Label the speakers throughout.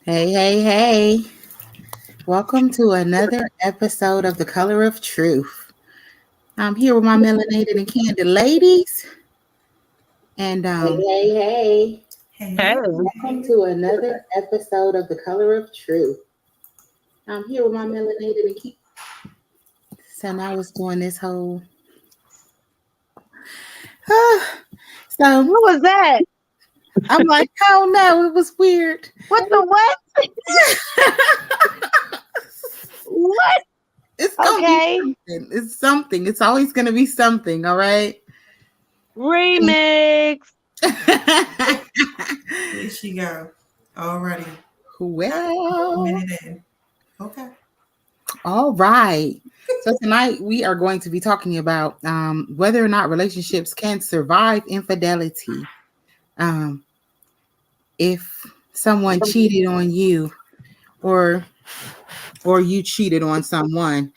Speaker 1: Hey, hey, hey. Welcome to another episode of The Color of Truth. I'm here with my melanated and candid ladies. And hey, hey, hey.
Speaker 2: Hey,
Speaker 1: Welcome to another episode of The Color of Truth. I'm here with my melanated and candid. So now it's doing this whole. So
Speaker 2: what was that?
Speaker 1: I'm like, oh no, it was weird.
Speaker 2: What the what? What?
Speaker 1: It's gonna be
Speaker 2: Okay.
Speaker 1: something. It's something. It's always gonna be something, all right?
Speaker 2: Remix.
Speaker 3: Here she go. Already.
Speaker 1: Well,
Speaker 3: Minute in. Okay.
Speaker 1: all right. So tonight we are going to be talking about whether or not relationships can survive infidelity. Um, if someone cheated on you, or you cheated on someone,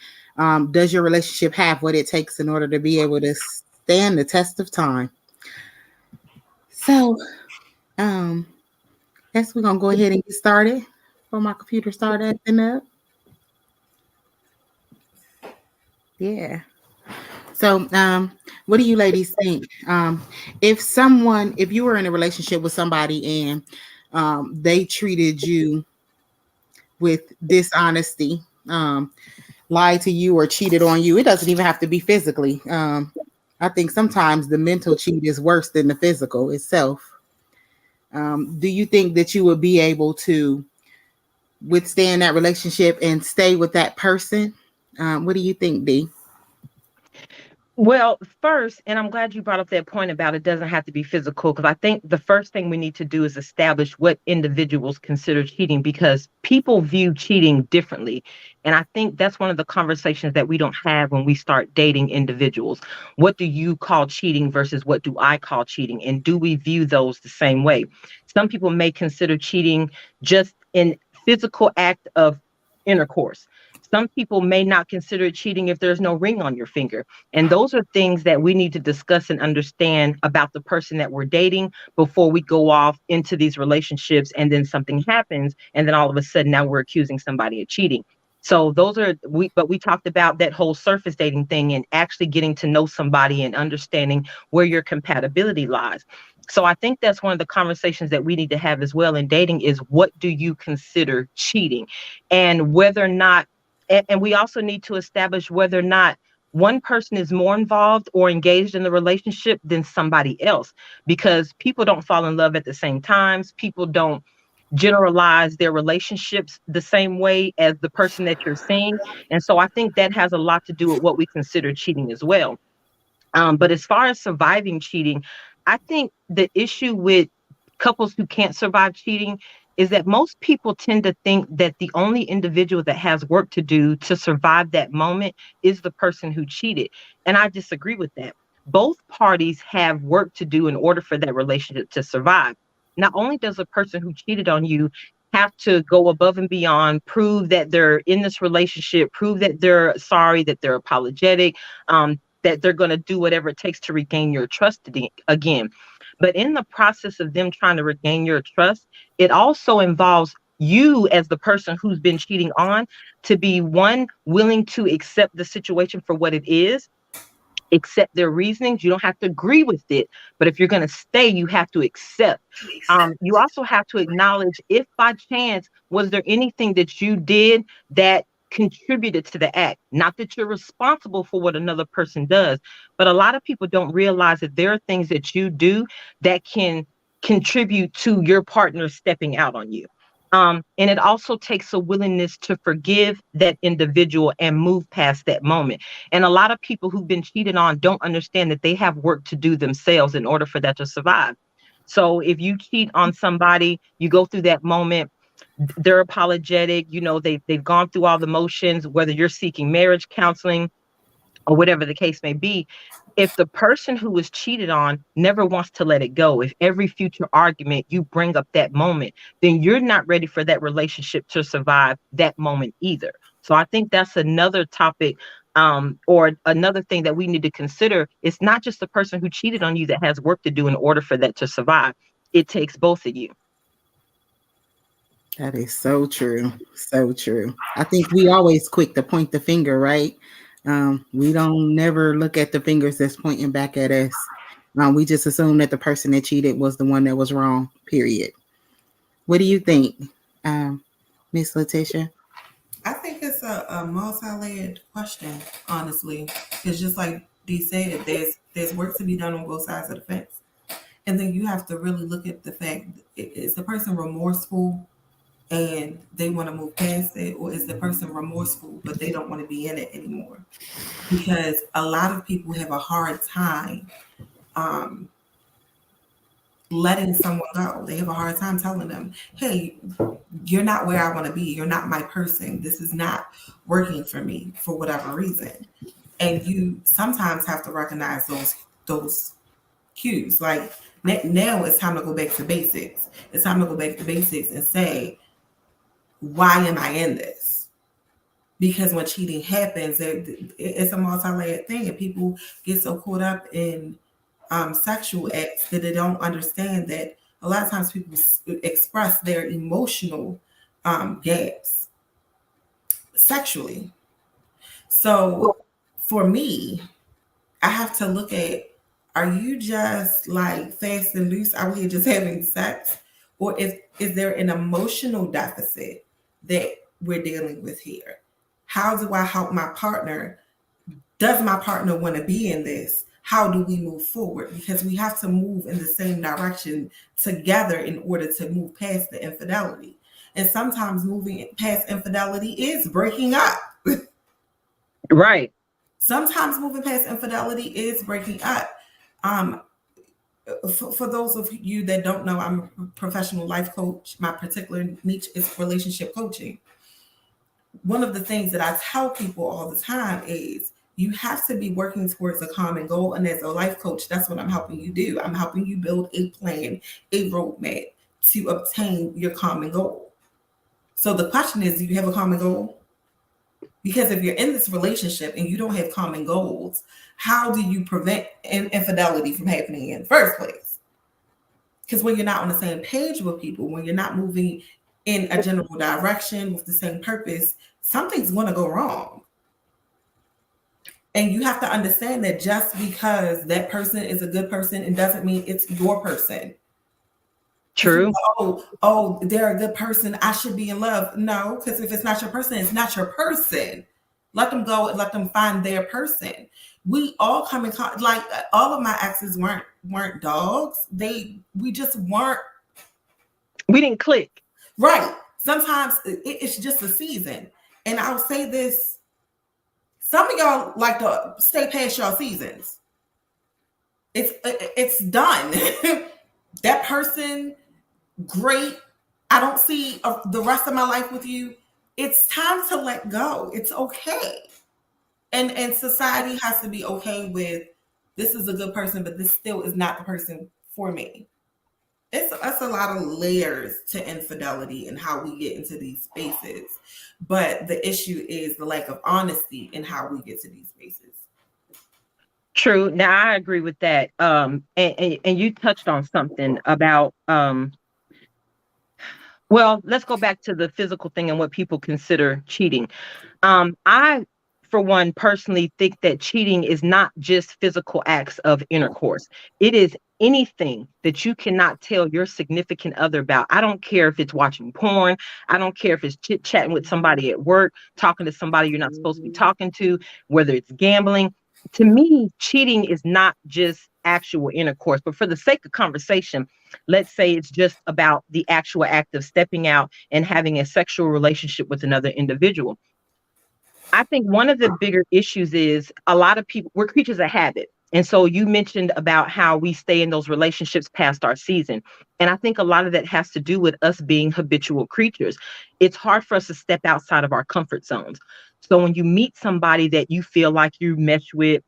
Speaker 1: does your relationship have what it takes in order to be able to stand the test of time? So, um, guess we're gonna go ahead and get started. Before my computer started acting up. Yeah. So, what do you ladies think? If you were in a relationship with somebody and they treated you with dishonesty, lied to you or cheated on you, it doesn't even have to be physically. I think sometimes the mental cheat is worse than the physical itself. Do you think that you would be able to withstand that relationship and stay with that person? What do you think, D?
Speaker 2: Well, first, and I'm glad you brought up that point about it doesn't have to be physical, because I think the first thing we need to do is establish what individuals consider cheating, because people view cheating differently. And I think that's one of the conversations that we don't have when we start dating individuals. What do you call cheating versus what do I call cheating? And do we view those the same way? Some people may consider cheating just an physical act of intercourse. Some people may not consider it cheating if there's no ring on your finger. And those are things that we need to discuss and understand about the person that we're dating before we go off into these relationships and then something happens and then all of a sudden now we're accusing somebody of cheating. So we talked about that whole surface dating thing and actually getting to know somebody and understanding where your compatibility lies. So I think that's one of the conversations that we need to have as well in dating is what do you consider cheating, and whether or not, and we also need to establish whether or not one person is more involved or engaged in the relationship than somebody else, because people don't fall in love at the same times. People don't generalize their relationships the same way as the person that you're seeing. And so I think that has a lot to do with what we consider cheating as well. But as far as surviving cheating, I think the issue with couples who can't survive cheating is that most people tend to think that the only individual that has work to do to survive that moment is the person who cheated. And I disagree with that. Both parties have work to do in order for that relationship to survive. Not only does the person who cheated on you have to go above and beyond, prove that they're in this relationship, prove that they're sorry, that they're apologetic, that they're going to do whatever it takes to regain your trust again. But in the process of them trying to regain your trust, it also involves you as the person who's been cheating on to be one, willing to accept the situation for what it is, accept their reasonings. You don't have to agree with it, but if you're going to stay, you have to accept. You also have to acknowledge if by chance was there anything that you did that contributed to the act. Not that you're responsible for what another person does, but a lot of people don't realize that there are things that you do that can contribute to your partner stepping out on you. And it also takes a willingness to forgive that individual and move past that moment. And a lot of people who've been cheated on don't understand that they have work to do themselves in order for that to survive. So if you cheat on somebody, you go through that moment, they're apologetic, they've gone through all the motions, whether you're seeking marriage counseling or whatever the case may be. If the person who was cheated on never wants to let it go, if every future argument you bring up that moment, then you're not ready for that relationship to survive that moment either. So I think that's another topic, or another thing that we need to consider. It's not just the person who cheated on you that has work to do in order for that to survive. It takes both of you.
Speaker 1: That is so true. So true. I think we always quick to point the finger, right? We don't never look at the fingers that's pointing back at us. We just assume that the person that cheated was the one that was wrong, period. What do you think, um, Miss Letitia?
Speaker 3: I think it's a multi-layered question, honestly. It's just like Dee said, there's work to be done on both sides of the fence. And then you have to really look at the fact, is the person remorseful and they want to move past it, or is the person remorseful but they don't want to be in it anymore? Because a lot of people have a hard time um, letting someone go. They have a hard time telling them, hey, you're not where I want to be. You're not my person. This is not working for me for whatever reason. And you sometimes have to recognize those cues. Like now it's time to go back to basics. It's time to go back to basics and say, why am I in this? Because when cheating happens, it's a multi-layered thing, and people get so caught up in sexual acts that they don't understand that a lot of times people express their emotional gaps sexually. So for me, I have to look at, are you just like fast and loose out here just having sex? Or is there an emotional deficit that we're dealing with here? How do I help my partner? Does my partner want to be in this? How do we move forward? Because we have to move in the same direction together in order to move past the infidelity. And sometimes moving past infidelity is breaking up.
Speaker 2: Right.
Speaker 3: Sometimes moving past infidelity is breaking up. Um, for those of you that don't know, I'm a professional life coach. My particular niche is relationship coaching. One of the things that I tell people all the time is you have to be working towards a common goal. And as a life coach, that's what I'm helping you do. I'm helping you build a plan, a roadmap to obtain your common goal. So the question is, do you have a common goal? Because if you're in this relationship and you don't have common goals, how do you prevent infidelity from happening in the first place? Because when you're not on the same page with people, when you're not moving in a general direction with the same purpose, something's going to go wrong. And you have to understand that just because that person is a good person, it doesn't mean it's your person.
Speaker 2: True.
Speaker 3: Oh, they're a good person, I should be in love. No, because if it's not your person, it's not your person. Let them go and let them find their person. We all come in like all of my exes weren't dogs. We just weren't.
Speaker 2: We didn't click.
Speaker 3: Right. Sometimes it's just a season. And I'll say this, some of y'all like to stay past y'all seasons. It's done. That person, great. I don't see the rest of my life with you. It's time to let go. It's okay. And society has to be okay with, this is a good person, but this still is not the person for me. It's a lot of layers to infidelity and how we get into these spaces. But the issue is the lack of honesty in how we get to these spaces.
Speaker 2: True. Now I agree with that. And you touched on something about well, let's go back to the physical thing and what people consider cheating. I, for one, personally think that cheating is not just physical acts of intercourse. It is anything that you cannot tell your significant other about. I don't care if it's watching porn. I don't care if it's chit chatting with somebody at work, talking to somebody you're not supposed to be talking to, whether it's gambling. To me, cheating is not just actual intercourse, but for the sake of conversation, let's say it's just about the actual act of stepping out and having a sexual relationship with another individual. I think one of the bigger issues is a lot of people, we're creatures of habit. And so you mentioned about how we stay in those relationships past our season. And I think a lot of that has to do with us being habitual creatures. It's hard for us to step outside of our comfort zones. So when you meet somebody that you feel like you mesh with,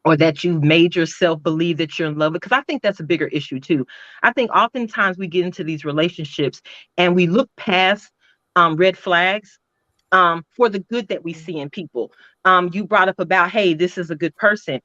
Speaker 2: or that you've made yourself believe that you're in love with, because I think that's a bigger issue too. I think oftentimes we get into these relationships and we look past red flags for the good that we see in people. You brought up about, hey, this is a good person.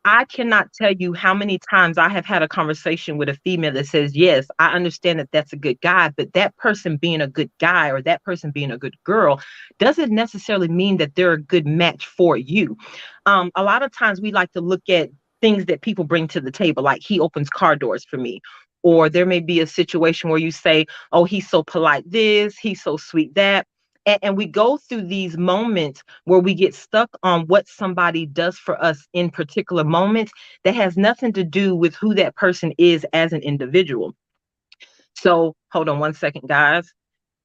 Speaker 2: I cannot tell you how many times I have had a conversation with a female that says, yes, I understand that that's a good guy, but that person being a good guy or that person being a good girl doesn't necessarily mean that they're a good match for you. A lot of times we like to look at things that people bring to the table, like he opens car doors for me. Or there may be a situation where you say, oh, he's so polite this, he's so sweet that. And we go through these moments where we get stuck on what somebody does for us in particular moments that has nothing to do with who that person is as an individual. So hold on one second, guys.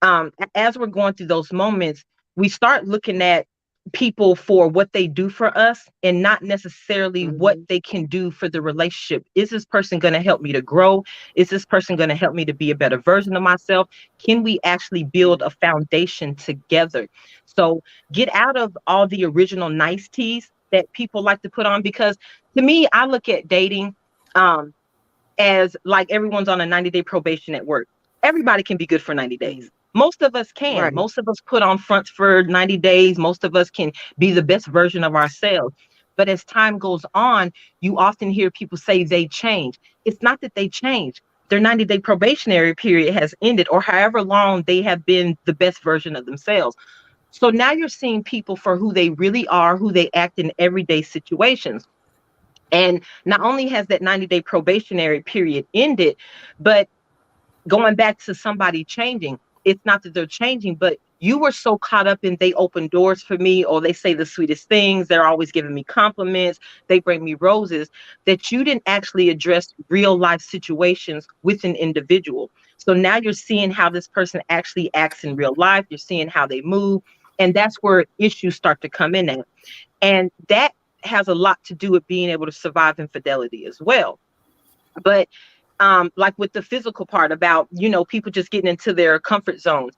Speaker 2: As we're going through those moments, we start looking at people for what they do for us and not necessarily what they can do for the relationship. Is this person going to help me to grow? Is this person going to help me to be a better version of myself? Can we actually build a foundation together? So get out of all the original niceties that people like to put on, because to me, I look at dating um, as like everyone's on a 90-day probation at work. Everybody can be good for 90 days. Most of us can.
Speaker 4: Right.
Speaker 2: Most of us put on fronts for 90 days. Most of us can be the best version of ourselves. But as time goes on, you often hear people say they change. It's not that they change. Their 90-day probationary period has ended, or however long they have been the best version of themselves. So now you're seeing people for who they really are, who they act in everyday situations. And not only has that 90-day probationary period ended, but going back to somebody changing, it's not that they're changing, but you were so caught up in they open doors for me, or they say the sweetest things, they're always giving me compliments, they bring me roses, that you didn't actually address real life situations with an individual. So now you're seeing how this person actually acts in real life, you're seeing how they move, and that's where issues start to come in at. And that has a lot to do with being able to survive infidelity as well. But like with the physical part about, people just getting into their comfort zones,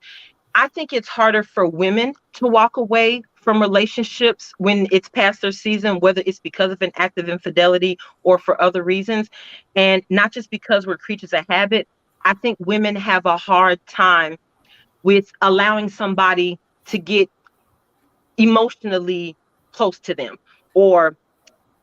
Speaker 2: I think it's harder for women to walk away from relationships when it's past their season, whether it's because of an act of infidelity or for other reasons. And not just because we're creatures of habit. I think women have a hard time with allowing somebody to get emotionally close to them, or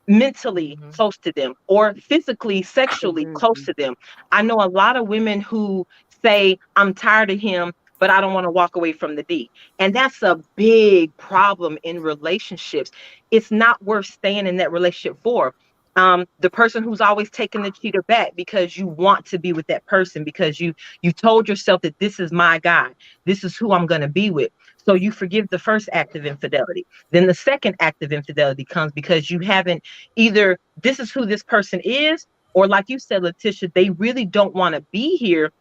Speaker 2: mentally
Speaker 4: Mhm.
Speaker 2: close to them, or physically, sexually close
Speaker 4: Mhm.
Speaker 2: to them. I know a lot of women who say, I'm tired of him, but I don't want to walk away from the D. And that's a big problem in relationships. It's not worth staying in that relationship for. The person who's always taking the cheater back because you want to be with that person, because you told yourself that this is my guy, this is who I'm going to be with. So you forgive the first act of infidelity. Then the second act of infidelity comes because you haven't, either this is who this person is, or like you said, Letitia, they really don't want to be here.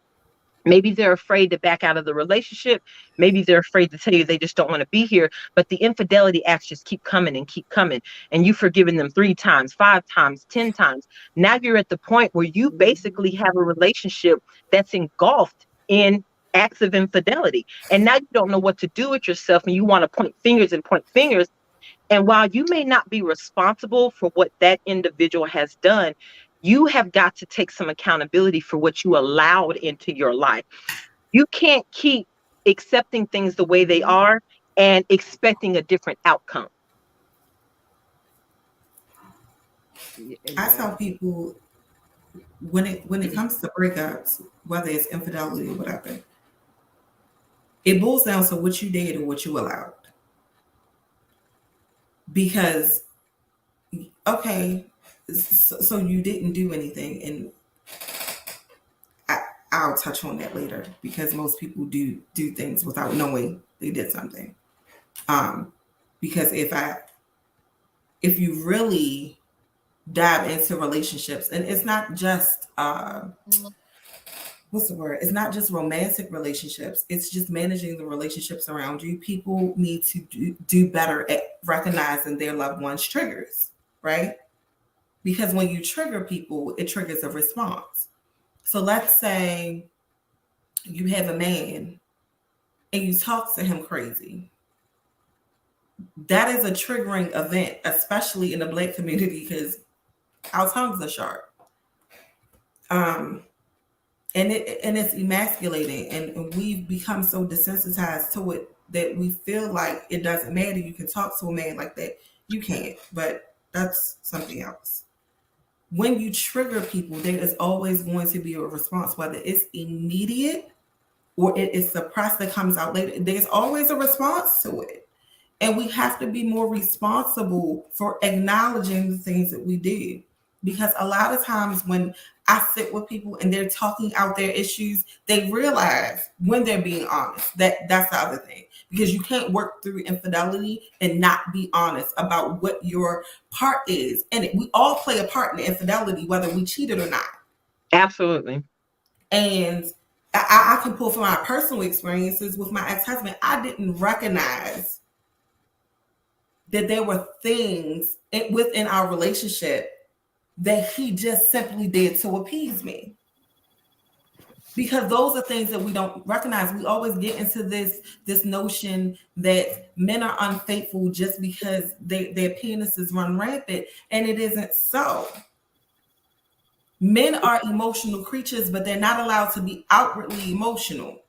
Speaker 2: Maybe they're afraid to back out of the relationship. Maybe they're afraid to tell you they just don't want to be here. But the infidelity acts just keep coming and keep coming. And you've forgiven them 3 times, 5 times, 10 times. Now you're at the point where you basically have a relationship that's engulfed in acts of infidelity. And now you don't know what to do with yourself, and you want to point fingers and point fingers. And while you may not be responsible for what that individual has done, you have got to take some accountability for what you allowed into your life. You can't keep accepting things the way they are and expecting a different outcome.
Speaker 4: Yeah,
Speaker 3: I tell
Speaker 4: exactly.
Speaker 3: people when it comes to breakups, whether it's infidelity or whatever, it boils down to what you did or what you allowed. Because okay, so you didn't do anything, and I, I'll touch on that later because most people do things without knowing they did something. Um, because if you really dive into relationships, and it's not just what's the word? It's not just romantic relationships. It's just managing the relationships around you. People need to do better at recognizing their loved ones' triggers, right? Because when you trigger people, it triggers a response. So let's say you have a man and you talk to him crazy. That is a triggering event, especially in the Black community, because our tongues are sharp. Um, and it's emasculating, and we've become so desensitized to it that we feel like it doesn't matter. You can talk to a man like that. You can't, but that's something else. When you trigger people, there is always going to be a response, whether it's immediate or it is suppressed that comes out later. There's always a response to it. And we have to be more responsible for acknowledging the things that we do. Because a lot of times when I sit with people and they're talking out their issues, they realize when they're being honest. That's the other thing. Because you can't work through infidelity and not be honest about what your part is. And we all play a part in infidelity, whether we cheated or not.
Speaker 2: Absolutely.
Speaker 3: And I can pull from my personal experiences with my ex-husband. I didn't recognize that there were things within our relationship that he just simply did to appease me. Because those are things that we don't recognize. We always get into this notion that men are unfaithful just because their penises run rampant, and it isn't so. Men are emotional creatures, but they're not allowed to be outwardly emotional.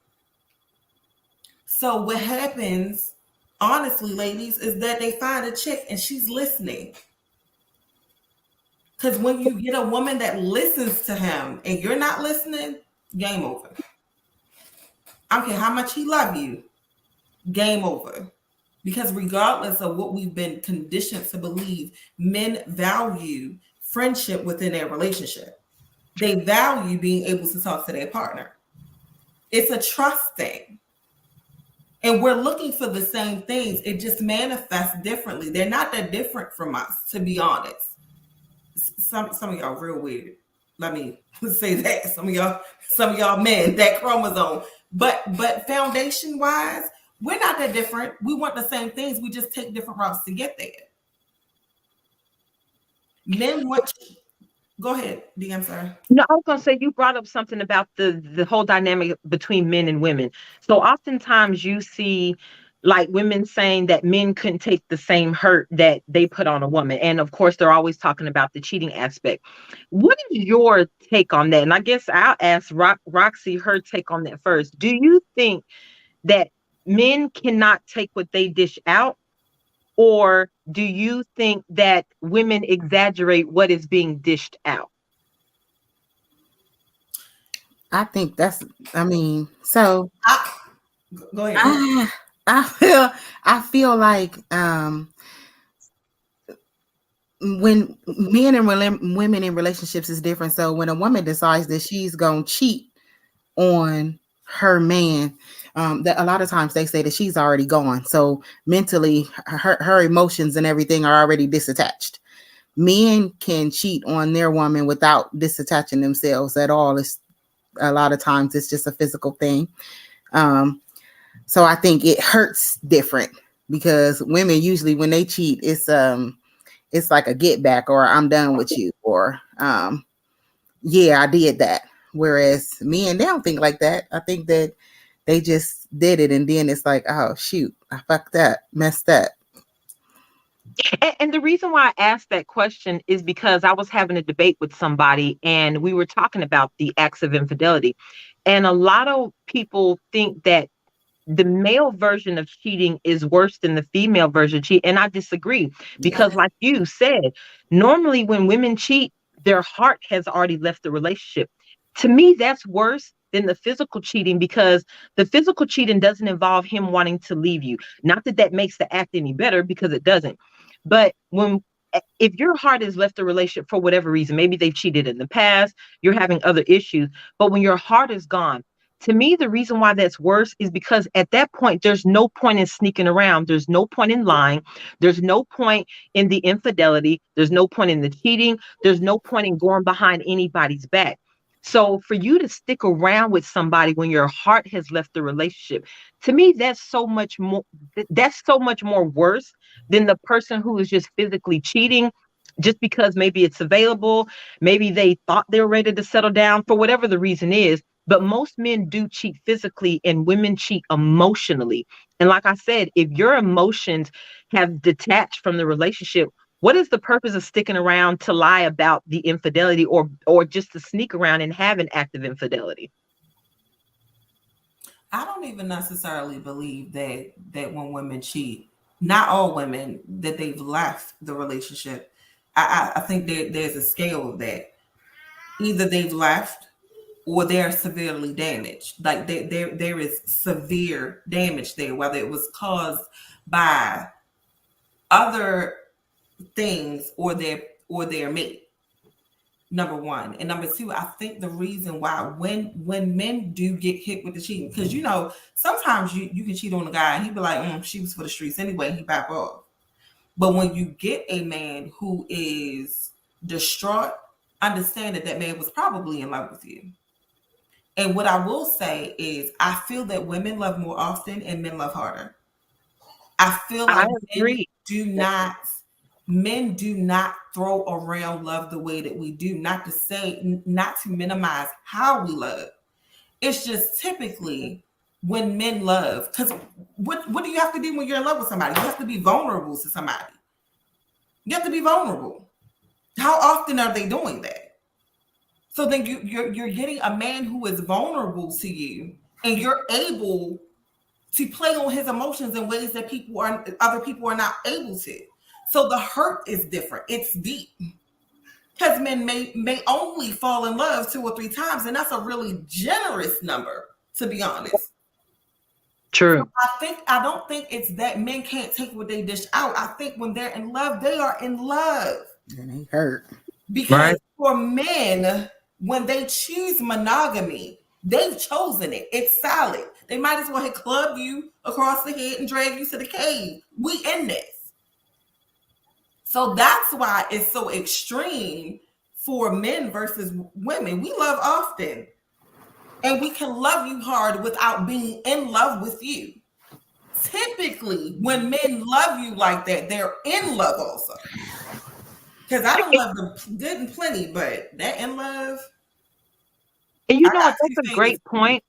Speaker 3: So what happens, honestly, ladies, is that they find a chick and she's listening. Because when you get a woman that listens to him and you're not listening, game over. I don't care how much he love you, game over. Because regardless of what we've been conditioned to believe, men value friendship within their relationship. They value being able to talk to their partner. It's a trust thing. And we're looking for the same things. It just manifests differently. They're not that different from us, to be honest. Some of y'all real weird. Let me say that. Some of y'all men, that chromosome. But foundation wise, we're not that different. We want the same things. We just take different routes to get there. Men want. Go ahead, DM, sorry.
Speaker 2: No, I was going to say, you brought up something about the whole dynamic between men and women. So oftentimes you see like women saying that men couldn't take the same hurt that they put on a woman. And of course, they're always talking about the cheating aspect. What is your take on that? And I guess I'll ask Roxy her take on that first. Do you think that men cannot take what they dish out? Or do you think that women exaggerate what is being dished out?
Speaker 1: I think that's,
Speaker 3: Go ahead.
Speaker 1: I feel like when men and women in relationships is different. So when a woman decides that she's going to cheat on her man, that a lot of times they say that she's already gone. So mentally, her emotions and everything are already disattached. Men can cheat on their woman without disattaching themselves at all. It's a lot of times it's just a physical thing. So I think it hurts different because women usually when they cheat, it's like a get back or I'm done with you or yeah, I did that. Whereas men, they don't think like that. I think that they just did it and then it's like, oh shoot, I fucked up, messed up.
Speaker 2: And the reason why I asked that question is because I was having a debate with somebody and we were talking about the acts of infidelity. And a lot of people think that the male version of cheating is worse than the female version of cheating. And I disagree because like you said, normally when women cheat, their heart has already left the relationship. To me, that's worse than the physical cheating because the physical cheating doesn't involve him wanting to leave you. Not that that makes the act any better because it doesn't. But if your heart has left the relationship for whatever reason, maybe they've cheated in the past, you're having other issues, but when your heart is gone, to me, the reason why that's worse is because at that point, there's no point in sneaking around. There's no point in lying. There's no point in the infidelity. There's no point in the cheating. There's no point in going behind anybody's back. So for you to stick around with somebody when your heart has left the relationship, to me, that's so much more worse than the person who is just physically cheating just because maybe it's available. Maybe they thought they were ready to settle down for whatever the reason is. But most men do cheat physically and women cheat emotionally. And like I said, if your emotions have detached from the relationship, what is the purpose of sticking around to lie about the infidelity or just to sneak around and have an act of infidelity?
Speaker 3: I don't even necessarily believe that when women cheat, not all women, that they've left the relationship. I think there's a scale of that. Either they've left or they're severely damaged. Like there is severe damage there, whether it was caused by other things or their mate. Number one. And number two, I think the reason why when men do get hit with the cheating, because sometimes you can cheat on a guy and he'd be like, she was for the streets anyway, he back off. But when you get a man who is distraught, understand that man was probably in love with you. And what I will say is I feel that women love more often and men love harder. I feel like men do not throw around love the way that we do, not to minimize how we love. It's just typically when men love, because what do you have to do when you're in love with somebody? You have to be vulnerable to somebody. You have to be vulnerable. How often are they doing that? So then you're getting a man who is vulnerable to you, and you're able to play on his emotions in ways that other people are not able to. So the hurt is different. It's deep. Because men may only fall in love 2 or 3 times, and that's a really generous number, to be honest.
Speaker 2: True.
Speaker 3: So I don't think it's that men can't take what they dish out. I think when they're in love, they are in love.
Speaker 1: And they hurt.
Speaker 3: Because for men, when they choose monogamy, they've chosen it. It's solid. They might as well have clubbed you across the head and drag you to the cave. We in this. So that's why it's so extreme for men versus women. We love often. And we can love you hard without being in love with you. Typically, when men love you like that, they're in love also. Because I don't love them good and plenty, but that in love.
Speaker 2: And that's a great point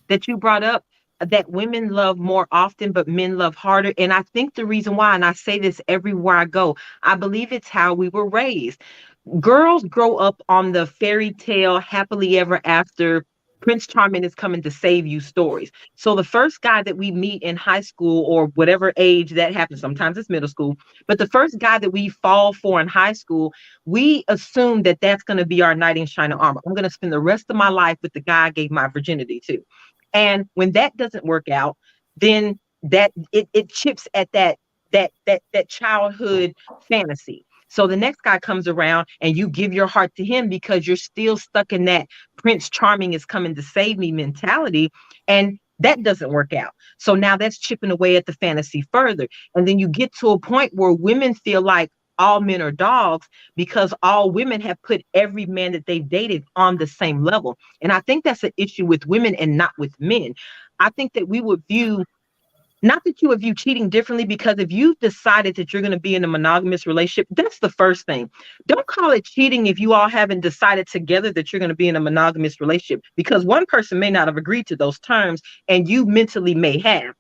Speaker 2: that you brought up, that women love more often, but men love harder. And I think the reason why, and I say this everywhere I go, I believe it's how we were raised. Girls grow up on the fairy tale, happily ever after, Prince Charming is coming to save you stories. So the first guy that we meet in high school or whatever age that happens, sometimes it's middle school, but the first guy that we fall for in high school, we assume that that's going to be our knight in shining armor. I'm going to spend the rest of my life with the guy I gave my virginity to. And when that doesn't work out, then that it chips at that childhood fantasy. So the next guy comes around and you give your heart to him because you're still stuck in that Prince Charming is coming to save me mentality. And that doesn't work out. So now that's chipping away at the fantasy further. And then you get to a point where women feel like all men are dogs because all women have put every man that they've dated on the same level. And I think that's an issue with women and not with men. I think that we would view, not that you would view cheating differently, because if you've decided that you're going to be in a monogamous relationship, that's the first thing. Don't call it cheating if you all haven't decided together that you're going to be in a monogamous relationship, because one person may not have agreed to those terms and you mentally may have.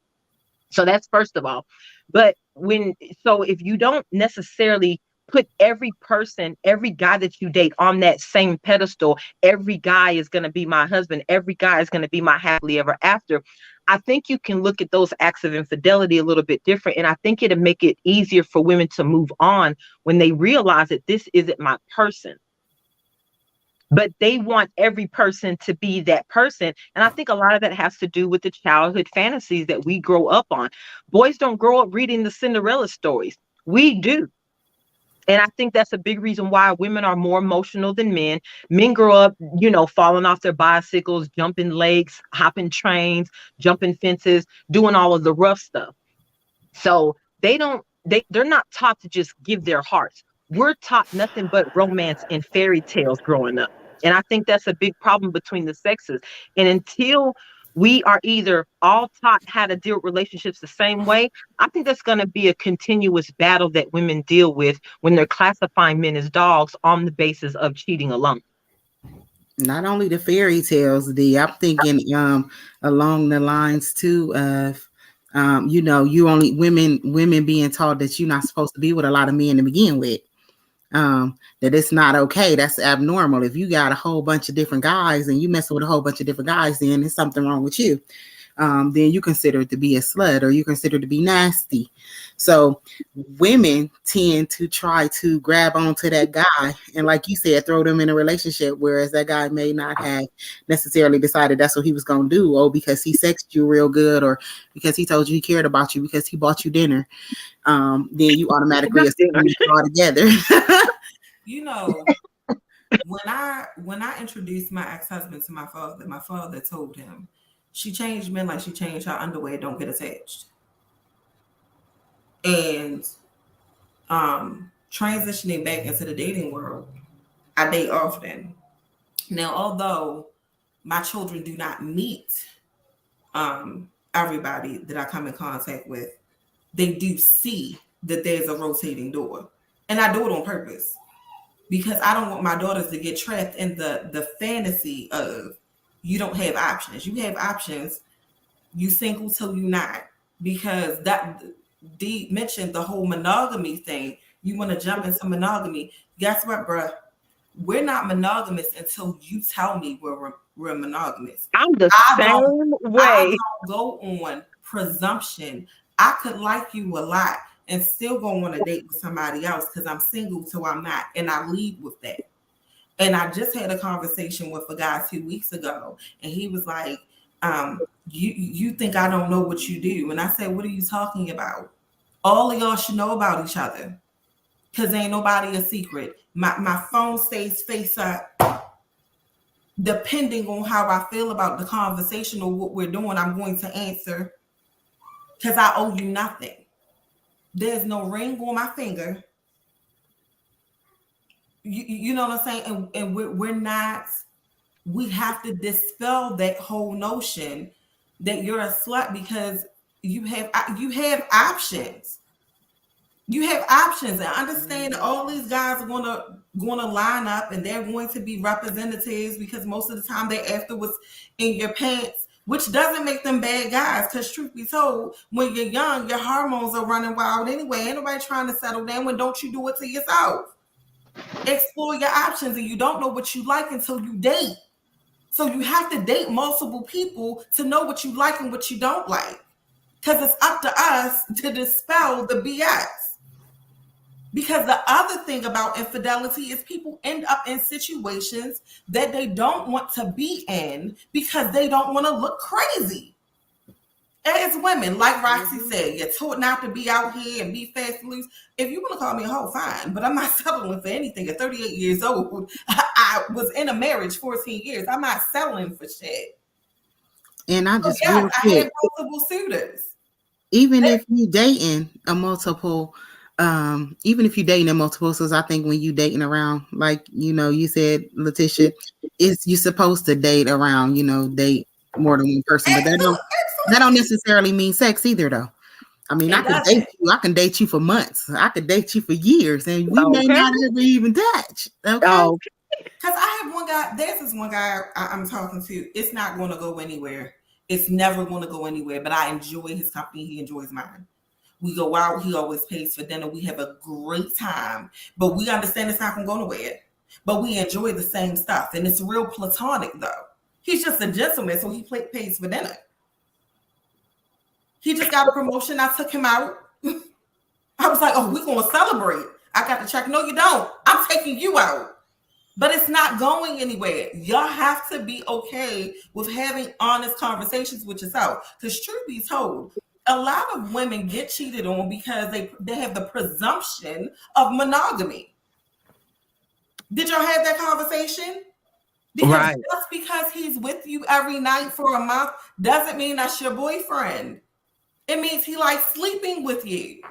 Speaker 2: So that's first of all. But if you don't necessarily put every person, every guy that you date on that same pedestal, every guy is going to be my husband, every guy is going to be my happily ever after, I think you can look at those acts of infidelity a little bit different. And I think it'll make it easier for women to move on when they realize that this isn't my person. But they want every person to be that person. And I think a lot of that has to do with the childhood fantasies that we grow up on. Boys don't grow up reading the Cinderella stories. We do. And I think that's a big reason why women are more emotional than men. Men grow up, falling off their bicycles, jumping lakes, hopping trains, jumping fences, doing all of the rough stuff. So they're not taught to just give their hearts. We're taught nothing but romance and fairy tales growing up. And I think that's a big problem between the sexes. And until we are either all taught how to deal with relationships the same way, I think that's going to be a continuous battle that women deal with when they're classifying men as dogs on the basis of cheating alone.
Speaker 1: Not only the fairy tales, I'm thinking along the lines too of you only women being taught that you're not supposed to be with a lot of men to begin with. That it's not okay. That's abnormal. If you got a whole bunch of different guys and you messing with a whole bunch of different guys, then there's something wrong with you. then you consider it to be a slut or you consider it to be nasty. So women tend to try to grab onto that guy and, like you said, throw them in a relationship, whereas that guy may not have necessarily decided that's what he was going to do, or because he sexed you real good, or because he told you he cared about you, because he bought you dinner. Then you automatically assume it's all together.
Speaker 3: You know, when I introduced my ex-husband to my father told him, she changed men like she changed her underwear, don't get attached. And transitioning back into the dating world, I date often. Now, although my children do not meet everybody that I come in contact with, they do see that there's a rotating door. And I do it on purpose because I don't want my daughters to get trapped in the fantasy of you don't have options. You have options. You single till you not. Because that Dee mentioned the whole monogamy thing. You want to jump into monogamy. Guess what, bruh? We're not monogamous until you tell me we're monogamous.
Speaker 2: I'm the same way.
Speaker 3: I don't go on presumption. I could like you a lot and still go on a date with somebody else because I'm single till I'm not. And I lead with that. And I just had a conversation with a guy 2 weeks ago, and he was like, you think I don't know what you do? And I said, what are you talking about? All of y'all should know about each other because ain't nobody a secret. My phone stays face up. Depending on how I feel about the conversation or what we're doing, I'm going to answer because I owe you nothing. There's no ring on my finger. You know what I'm saying? And we're not, we have to dispel that whole notion that you're a slut because you have options. You have options, and understand that all these guys are gonna line up and they're going to be representatives because most of the time they're after what's in your pants, which doesn't make them bad guys. Because truth be told, when you're young, your hormones are running wild anyway. Ain't nobody trying to settle down. When don't you do it to yourself? Explore your options, and you don't know what you like until you date. So you have to date multiple people to know what you like and what you don't like. Because it's up to us to dispel the BS. Because the other thing about infidelity is people end up in situations that they don't want to be in because they don't want to look crazy. As women, like Roxy said, you're taught not to be out here and be fast and loose. If you want to call me a hoe, fine. But I'm not settling for anything. At 38 years old, I was in a marriage 14 years. I'm not settling for shit.
Speaker 1: And I just
Speaker 3: I had multiple suitors.
Speaker 1: Even if you dating a multiple, even if you're dating a multiple, so I think when you dating around, like, you said, Letitia, you're supposed to date around, date more than one person, but that don't necessarily mean sex either, though. I mean, I can date you for months. I could date you for years, and we may not ever even touch. Okay.
Speaker 3: Because I have one guy, there's this one guy I'm talking to. It's not going to go anywhere. It's never going to go anywhere, but I enjoy his company. He enjoys mine. We go out. He always pays for dinner. We have a great time, but we understand it's not going to go nowhere. But we enjoy the same stuff, and it's real platonic, though. He's just a gentleman, so he pays for dinner. He just got a promotion. I took him out. I was like, oh, we're going to celebrate. I got the check. No, you don't. I'm taking you out. But it's not going anywhere. Y'all have to be okay with having honest conversations with yourself. Because truth be told, a lot of women get cheated on because they have the presumption of monogamy. Did y'all have that conversation? Because just because he's with you every night for a month doesn't mean that's your boyfriend. It means he likes sleeping with you.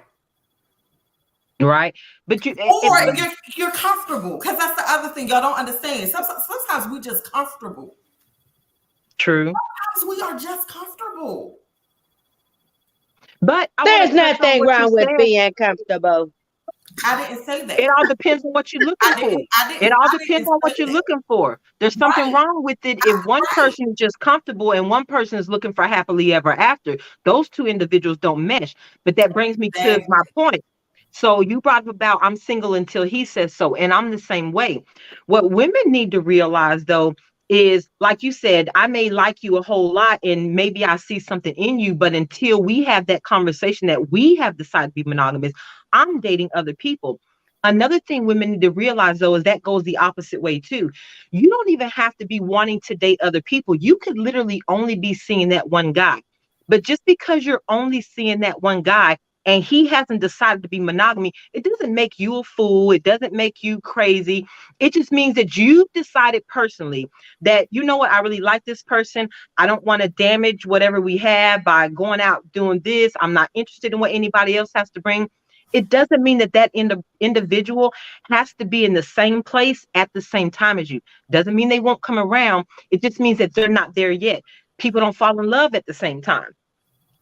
Speaker 2: Right. But
Speaker 3: you're comfortable, because that's the other thing y'all don't understand. Sometimes we're just comfortable.
Speaker 2: True.
Speaker 3: Sometimes we are just comfortable.
Speaker 2: But
Speaker 4: there's nothing wrong with being comfortable.
Speaker 3: I didn't say that.
Speaker 2: It all depends on what you're looking for. It all depends on what you're looking for. There's something wrong with it if one person is just comfortable and one person is looking for happily ever after. Those two individuals don't mesh. But that brings me to my point. So you brought up about I'm single until he says so, and I'm the same way. What women need to realize, though, is, like you said, I may like you a whole lot and maybe I see something in you, but until we have that conversation that we have decided to be monogamous, I'm dating other people. Another thing women need to realize though is that goes the opposite way too. You don't even have to be wanting to date other people. You could literally only be seeing that one guy. But just because you're only seeing that one guy and he hasn't decided to be monogamy, it doesn't make you a fool. It doesn't make you crazy. It just means that you've decided personally that, you know what, I really like this person. I don't want to damage whatever we have by going out doing this. I'm not interested in what anybody else has to bring. It doesn't mean that individual has to be in the same place at the same time as you. Doesn't mean they won't come around. It just means that they're not there yet. People don't fall in love at the same time.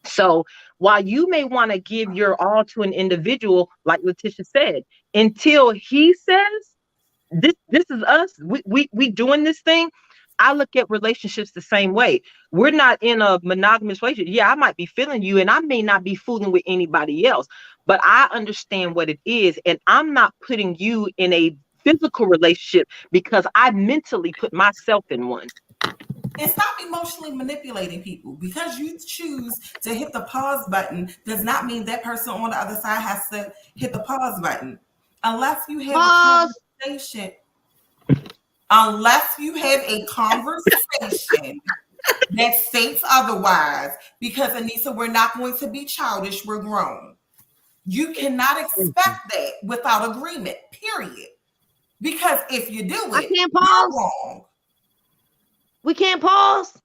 Speaker 2: So while you may want to give your all to an individual, like Letitia said, until he says, this is us, we doing this thing. I look at relationships the same way. We're not in a monogamous relationship. Yeah, I might be feeling you and I may not be fooling with anybody else, but I understand what it is. And I'm not putting you in a physical relationship because I mentally put myself in one.
Speaker 3: And stop emotionally manipulating people. Because you choose to hit the pause button does not mean that person on the other side has to hit the pause button. Unless you have a conversation. Unless you have a conversation that states otherwise. Because Anissa, we're not going to be childish. We're grown. You cannot expect that without agreement, period. Because if you do it, you're wrong.
Speaker 4: We can't pause.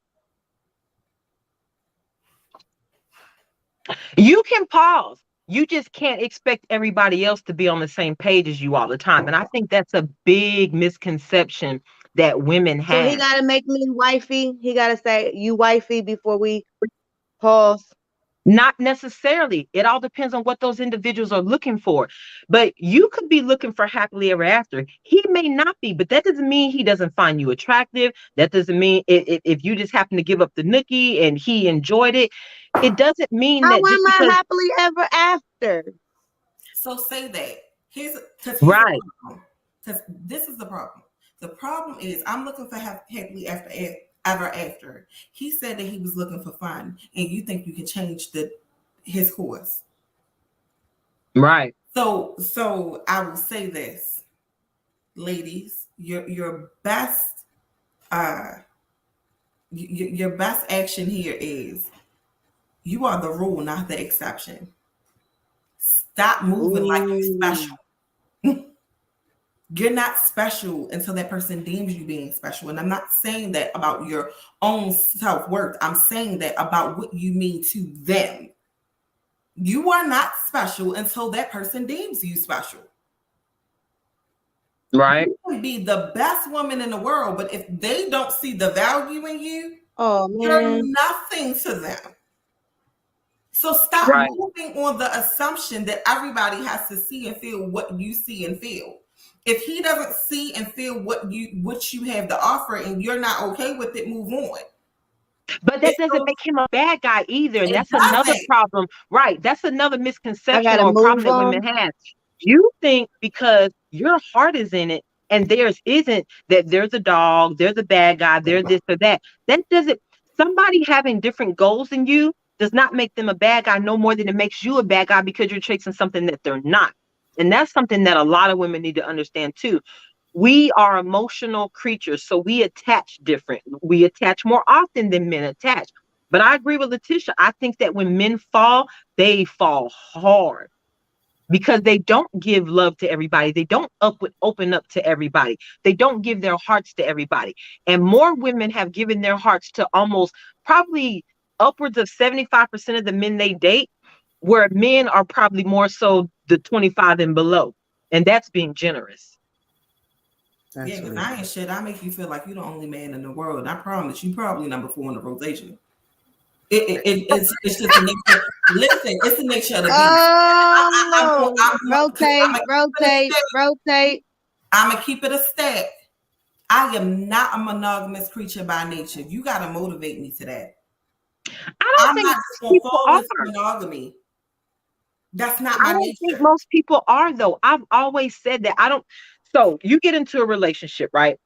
Speaker 2: You can pause. You just can't expect everybody else to be on the same page as you all the time. And I think that's a big misconception that women have.
Speaker 4: So he got to make me wifey. He got to say, you wifey, before we pause.
Speaker 2: Not necessarily. It all depends on what those individuals are looking for. But you could be looking for happily ever after. He may not be, but that doesn't mean he doesn't find you attractive. That doesn't mean if you just happen to give up the nookie and he enjoyed it. It doesn't mean that.
Speaker 4: I want my happily ever after.
Speaker 3: So say that. Here's
Speaker 2: right.
Speaker 3: Because this is the problem. The problem is I'm looking for happily ever after. He said that he was looking for fun, and you think you can change his course.
Speaker 2: Right.
Speaker 3: So I will say this, ladies, your best your best action here is you are the rule, not the exception. Stop moving like you're special. You're not special until that person deems you being special. And I'm not saying that about your own self-worth. I'm saying that about what you mean to them. You are not special until that person deems you special.
Speaker 2: Right.
Speaker 3: You can be the best woman in the world, but if they don't see the value in you, you're nothing to them. So stop moving on the assumption that everybody has to see and feel what you see and feel. If he doesn't see and feel what you have to offer and you're not okay with it, move on.
Speaker 2: But that doesn't make him a bad guy either. And that's another problem. Right. That's another misconception or problem that women have. You think because your heart is in it and theirs isn't, that there's a dog, there's a bad guy, there's this or that. That doesn't, somebody having different goals than you does not make them a bad guy no more than it makes you a bad guy because you're chasing something that they're not. And that's something that a lot of women need to understand too. We are emotional creatures, so we attach different. We attach more often than men attach. But I agree with Letitia. I think that when men fall, they fall hard because they don't give love to everybody. They don't open up to everybody. They don't give their hearts to everybody. And more women have given their hearts to almost probably upwards of 75% of the men they date, where men are probably more so the 25 and below. And that's being generous.
Speaker 3: Yeah, because I ain't shit. I make you feel like you're the only man in the world. And I promise you probably number 4 in the rotation. It's just a nature. Listen, it's the nature of the beast.
Speaker 4: Rotate.
Speaker 3: I'm going to keep it a stack. I am not a monogamous creature by nature. You got to motivate me to that.
Speaker 2: I'm think not just going to fall into
Speaker 3: monogamy. That's not my nature. I don't think
Speaker 2: most people are, though. I've always said that. So you get into a relationship, right?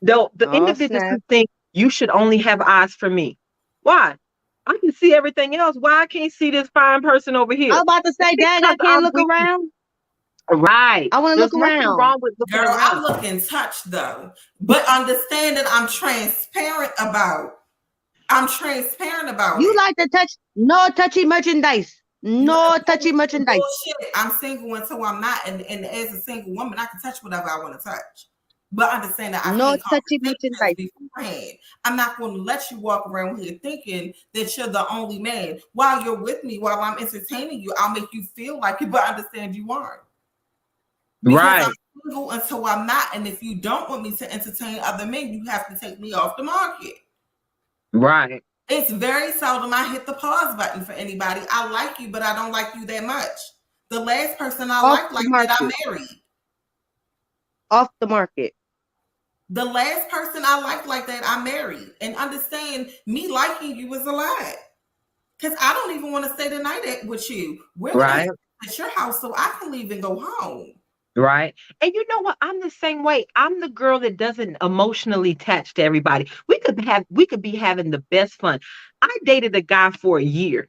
Speaker 2: The
Speaker 4: Oh
Speaker 2: individuals
Speaker 4: snap!
Speaker 2: who think you should only have eyes for me. Why? I can see everything else. Why I can't see this fine person over
Speaker 4: I
Speaker 2: here?
Speaker 4: was about to say,
Speaker 2: It's
Speaker 4: dang, I
Speaker 2: because
Speaker 4: can't
Speaker 2: I'm
Speaker 4: look
Speaker 2: with you.
Speaker 4: around.
Speaker 2: Right.
Speaker 4: I want to look
Speaker 2: There's nothing
Speaker 4: around.
Speaker 2: wrong with looking
Speaker 3: Girl, I
Speaker 2: around.
Speaker 3: look and touch though. But understand that I'm transparent about. I'm transparent about
Speaker 4: You
Speaker 3: it.
Speaker 4: like to touch? No touchy merchandise. No touchy merchandise.
Speaker 3: Bullshit. I'm single until I'm not, and as a single woman, I can touch whatever I want to touch. But understand that I've
Speaker 4: No
Speaker 3: had
Speaker 4: touchy
Speaker 3: conversations
Speaker 4: merchandise.
Speaker 3: beforehand. I'm not going to let you walk around here thinking that you're the only man. While you're with me, while I'm entertaining you, I'll make you feel like it, but understand you aren't. Because
Speaker 2: Right.
Speaker 3: I'm single until I'm not. And if you don't want me to entertain other men, you have to take me off the market.
Speaker 2: Right.
Speaker 3: It's very seldom I hit the pause button for anybody. I like you, but I don't like you that much. The last person I
Speaker 4: Off
Speaker 3: liked
Speaker 4: the
Speaker 3: like that, I
Speaker 4: market.
Speaker 3: married.
Speaker 4: Off the market.
Speaker 3: The last person I liked like that, I married. And understand, me liking you is a lie. Because I don't even want to stay the night with you. We're going
Speaker 2: Right.
Speaker 3: to at your house so I can leave and go home.
Speaker 2: Right. And you know what? I'm the same way. I'm the girl that doesn't emotionally attach to everybody. We could be having the best fun. I dated a guy for a year.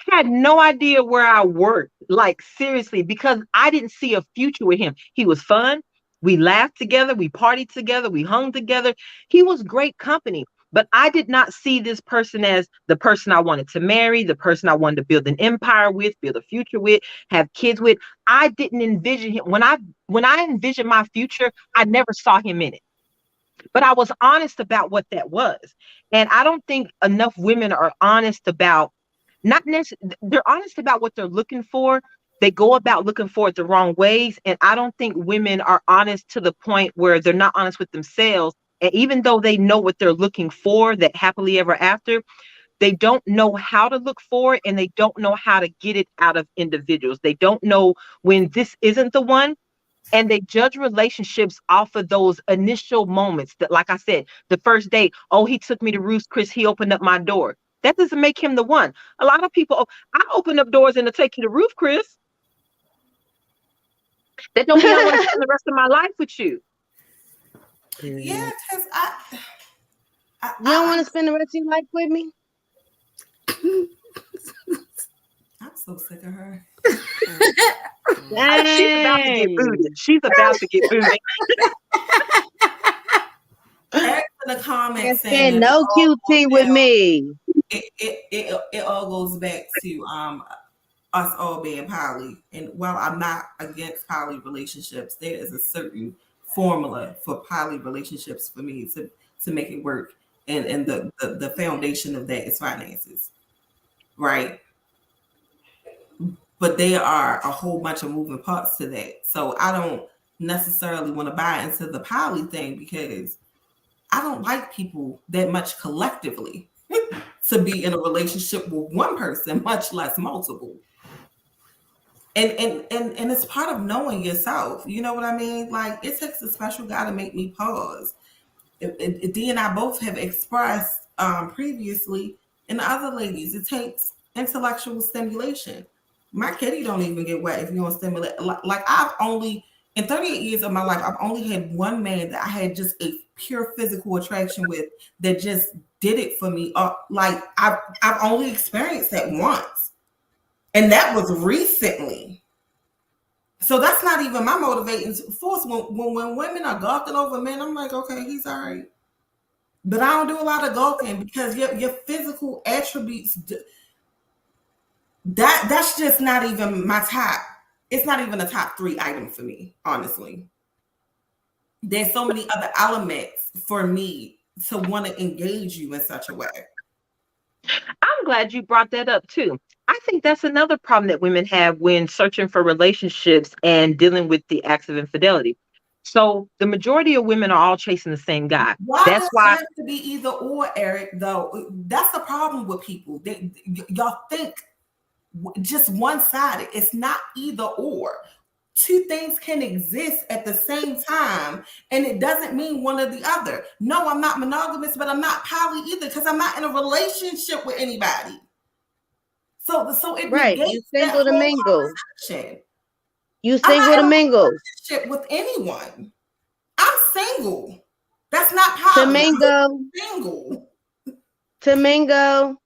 Speaker 2: Had no idea where I worked. Like seriously, because I didn't see a future with him. He was fun. We laughed together, we partied together, we hung together. He was great company. But I did not see this person as the person I wanted to marry, the person I wanted to build an empire with, build a future with, have kids with. I didn't envision him. When I envisioned my future, I never saw him in it. But I was honest about what that was. And I don't think enough women are honest about not necessarily, they're honest about what they're looking for. They go about looking for it the wrong ways. And I don't think women are honest to the point where they're not honest with themselves. And even though they know what they're looking for, that happily ever after, they don't know how to look for it and they don't know how to get it out of individuals. They don't know when this isn't the one. And they judge relationships off of those initial moments that, like I said, the first date, oh, he took me to Ruth's Chris, he opened up my door. That doesn't make him the one. A lot of people, oh, I open up doors and to take you to Ruth Chris. That don't mean I want to spend the rest of my life with you.
Speaker 3: Yeah, because
Speaker 4: You don't want to spend the rest of your life with me?
Speaker 3: I'm so sick of her.
Speaker 2: She's about to get booted. She's about to get booted.
Speaker 3: Ask in the comments
Speaker 4: Can't
Speaker 3: saying
Speaker 4: spend no QT with me.
Speaker 3: It all goes back to us all being poly. And while I'm not against poly relationships, there is a certain formula for poly relationships for me to make it work. And the foundation of that is finances. Right. But there are a whole bunch of moving parts to that. So I don't necessarily want to buy into the poly thing because I don't like people that much collectively to be in a relationship with one person, much less multiple. And it's part of knowing yourself. You know what I mean? Like it takes a special guy to make me pause. Dee and I both have expressed previously, and the other ladies, it takes intellectual stimulation. My kitty don't even get wet if you don't stimulate. Like I've only in 38 years of my life, I've only had one man that I had just a pure physical attraction with that just did it for me. Like I've only experienced that once, and that was recently. So that's not even my motivating force. When women are gawking over men, I'm like, okay, he's all right. But I don't do a lot of gawking because your physical attributes, that's just not even my top. It's not even a top 3 item for me, honestly. There's so many other elements for me to want to engage you in such a way.
Speaker 2: I'm glad you brought that up too. I think that's another problem that women have when searching for relationships and dealing with the acts of infidelity. So the majority of women are all chasing the same guy.
Speaker 3: Why
Speaker 2: That's
Speaker 3: does
Speaker 2: why
Speaker 3: it have to be either or, Eric, though? That's the problem with people. Y'all think just one-sided. It's not either or. Two things can exist at the same time, and it doesn't mean one or the other. No, I'm not monogamous, but I'm not poly either because I'm not in a relationship with anybody. So it
Speaker 4: Right.
Speaker 3: negates
Speaker 4: You single
Speaker 3: that
Speaker 4: to
Speaker 3: whole
Speaker 4: mingle.
Speaker 3: conversation.
Speaker 4: You
Speaker 3: I'm
Speaker 4: single
Speaker 3: not
Speaker 4: to
Speaker 3: in a
Speaker 4: mingle.
Speaker 3: relationship with anyone. I'm single. That's not poly.
Speaker 4: Domingo.
Speaker 3: Single.
Speaker 4: Domingo.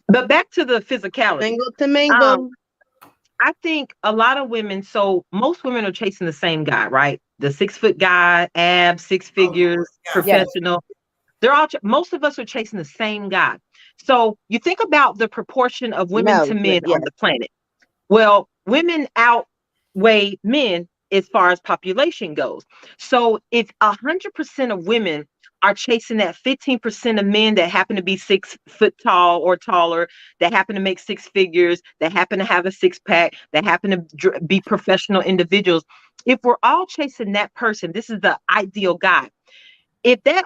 Speaker 2: But back to the physicality.
Speaker 4: Single Domingo.
Speaker 2: I think a lot of women, so most women are chasing the same guy, right? The 6 foot guy, abs, six figures, professional. They're all, most of us are chasing the same guy. So you think about the proportion of women to men on the planet. Well, women outweigh men as far as population goes. So if 100% of women are chasing that 15% of men that happen to be 6 foot tall or taller, that happen to make 6 figures, that happen to have a 6-pack, that happen to be professional individuals, if we're all chasing that person, this is the ideal guy. If that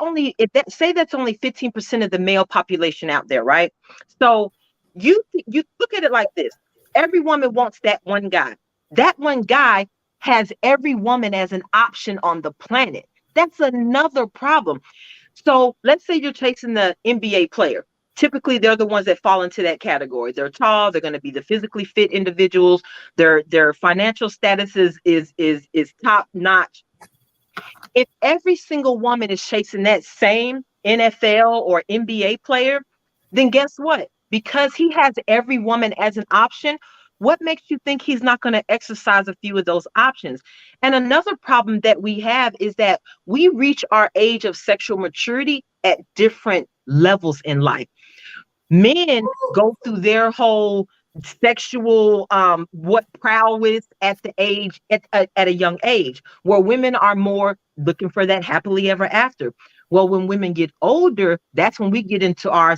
Speaker 2: say that's only 15% of the male population out there, right? So you look at it like this. Every woman wants that one guy. That one guy has every woman as an option on the planet. That's another problem. So let's say you're chasing the NBA player. Typically, they're the ones that fall into that category. They're tall. They're going to be the physically fit individuals. Their financial status is top notch. If every single woman is chasing that same NFL or NBA player, then guess what? Because he has every woman as an option, what makes you think he's not going to exercise a few of those options? And another problem that we have is that we reach our age of sexual maturity at different levels in life. Men go through their whole sexual what prowess at the age at a young age, where women are more looking for that happily ever after. Well, when women get older, that's when we get into our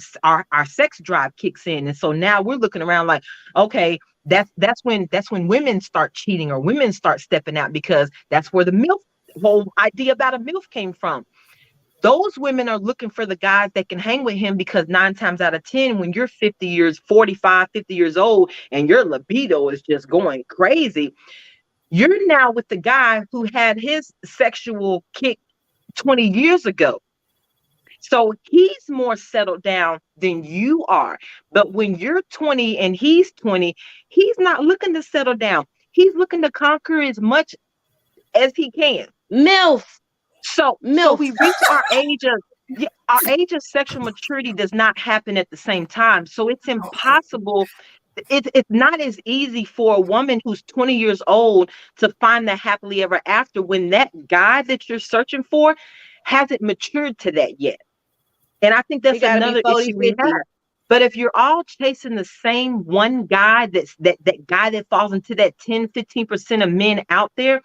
Speaker 2: sex drive kicks in, and so now we're looking around like, okay, that's when women start cheating or women start stepping out, because that's where the MILF whole idea about a MILF came from. Those women are looking for the guys that can hang with him, because 9 times out of 10, when you're 45, 50 years old, and your libido is just going crazy, you're now with the guy who had his sexual kick 20 years ago. So he's more settled down than you are. But when you're 20 and he's 20, he's not looking to settle down. He's looking to conquer as much as he can.
Speaker 4: MILF.
Speaker 2: So we reach our age of sexual maturity does not happen at the same time. So it's impossible. It's not as easy for a woman who's 20 years old to find the happily ever after when that guy that you're searching for hasn't matured to that yet. And I think that's another issue we have. But if you're all chasing the same one guy, that guy that falls into that 10-15% of men out there,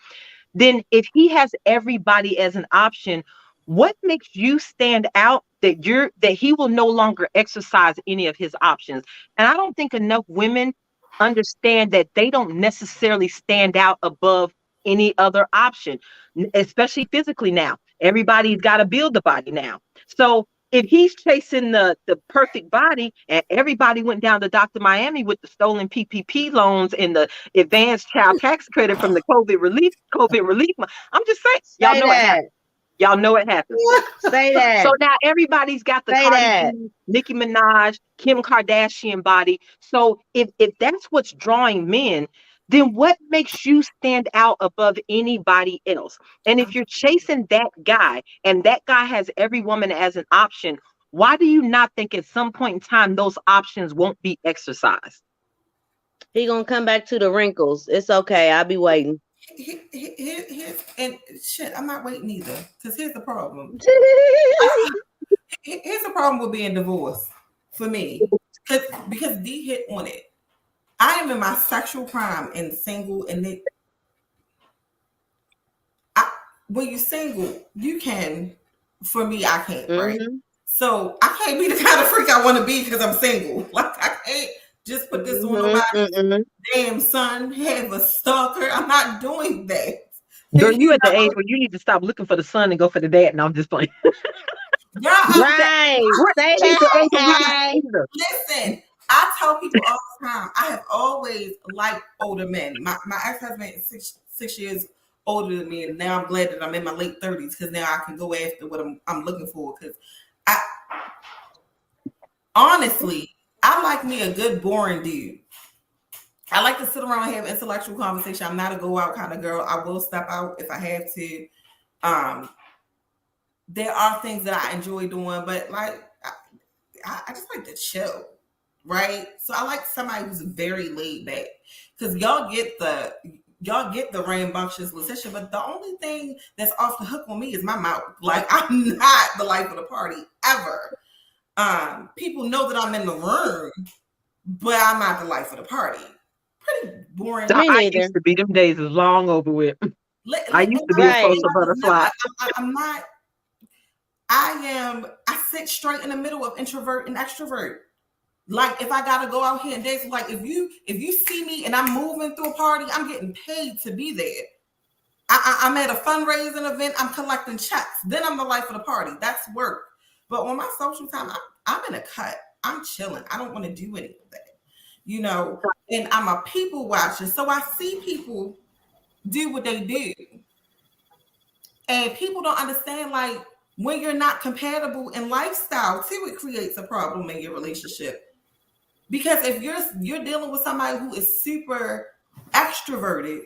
Speaker 2: then if he has everybody as an option, what makes you stand out that he will no longer exercise any of his options? And I don't think enough women understand that they don't necessarily stand out above any other option, especially physically now. Everybody's got to build the body now. So if he's chasing the perfect body, and everybody went down to Dr. Miami with the stolen PPP loans and the advanced child tax credit from the COVID relief, I'm just saying, y'all know what happened. Y'all know what happened.
Speaker 4: Say that.
Speaker 2: So now everybody's got the Cardi B, Nicki Minaj, Kim Kardashian body. So if that's what's drawing men, then what makes you stand out above anybody else? And if you're chasing that guy and that guy has every woman as an option, why do you not think at some point in time those options won't be exercised?
Speaker 4: He gonna come back to the wrinkles. It's okay. I'll be waiting.
Speaker 3: And shit, I'm not waiting either. Because here's the problem. Here's the problem with being divorced for me. Because D hit on it. I am in my sexual prime and single, and when you're single, you can. For me, I can't, right? So I can't be the kind of freak I want to be because I'm single. Like, I can't just put this on nobody's damn son, have a stalker. I'm not doing that.
Speaker 2: Girl, you at the age where you need to stop looking for the son and go for the dad. No, I'm just playing.
Speaker 4: Right. Say that.
Speaker 3: Listen, I tell people all the time, I have always liked older men. My ex-husband is six years older than me, and now I'm glad that I'm in my late 30s because now I can go after what I'm looking for. Because honestly, I like me a good boring dude. I like to sit around and have intellectual conversation. I'm not a go out kind of girl. I will step out if I have to. Um, there are things that I enjoy doing, but like I just like to chill, right? So I like somebody who's very laid back because y'all get the rambunctious Letitia, but the only thing that's off the hook on me is my mouth. Like I'm not the life of the party ever. People know that I'm in the room, but I'm not the life of the party. Pretty boring.
Speaker 2: So
Speaker 4: Me
Speaker 2: I
Speaker 4: neither.
Speaker 2: used to be, them days is long over with. I used to be a
Speaker 4: Right.
Speaker 2: social butterfly.
Speaker 3: I'm not. I sit straight in the middle of introvert and extrovert. Like if I gotta go out here and dance, like if you see me and I'm moving through a party, I'm getting paid to be there. I'm at a fundraising event, I'm collecting checks. Then I'm the life of the party. That's work. But on my social time, I'm in a cut. I'm chilling. I don't want to do any of that. You know, and I'm a people watcher. So I see people do what they do. And people don't understand, like, when you're not compatible in lifestyle, too, it creates a problem in your relationship. Because if you're dealing with somebody who is super extroverted,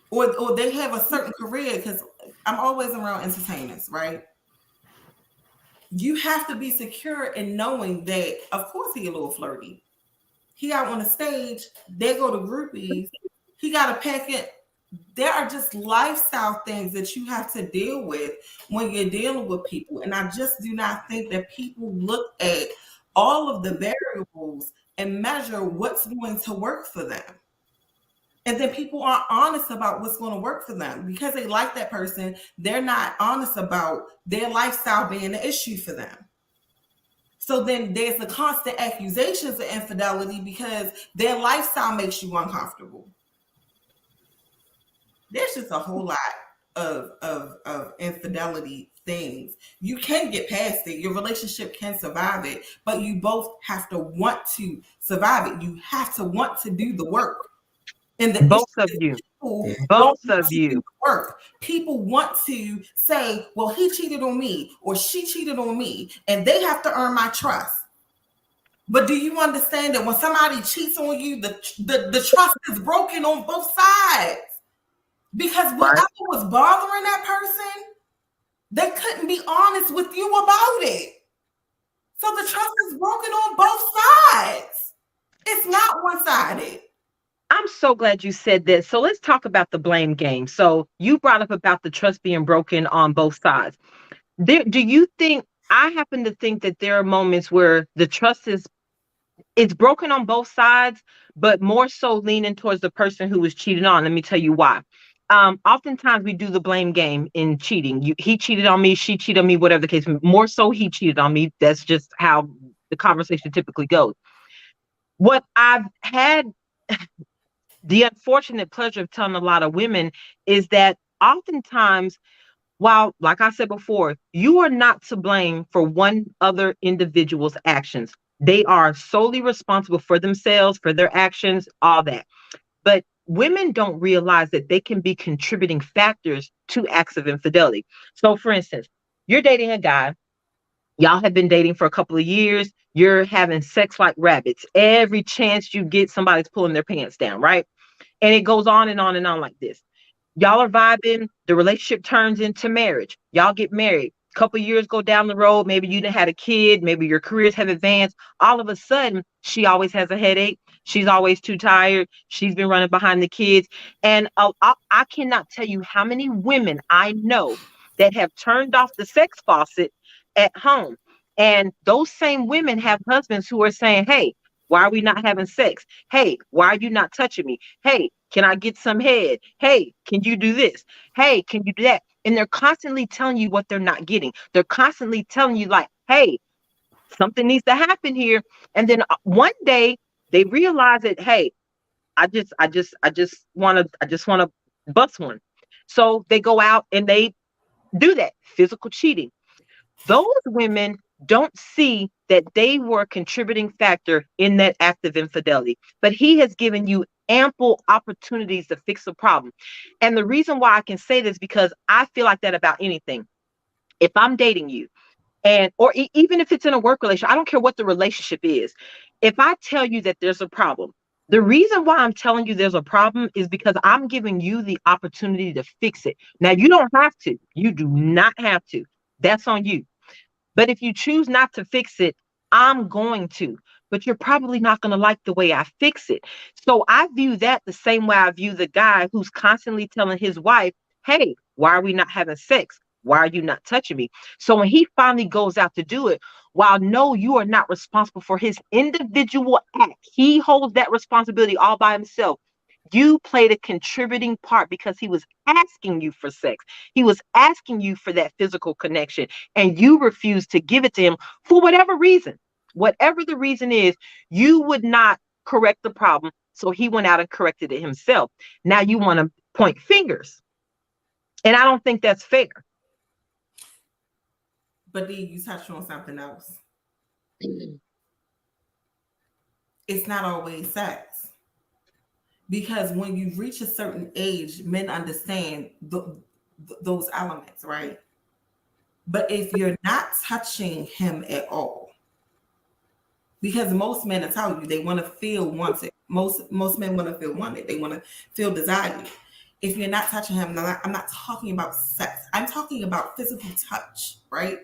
Speaker 3: or they have a certain career, because I'm always around entertainers, right? You have to be secure in knowing that, of course, he a little flirty. He out on the stage, they go to groupies, he got to pack it. There are just lifestyle things that you have to deal with when you're dealing with people. And I just do not think that people look at all of the variables and measure what's going to work for them. And then people aren't honest about what's going to work for them because they like that person. They're not honest about their lifestyle being an issue for them. So then there's the constant accusations of infidelity because their lifestyle makes you uncomfortable. There's just a whole lot of infidelity things. You can get past it. Your relationship can survive it, but you both have to want to survive it. You have to want to do the work. And the
Speaker 2: Both of you. Both of you.
Speaker 3: Work. People want to say, well, he cheated on me or she cheated on me, and they have to earn my trust. But do you understand that when somebody cheats on you, the trust is broken on both sides? Because whatever was bothering that person, they couldn't be honest with you about it. So the trust is broken on both sides. It's not one-sided.
Speaker 2: I'm so glad you said that. So let's talk about the blame game. So you brought up about the trust being broken on both sides. Do you think, I happen to think that there are moments where the trust it's broken on both sides, but more so leaning towards the person who was cheated on. Let me tell you why. Oftentimes we do the blame game in cheating. He cheated on me, she cheated on me, whatever the case. More so he cheated on me. That's just how the conversation typically goes. What I've had the unfortunate pleasure of telling a lot of women is that oftentimes, while, like I said before, you are not to blame for one other individual's actions. They are solely responsible for themselves, for their actions, all that. But women don't realize that they can be contributing factors to acts of infidelity. So, for instance, you're dating a guy, y'all have been dating for a couple of years, you're having sex like rabbits. Every chance you get, somebody's pulling their pants down, right? And it goes on and on and on like this. Y'all are vibing. The relationship turns into marriage. Y'all get married. A couple of years go down the road. Maybe you done had a kid. Maybe your careers have advanced. All of a sudden, she always has a headache. She's always too tired. She's been running behind the kids. And I cannot tell you how many women I know that have turned off the sex faucet at home. And those same women have husbands who are saying, hey, why are we not having sex? Hey, why are you not touching me? Hey, can I get some head? Hey, can you do this? Hey, can you do that? And they're constantly telling you what they're not getting. They're constantly telling you like, hey, something needs to happen here. And then one day they realize that, hey, I just want to bust one. So they go out and they do that physical cheating. Those women don't see that they were a contributing factor in that act of infidelity, but he has given you ample opportunities to fix the problem. And the reason why I can say this, because I feel like that about anything. If I'm dating you, and even if it's in a work relationship, I don't care what the relationship is. If I tell you that there's a problem, The reason why I'm telling you there's a problem is because I'm giving you the opportunity to fix it. Now, you don't have to. You do not have to. That's on you. But if you choose not to fix it, I'm going to. But you're probably not going to like the way I fix it. So I view that the same way I view the guy who's constantly telling his wife, hey, why are we not having sex? Why are you not touching me? So when he finally goes out to do it, while no, you are not responsible for his individual act, he holds that responsibility all by himself. You played a contributing part because he was asking you for sex. He was asking you for that physical connection, and you refused to give it to him for whatever reason. Whatever the reason is, you would not correct the problem. So he went out and corrected it himself. Now you want to point fingers. And I don't think that's fair.
Speaker 3: But then you touched on something else. It's not always sex. Because when you reach a certain age, men understand those elements, right? But if you're not touching him at all, because most men will tell you they want to feel wanted. Most men want to feel wanted. They want to feel desired. If you're not touching him, I'm not talking about sex. I'm talking about physical touch, right?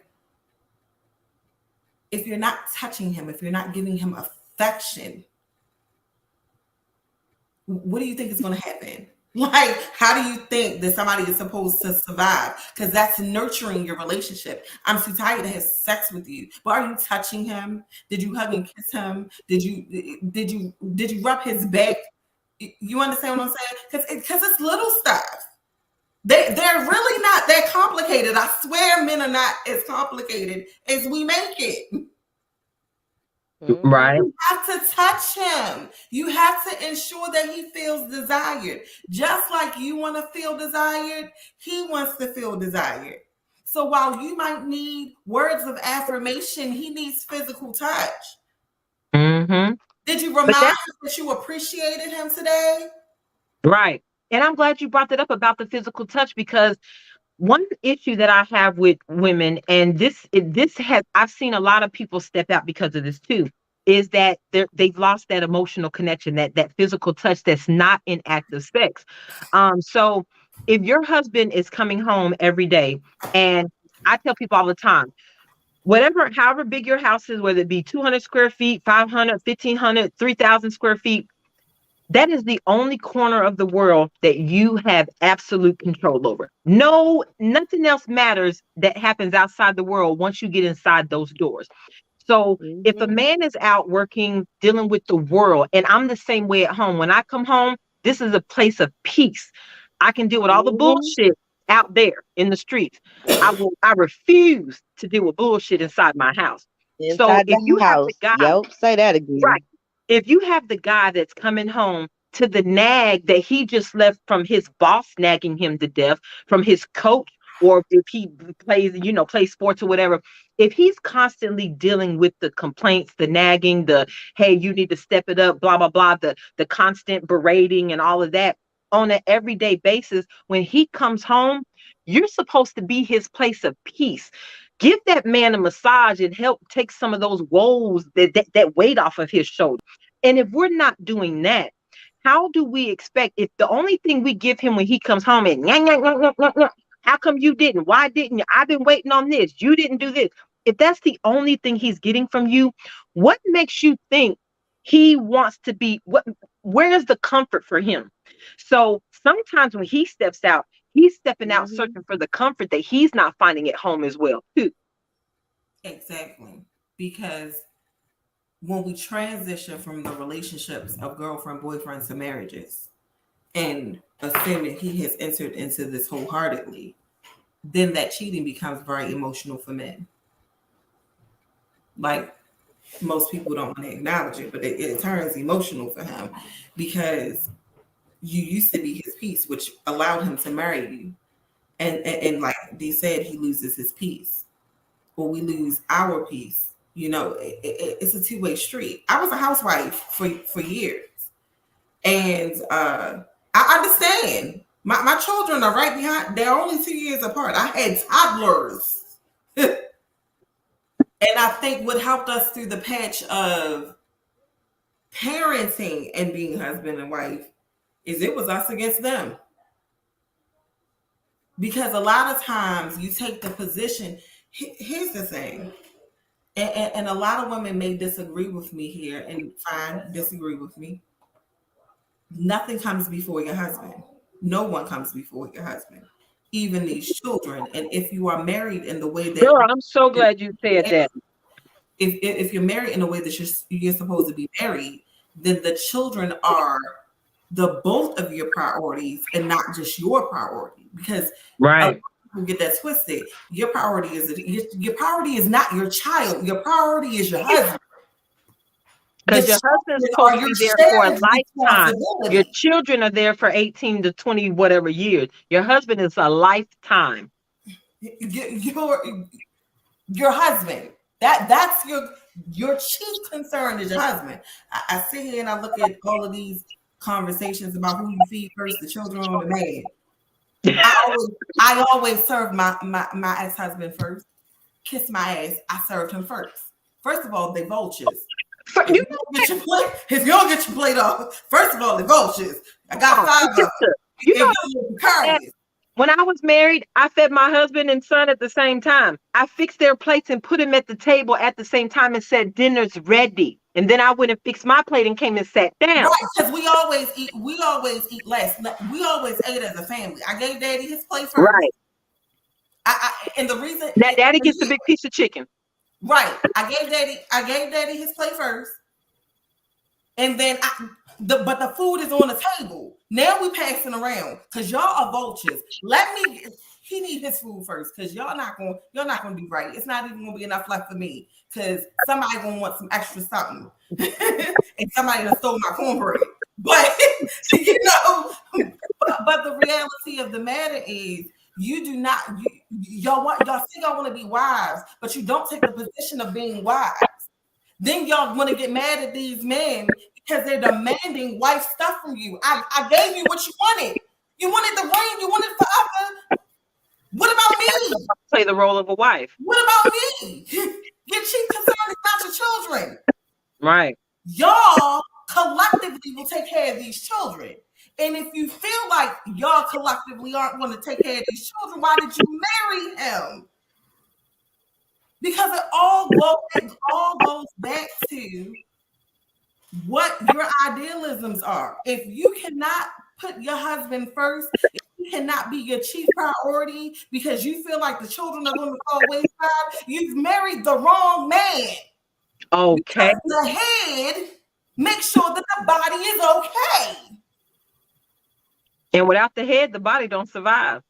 Speaker 3: If you're not touching him, if you're not giving him affection, what do you think is going to happen? Like, how do you think that somebody is supposed to survive? Because that's nurturing your relationship. I'm too tired to have sex with you, but are you touching him? Did you hug and kiss him? Did you rub his back? You understand what I'm saying? Because it's little stuff. They're really not that complicated. I swear, men are not as complicated as we make it.
Speaker 2: Right.
Speaker 3: You have to touch him. You have to ensure that he feels desired. Just like you want to feel desired, he wants to feel desired. So while you might need words of affirmation, he needs physical touch.
Speaker 2: Mm-hmm.
Speaker 3: Did you remind him that you appreciated him today?
Speaker 2: Right. And I'm glad you brought that up about the physical touch, because one issue that I have with women, and I've seen a lot of people step out because of this too, is that they've lost that emotional connection, that physical touch that's not in active sex. So if your husband is coming home every day, and I tell people all the time, however big your house is, whether it be 200 square feet, 500, 1,500, 3,000 square feet, that is the only corner of the world that you have absolute control over. No, nothing else matters that happens outside the world once you get inside those doors. So if a man is out working, dealing with the world, and I'm the same way at home, when I come home, this is a place of peace. I can deal with all the bullshit out there in the streets. I refuse to deal with bullshit inside my house. So
Speaker 4: Inside
Speaker 2: if
Speaker 4: the
Speaker 2: you have
Speaker 4: house.
Speaker 2: the guy,
Speaker 4: Yep, say that again.
Speaker 2: right, if you have the guy that's coming home to the nag that he just left from his boss nagging him to death, from his coach, or if he plays sports or whatever, if he's constantly dealing with the complaints, the nagging, the, hey, you need to step it up, blah, blah, blah, the constant berating and all of that on an everyday basis, when he comes home, you're supposed to be his place of peace. Give that man a massage and help take some of those woes, that weight off of his shoulder. And if we're not doing that, how do we expect, if the only thing we give him when he comes home is, "Nyah, nyah, nyah, nyah, nyah, nyah. How come you didn't? Why didn't you? I've been waiting on this. You didn't do this." If that's the only thing he's getting from you, what makes you think he wants to be, where is the comfort for him? So sometimes when he steps out, he's stepping out searching for the comfort that he's not finding at home as well, too.
Speaker 3: Exactly. Because when we transition from the relationships of girlfriend, boyfriend to marriages, and assuming he has entered into this wholeheartedly, then that cheating becomes very emotional for men. Like, most people don't want to acknowledge it, but it turns emotional for him, because you used to be his peace, which allowed him to marry you. And like Dee said, he loses his peace, or we lose our peace. It's a two-way street. I was a housewife for years, and I understand. My children are right behind. They're only 2 years apart. I had toddlers. And I think what helped us through the patch of parenting and being husband and wife is it was us against them. Because a lot of times you take the position. Here's the thing, and a lot of women may disagree with me here, and fine, disagree with me. Nothing comes before your husband. No one comes before your husband, even these children. And if you are married in the way that
Speaker 2: Girl, I'm so glad you said that.
Speaker 3: if you're married in the way that you're supposed to be married, then the children are the both of your priorities and not just your priority. Because
Speaker 2: Right.
Speaker 3: people get that twisted. Your priority is not your child. Your priority is your husband.
Speaker 2: Because your husband's supposed to be there for a lifetime. Your children are there for 18 to 20 whatever years. Your husband is a lifetime.
Speaker 3: Your husband. That's your chief concern is your husband. I sit here and I look at all of these conversations about who you feed first, the children or the man. I always serve my ex-husband first. Kiss my ass. I served him first. First of all, they vultures. If you don't get your plate off, first of all, they vultures. I got 5 of them.
Speaker 2: You know, when I was married, I fed my husband and son at the same time. I fixed their plates and put them at the table at the same time and said, dinner's ready. And then I went and fixed my plate and came and sat down.
Speaker 3: Right, because we always eat less. We always ate as a family. I gave Daddy his plate first.
Speaker 2: Right.
Speaker 3: And the reason
Speaker 2: that Daddy gets the big piece of chicken.
Speaker 3: Right. I gave Daddy his plate first. And then but the food is on the table. Now we passing around because y'all are vultures. He need his food first because y'all not gonna be right. It's not even gonna be enough left for me because somebody gonna want some extra something. And somebody done stole my cornbread. But but the reality of the matter is you do not y'all say y'all want to be wives, but you don't take the position of being wives. Then y'all want to get mad at these men because they're demanding wife stuff from you. I gave you what you wanted. You wanted the ring. You wanted the other. What about me?
Speaker 2: Play the role of a wife.
Speaker 3: What about me? Your chief concern is not your children.
Speaker 2: Right.
Speaker 3: Y'all collectively will take care of these children. And if you feel like y'all collectively aren't going to take care of these children, why did you marry him? Because it all goes back to what your idealisms are. If you cannot put your husband first, if you cannot be your chief priority because you feel like the children are going to fall wayside, you've married the wrong man.
Speaker 2: Okay.
Speaker 3: Because the head makes sure that the body is okay.
Speaker 2: And without the head, the body don't survive.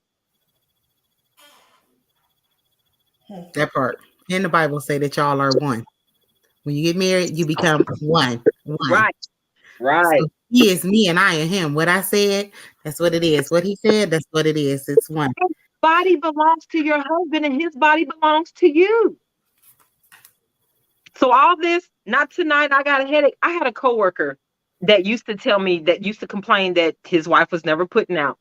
Speaker 1: That part. In the Bible say that y'all are one. When you get married, you become one.
Speaker 2: Right. So
Speaker 1: he is me and I am him. What I said, that's what it is. What he said, that's what it is. It's one.
Speaker 2: His body belongs to your husband and his body belongs to you. So all this, not tonight, I got a headache. I had a coworker that used to complain that his wife was never putting out.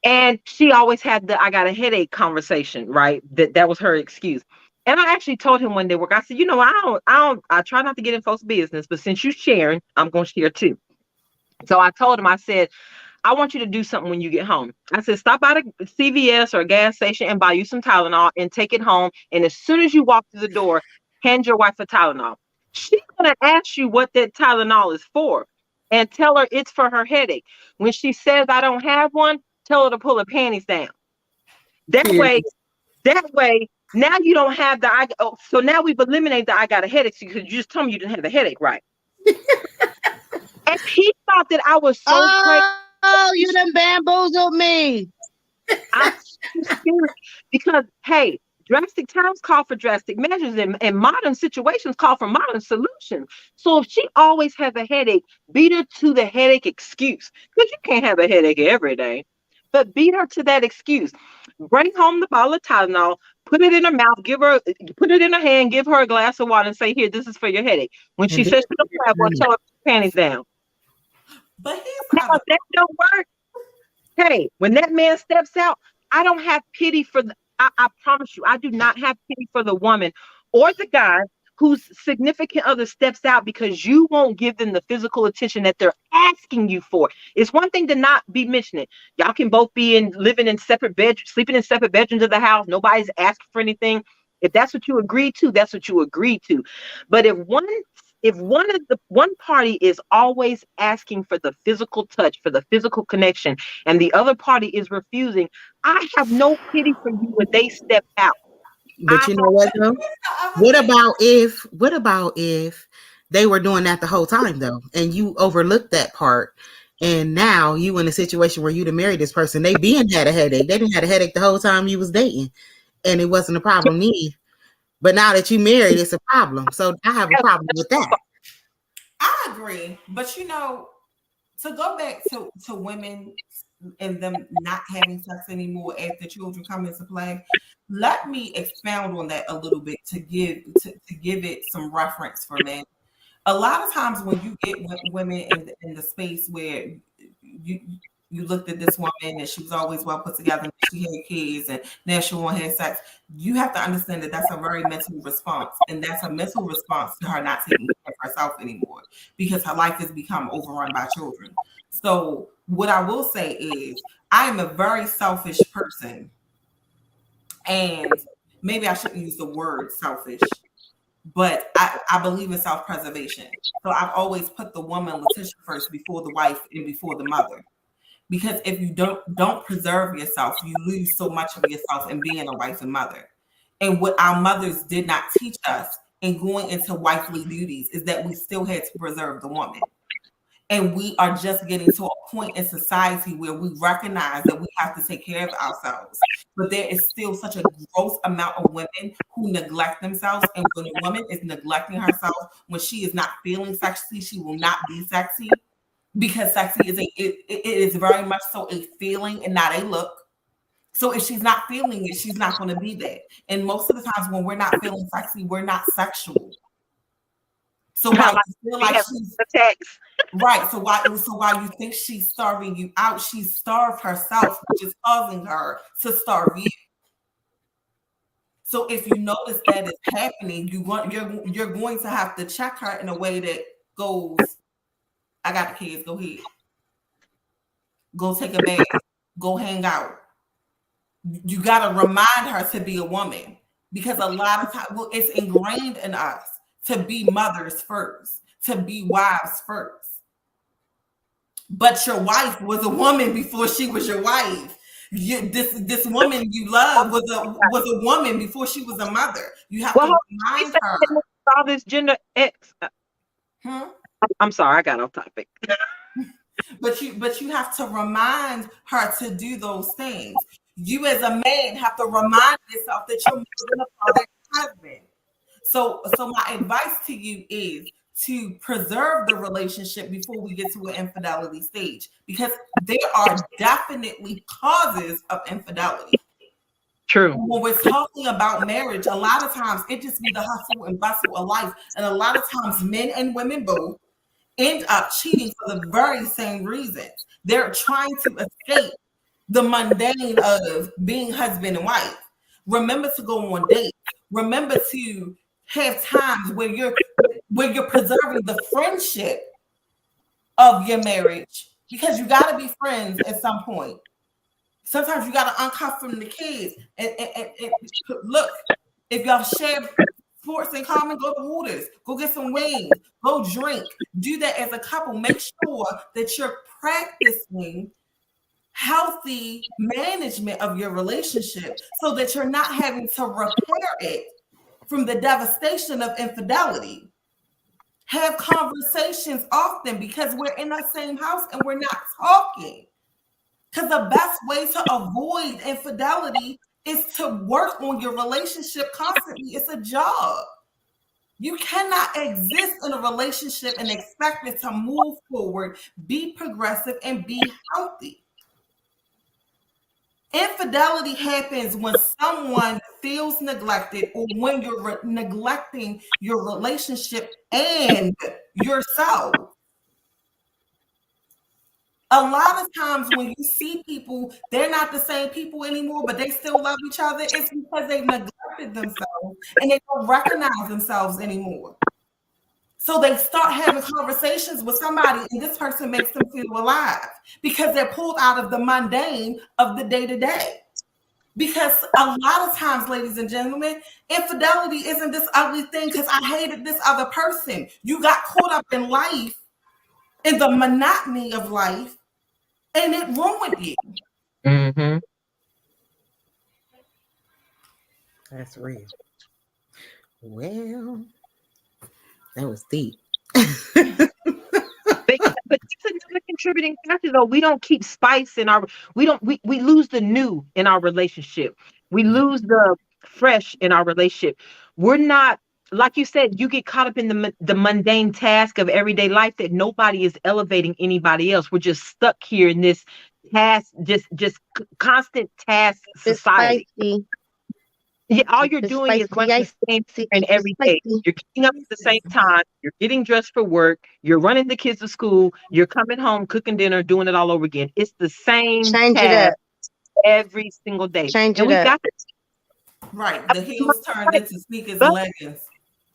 Speaker 2: And she always had the I got a headache conversation, right? That was her excuse. And I actually told him one day work, I said, I try not to get in folks' business, but since you're sharing, I'm going to share too. So I told him, I said, I want you to do something when you get home. I said, stop by the CVS or a gas station and buy you some Tylenol and take it home. And as soon as you walk through the door, hand your wife a Tylenol. She's going to ask you what that Tylenol is for and tell her it's for her headache. When she says, I don't have one, tell her to pull her panties down. That way, now you don't have so now we've eliminated the I got a headache because you just told me you didn't have a headache, right? And he thought that I was so crazy.
Speaker 4: Oh, you done bamboozled me.
Speaker 2: I'm so serious because, hey, drastic times call for drastic measures and modern situations call for modern solutions. So if she always has a headache, beat her to the headache excuse because you can't have a headache every day. But beat her to that excuse. Bring home the bottle of Tylenol, put it in her mouth, put it in her hand, give her a glass of water and say, here, this is for your headache. When she says she don't have one, tell her to put her panties down.
Speaker 3: But
Speaker 2: now, if that don't work, hey, when that man steps out, I don't have pity for I promise you, I do not have pity for the woman or the guy whose significant other steps out because you won't give them the physical attention that they're asking you for. It's one thing to not be mentioning. Y'all can both be living in separate bedrooms, sleeping in separate bedrooms of the house. Nobody's asking for anything. If that's what you agree to, that's what you agree to. But if one party is always asking for the physical touch, for the physical connection, and the other party is refusing, I have no pity for you when they step out.
Speaker 1: But you know what though? What about if they were doing that the whole time though, and you overlooked that part, and now you in a situation where you to marry this person, they had a headache. They didn't have a headache the whole time you was dating, and it wasn't a problem then. But now that you married, it's a problem. So I have a problem with that.
Speaker 3: I agree, but you know, to go back to women and them not having sex anymore after children come into play, let me expound on that a little bit to give it some reference for men. A lot of times when you get women in the space where you looked at this woman and she was always well put together and she had kids and now she won't have sex, you have to understand that that's a very mental response, and that's a mental response to her not taking care of herself anymore because her life has become overrun by children. So what I will say is I am a very selfish person, and maybe I shouldn't use the word selfish, but I believe in self-preservation. So I've always put the woman, Letitia, first before the wife and before the mother. Because if you don't preserve yourself, you lose so much of yourself in being a wife and mother. And what our mothers did not teach us in going into wifely duties is that we still had to preserve the woman. And we are just getting to a point in society where we recognize that we have to take care of ourselves. But there is still such a gross amount of women who neglect themselves. And when a woman is neglecting herself, when she is not feeling sexy, she will not be sexy. Because sexy is it is very much so a feeling and not a look. So if she's not feeling it, she's not going to be there. And most of the times when we're not feeling sexy, we're not sexual. So while you feel like she's right, so while you think she's starving you out, she's starved herself, which is causing her to starve you. So if you notice that is happening, you're going to have to check her in a way that goes, I got the kids, go ahead. Go take a bath. Go hang out. You got to remind her to be a woman because a lot of times, well, it's ingrained in us to be mothers first, to be wives first. But your wife was a woman before she was your wife. This woman you love was a woman before she was a mother. You have to remind her.
Speaker 2: All this gender X. I'm sorry, I got off topic.
Speaker 3: But you have to remind her to do those things. You as a man have to remind yourself that you're more than a father and husband. So my advice to you is to preserve the relationship before we get to an infidelity stage, because there are definitely causes of infidelity.
Speaker 2: True.
Speaker 3: When we're talking about marriage, a lot of times it just be the hustle and bustle of life. And a lot of times men and women both end up cheating for the very same reasons. They're trying to escape the mundane of being husband and wife. Remember to go on dates. Remember to have times where you're preserving the friendship of your marriage, because you got to be friends at some point. Sometimes you got to uncuff from the kids and look, if y'all share sports in common, go to Hooters, go get some wings, go drink, do that as a couple. Make sure that you're practicing healthy management of your relationship so that you're not having to repair it from the devastation of infidelity. Have conversations often because we're in the same house and we're not talking. Because the best way to avoid infidelity is to work on your relationship constantly. It's a job. You cannot exist in a relationship and expect it to move forward, be progressive, and be healthy. Infidelity happens when someone feels neglected or when you're neglecting your relationship and yourself. A lot of times when you see people, they're not the same people anymore, but they still love each other. It's because they've neglected themselves. and they don't recognize themselves anymore. So they start having conversations with somebody, and this person makes them feel alive because they're pulled out of the mundane of the day to day. Because a lot of times, ladies and gentlemen, infidelity isn't this ugly thing because I hated this other person. You got caught up in life, in the monotony of life, and it ruined you.
Speaker 2: Mm-hmm.
Speaker 1: That's real. Well, that was deep.
Speaker 2: But it's another contributing factor, though. We don't keep spice in our. We lose the new in our relationship. We lose the fresh in our relationship. We're not, like you said, you get caught up in the mundane task of everyday life that nobody is elevating anybody else. We're just stuck here in this task, just constant task
Speaker 4: It's
Speaker 2: society.
Speaker 4: spicy.
Speaker 2: Yeah, all you're
Speaker 4: It's
Speaker 2: doing is
Speaker 4: spicy.
Speaker 2: running the same errand every day. You're getting up at the same time. You're getting dressed for work. You're running the kids to school. You're coming home, cooking dinner, doing it all over again. It's the same
Speaker 4: Change it
Speaker 2: task
Speaker 4: up.
Speaker 2: every single day.
Speaker 4: Change
Speaker 2: And
Speaker 4: it
Speaker 2: we've
Speaker 4: up.
Speaker 2: got this.
Speaker 3: Right. The heels turned into sneakers and leggings.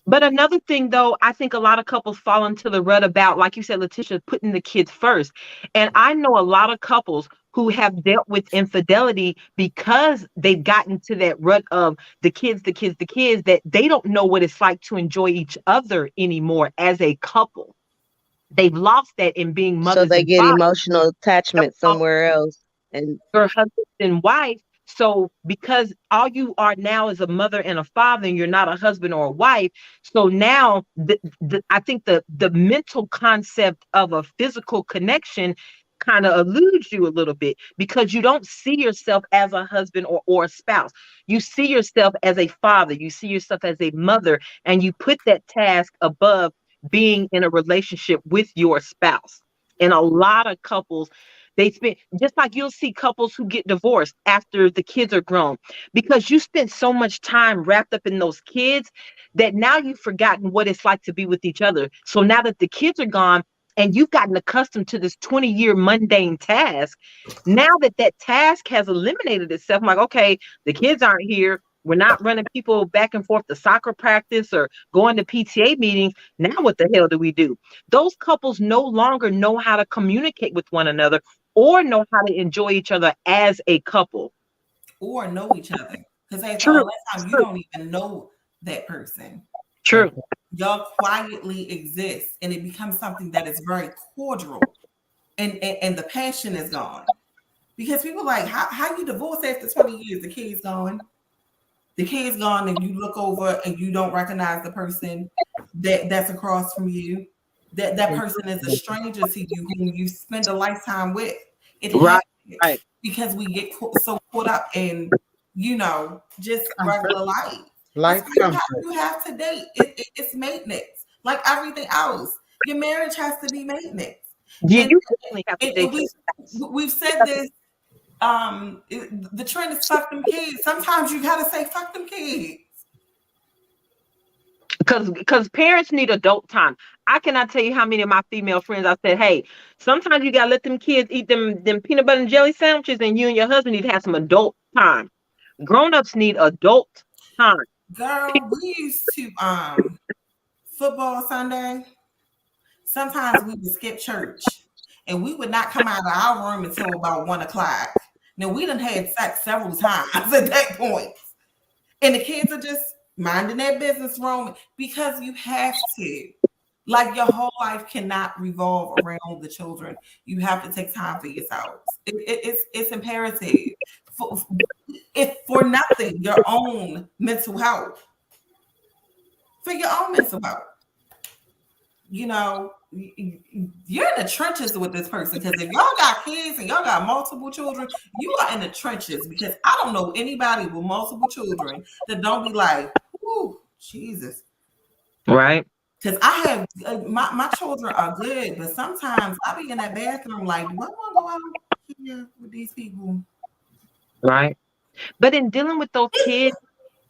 Speaker 2: But another thing, though, I think a lot of couples fall into the rut about, like you said, Letitia, putting the kids first. And I know a lot of couples who have dealt with infidelity because they've gotten to that rut of the kids, that they don't know what it's like to enjoy each other anymore as a couple. They've lost that in being
Speaker 4: So
Speaker 2: mothers
Speaker 4: they
Speaker 2: and
Speaker 4: get
Speaker 2: fathers.
Speaker 4: emotional attachment somewhere else. And
Speaker 2: Your husband and wife. So because all you are now is a mother and a father, and you're not a husband or a wife. So now I think the mental concept of a physical connection kind of eludes you a little bit because you don't see yourself as a husband or a spouse. You see yourself as a father, you see yourself as a mother, and you put that task above being in a relationship with your spouse. And a lot of couples, they spend, just like you'll see couples who get divorced after the kids are grown because you spent so much time wrapped up in those kids that now you've forgotten what it's like to be with each other. So now that the kids are gone and you've gotten accustomed to this 20-year mundane task, now that task has eliminated itself, I'm like, okay, the kids aren't here. We're not running people back and forth to soccer practice or going to PTA meetings. Now what the hell do we do? Those couples no longer know how to communicate with one another or know how to enjoy each other as a couple.
Speaker 3: Or know each other. Because after
Speaker 2: True.
Speaker 3: all that time, you don't even know that person.
Speaker 2: True.
Speaker 3: Y'all quietly exist, and it becomes something that is very cordial, and the passion is gone. Because people like, how you divorce after 20 years? The kid's gone. The kid's gone, and you look over and you don't recognize the person that's across from you. That person is a stranger to you whom you spend a lifetime with. It
Speaker 2: Right.
Speaker 3: happens
Speaker 2: Right.
Speaker 3: because we get so caught up in, just regular life.
Speaker 1: Life
Speaker 3: That's why
Speaker 1: comfort.
Speaker 3: you have to date. It's maintenance, like everything else. Your marriage has to be maintenance.
Speaker 2: Yeah,
Speaker 3: And,
Speaker 2: you definitely have to
Speaker 3: and
Speaker 2: date
Speaker 3: we've said this. The trend is fuck them kids. Sometimes you gotta say fuck them kids.
Speaker 2: because parents need adult time. I cannot tell you how many of my female friends I said, hey, sometimes you gotta let them kids eat them peanut butter and jelly sandwiches, and you and your husband need to have some adult time. Grown-ups need adult time.
Speaker 3: Girl, we used to football Sunday. Sometimes we would skip church and we would not come out of our room until about 1 o'clock. Now we done had sex several times at that point. And the kids are just minding their business room because you have to. Like your whole life cannot revolve around the children. You have to take time for yourselves. It's imperative. If for nothing, your own mental health. For your own mental health. You're in the trenches with this person because if y'all got kids and y'all got multiple children, you are in the trenches because I don't know anybody with multiple children that don't be like, "Ooh, Jesus."
Speaker 2: Right.
Speaker 3: Because I have my children are good, but sometimes I be in that bathroom like, do I want to go out here with these people?
Speaker 2: Right. But in dealing with those kids,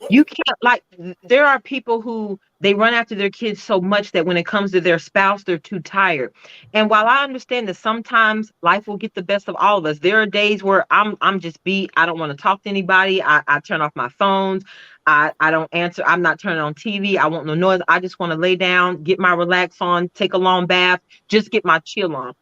Speaker 2: You can't, like, there are people who they run after their kids so much that when it comes to their spouse, they're too tired. And while I understand that sometimes life will get the best of all of us, there are days where I'm just beat. I don't want to talk to anybody. I turn off my phones. I don't answer. I'm not turning on TV. I want no noise. I just want to lay down, get my relax on, take a long bath, just get my chill on.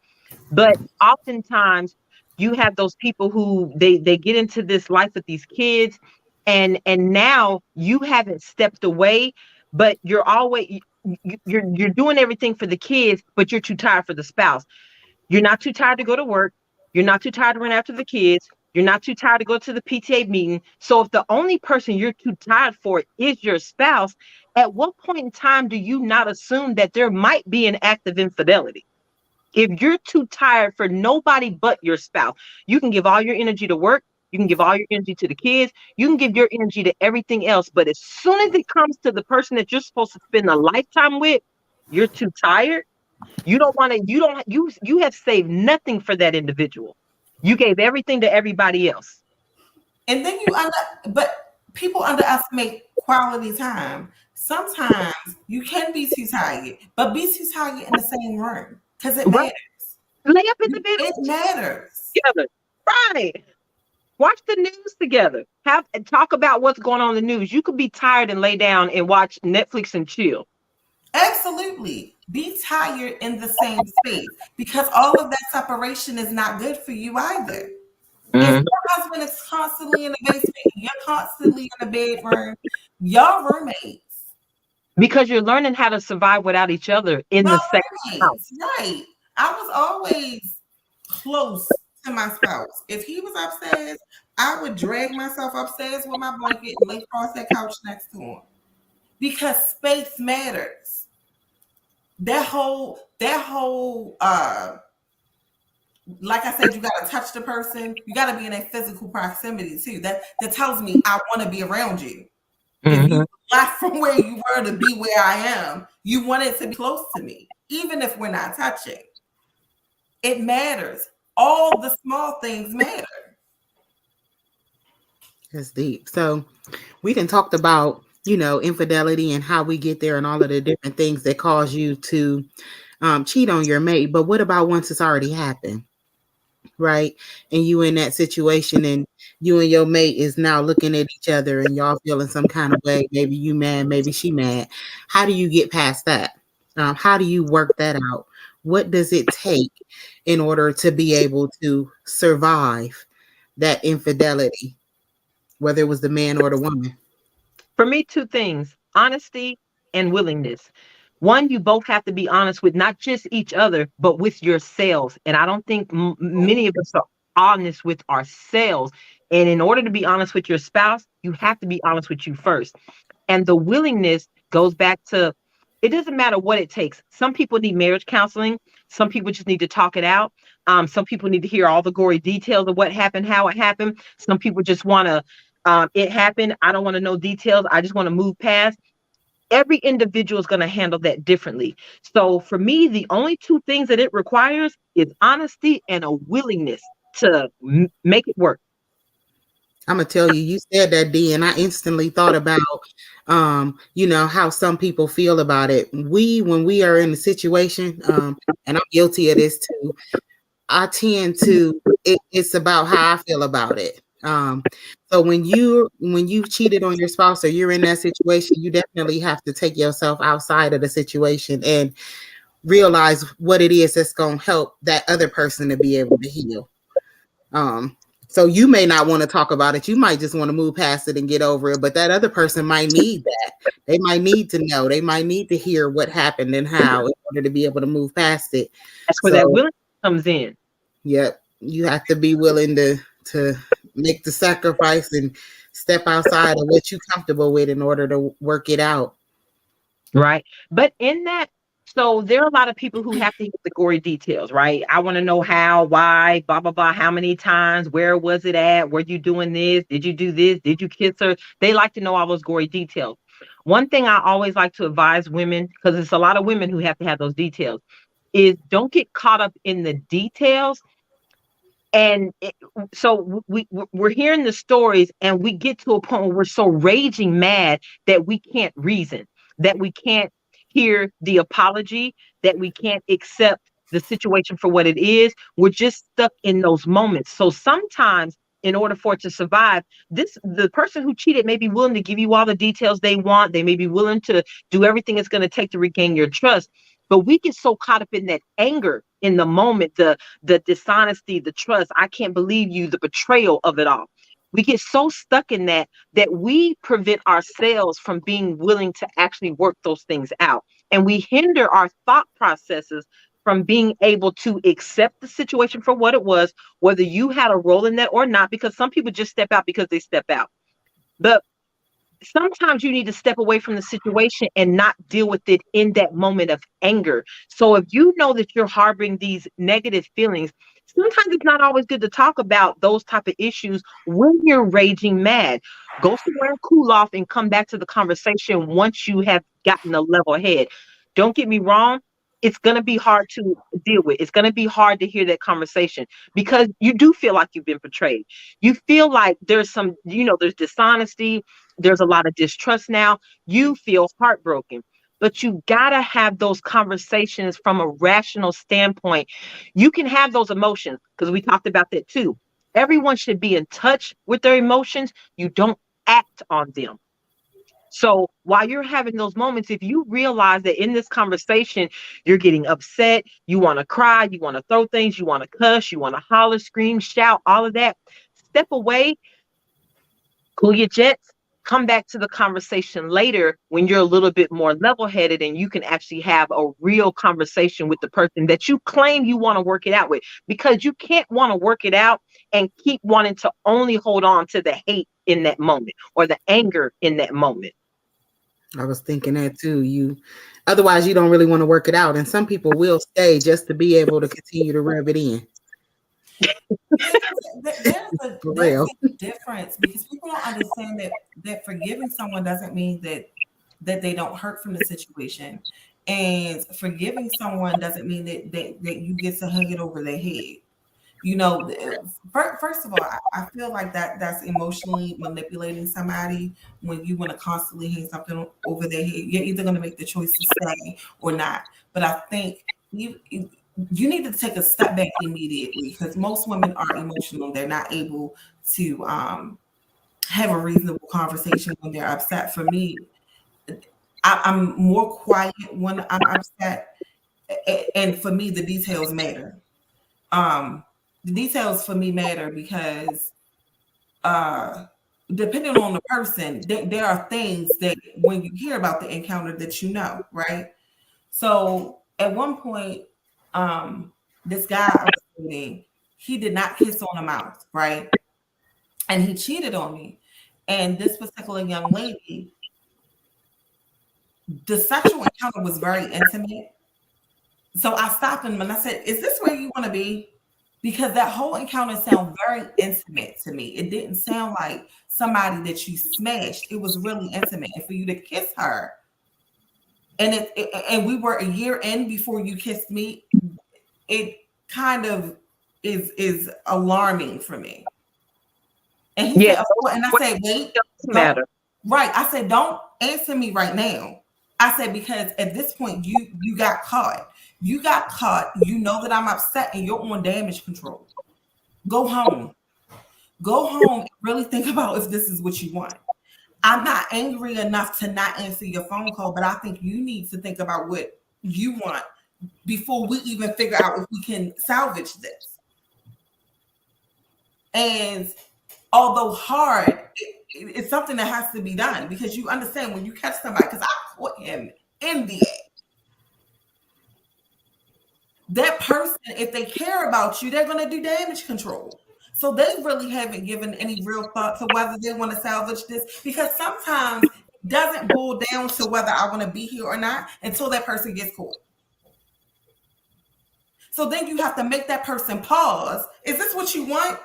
Speaker 2: But oftentimes you have those people who they get into this life with these kids, and now you haven't stepped away, but you're always you're doing everything for the kids, but you're too tired for the spouse. You're not too tired to go to work. You're not too tired to run after the kids. You're not too tired to go to the PTA meeting. So if the only person you're too tired for is your spouse, at what point in time do you not assume that there might be an act of infidelity? If you're too tired for nobody but your spouse, you can give all your energy to work. You can give all your energy to the kids. You can give your energy to everything else. But as soon as it comes to the person that you're supposed to spend a lifetime with, you're too tired. You don't want to, you have saved nothing for that individual. You gave everything to everybody else.
Speaker 3: And then but people underestimate quality time. Sometimes you can be too tired, but be too tired in the same room because it
Speaker 2: Right.
Speaker 3: matters.
Speaker 2: Lay up in the bed
Speaker 3: It matters.
Speaker 2: together. Right. Watch the news together. Have and talk about what's going on in the news. You could be tired and lay down and watch Netflix and chill.
Speaker 3: Absolutely. Be tired in the same space because all of that separation is not good for you either. If
Speaker 2: Mhm.
Speaker 3: your husband is constantly in the basement, you're constantly in the bedroom, y'all roommates.
Speaker 2: Because you're learning how to survive without each other in
Speaker 3: Y'all
Speaker 2: the same house.
Speaker 3: roommates, right. I was always close to my spouse. If he was upstairs, I would drag myself upstairs with my blanket and lay across that couch next to him. Because space matters. That whole like I said, you gotta touch the person, you gotta be in a physical proximity too. That tells me I want to be around you. If
Speaker 2: Mhm.
Speaker 3: you left from where you were to be where I am, you wanted to be close to me, even if we're not touching. It matters. All the small things matter.
Speaker 1: That's deep. So we done talked about, infidelity and how we get there and all of the different things that cause you to cheat on your mate. But what about once it's already happened, right? And you in that situation and you and your mate is now looking at each other and y'all feeling some kind of way. Maybe you mad, maybe she mad. How do you get past that? How do you work that out? What does it take in order to be able to survive that infidelity, whether it was the man or the woman?
Speaker 2: For me, two things: honesty and willingness. One, you both have to be honest with not just each other, but with yourselves. And I don't think many of us are honest with ourselves. And in order to be honest with your spouse, you have to be honest with you first. And the willingness goes back to, it doesn't matter what it takes. Some people need marriage counseling. Some people just need to talk it out. Some people need to hear all the gory details of what happened, how it happened. Some people just want to, it happened. I don't want to know details. I just want to move past. Every individual is going to handle that differently. So for me, the only two things that it requires is honesty and a willingness to make it work.
Speaker 1: I'm gonna tell you, you said that, D, and I instantly thought about, how some people feel about it. When we are in a situation, and I'm guilty of this too, I tend to, it's about how I feel about it. So when you cheated on your spouse or you're in that situation, you definitely have to take yourself outside of the situation and realize what it is that's going to help that other person to be able to heal. Um, so you may not want to talk about it. You might just want to move past it and get over it. But that other person might need that. They might need to know. They might need to hear what happened and how in order to be able to move past it.
Speaker 2: That's where that
Speaker 1: So,
Speaker 2: willingness comes in.
Speaker 1: yep, you have to be willing to make the sacrifice and step outside of what you're comfortable with in order to work it out.
Speaker 2: Right. But in that, so there are a lot of people who have to hear the gory details, right? I want to know how, why, blah, blah, blah, how many times, where was it at? Were you doing this? Did you do this? Did you kiss her? They like to know all those gory details. One thing I always like to advise women, because it's a lot of women who have to have those details, is don't get caught up in the details And so we're hearing the stories, and we get to a point where we're so raging mad that we can't reason, that we can't hear the apology, that we can't accept the situation for what it is. We're just stuck in those moments. So sometimes, in order for it to survive, the person who cheated may be willing to give you all the details they want. They may be willing to do everything it's going to take to regain your trust. But we get so caught up in that anger in the moment, the dishonesty, the trust. I can't believe you, the betrayal of it all. We get so stuck in that we prevent ourselves from being willing to actually work those things out. And we hinder our thought processes from being able to accept the situation for what it was, whether you had a role in that or not, because some people just step out because they step out. But sometimes you need to step away from the situation and not deal with it in that moment of anger. So if you know that you're harboring these negative feelings, sometimes it's not always good to talk about those type of issues when you're raging mad. Go somewhere and cool off and come back to the conversation once you have gotten a level head. Don't get me wrong. It's going to be hard to deal with. It's going to be hard to hear that conversation because you do feel like you've been betrayed. You feel like there's some, there's dishonesty. There's a lot of distrust now. You feel heartbroken, but you got to have those conversations from a rational standpoint. You can have those emotions because we talked about that too. Everyone should be in touch with their emotions. You don't act on them. So while you're having those moments, if you realize that in this conversation, you're getting upset, you want to cry, you want to throw things, you want to cuss, you want to holler, scream, shout, all of that, step away, cool your jets, come back to the conversation later when you're a little bit more level-headed and you can actually have a real conversation with the person that you claim you want to work it out with, because you can't want to work it out and keep wanting to only hold on to the hate in that moment or the anger in that moment.
Speaker 1: I was thinking that too. Otherwise you don't really want to work it out. And some people will stay just to be able to continue to rub it in.
Speaker 3: There's a difference because people don't understand that forgiving someone doesn't mean that they don't hurt from the situation. And forgiving someone doesn't mean that you get to hang it over their head. First of all, I feel like that's emotionally manipulating somebody when you want to constantly hang something over their head. You're either going to make the choice to stay or not. But I think you need to take a step back immediately because most women are emotional. They're not able to have a reasonable conversation when they're upset. For me, I'm more quiet when I'm upset. And for me, the details matter. The details for me matter because depending on the person, there are things that when you hear about the encounter that right? So at one point, this guy I was dating, he did not kiss on the mouth, right? And he cheated on me. And this particular young lady, the sexual encounter was very intimate. So I stopped him and I said, "Is this where you want to be?" Because that whole encounter sounded very intimate to me. It didn't sound like somebody that you smashed. It was really intimate. And for you to kiss her, and and we were a year in before you kissed me, it kind of is alarming for me. And he said, "Oh," and I said, "Wait, matter." Right. I said, "Don't answer me right now." I said, because at this point, you got caught. You got caught. You know that I'm upset and you're on damage control. Go home. Go home and really think about if this is what you want. I'm not angry enough to not answer your phone call, but I think you need to think about what you want before we even figure out if we can salvage this. And although hard, it's something that has to be done because you understand when you catch somebody, because I caught him in the act. That person, if they care about you, they're going to do damage control. So they really haven't given any real thought to whether they want to salvage this, because sometimes it doesn't boil down to whether I want to be here or not until that person gets caught. So then you have to make that person pause. Is this what you want?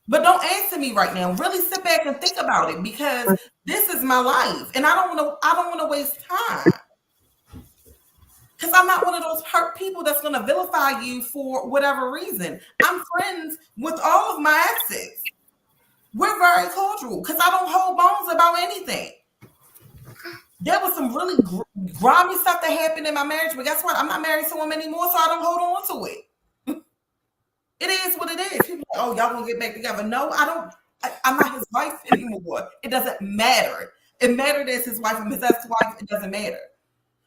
Speaker 3: But don't answer me right now. Really sit back and think about it, because this is my life and I don't want to waste time. Because I'm not one of those people that's going to vilify you for whatever reason. I'm friends with all of my exes. We're very cordial because I don't hold bones about anything. There was some really grimy stuff that happened in my marriage, but guess what? I'm not married to him anymore, so I don't hold on to it. It is what it is. People are like, oh, y'all gonna get back together. No, I don't. I'm not his wife anymore. It doesn't matter. It mattered as his wife and his ex-wife. It doesn't matter.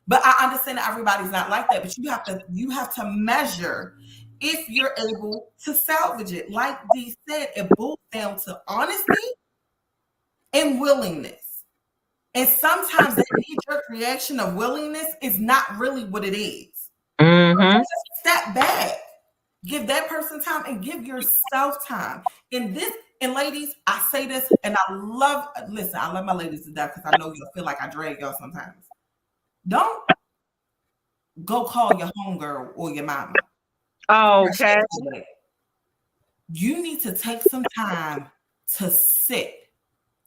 Speaker 3: But I understand that everybody's not like that. But you have to measure if you're able to salvage it. Like Dee said, it boils down to honesty and willingness. And sometimes that knee-jerk reaction of willingness is not really what it is.
Speaker 2: Mm-hmm.
Speaker 3: Step back. Give that person time and give yourself time. And ladies, I say this, and I love my ladies to death because I know you'll feel like I drag y'all sometimes. Don't go call your homegirl or your mama.
Speaker 2: Oh, okay.
Speaker 3: You need to take some time to sit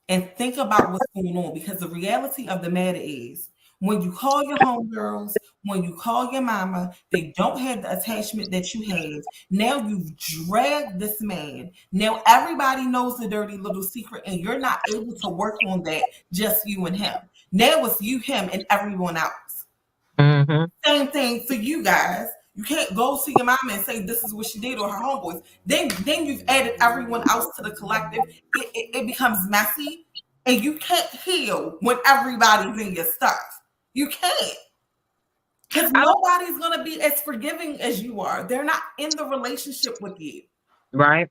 Speaker 3: and think about what's going on, because the reality of the matter is when you call your homegirls, when you call your mama, they don't have the attachment that you have. Now you've dragged this man. Now everybody knows the dirty little secret, and you're not able to work on that, just you and him. Now it's you, him, and everyone else.
Speaker 2: Mm-hmm.
Speaker 3: Same thing for you guys. You can't go see your mama and say this is what she did or her homeboys. Then you've added everyone else to the collective. It becomes messy, and you can't heal when everybody's in your stuff. You can't, because nobody's gonna be as forgiving as you are. They're not in the relationship with you,
Speaker 2: right?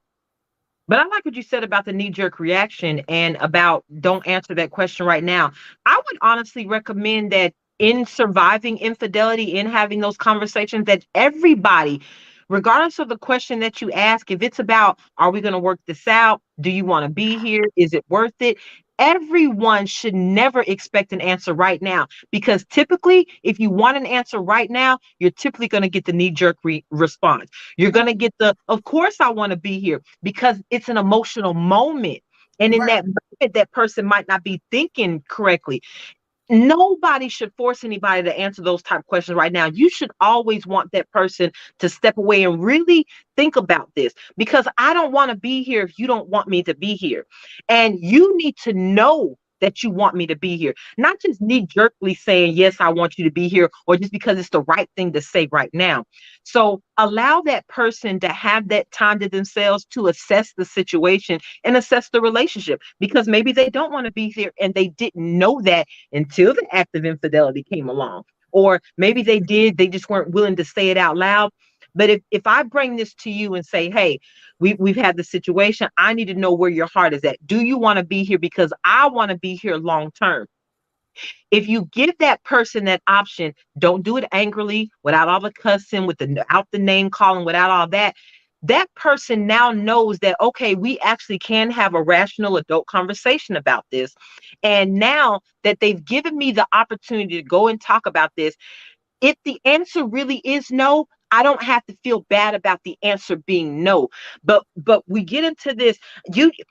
Speaker 2: But I like what you said about the knee-jerk reaction and about don't answer that question right now. I would honestly recommend that in surviving infidelity, in having those conversations, that everybody, regardless of the question that you ask, if it's about, are we going to work this out? Do you want to be here? Is it worth it? Everyone should never expect an answer right now, because typically, if you want an answer right now, you're typically going to get the knee-jerk response. You're going to get of course I want to be here, because it's an emotional moment. And in that moment, that person might not be thinking correctly. Nobody should force anybody to answer those type of questions right now. You should always want that person to step away and really think about this, because I don't want to be here if you don't want me to be here. And you need to know that you want me to be here, not just knee-jerkly saying, yes, I want you to be here, or just because it's the right thing to say right now. So allow that person to have that time to themselves to assess the situation and assess the relationship, because maybe they don't want to be here and they didn't know that until the act of infidelity came along. Or maybe they did, they just weren't willing to say it out loud. But if I bring this to you and say, hey, we've had the situation, I need to know where your heart is at. Do you want to be here? Because I want to be here long term. If you give that person that option, don't do it angrily, without all the cussing, without the name calling, without all that. That person now knows that, okay, we actually can have a rational adult conversation about this. And now that they've given me the opportunity to go and talk about this, if the answer really is no, I don't have to feel bad about the answer being no. But we get into this,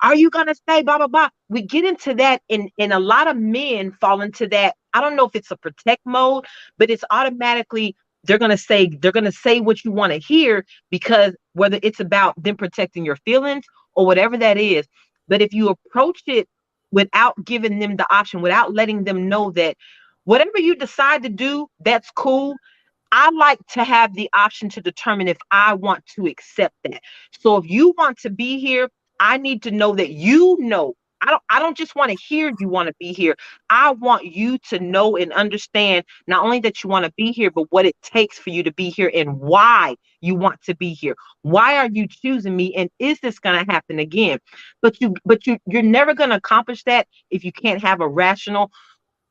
Speaker 2: are you gonna say blah blah blah? We get into that, and a lot of men fall into that. I don't know if it's a protect mode, but it's automatically they're gonna say what you want to hear, because whether it's about them protecting your feelings or whatever that is. But if you approach it without giving them the option, without letting them know that whatever you decide to do, that's cool. I like to have the option to determine if I want to accept that. So if you want to be here, I need to know that you know. I don't just want to hear you want to be here. I want you to know and understand not only that you want to be here, but what it takes for you to be here and why you want to be here. Why are you choosing me? And is this going to happen again? You're never going to accomplish that if you can't have a rational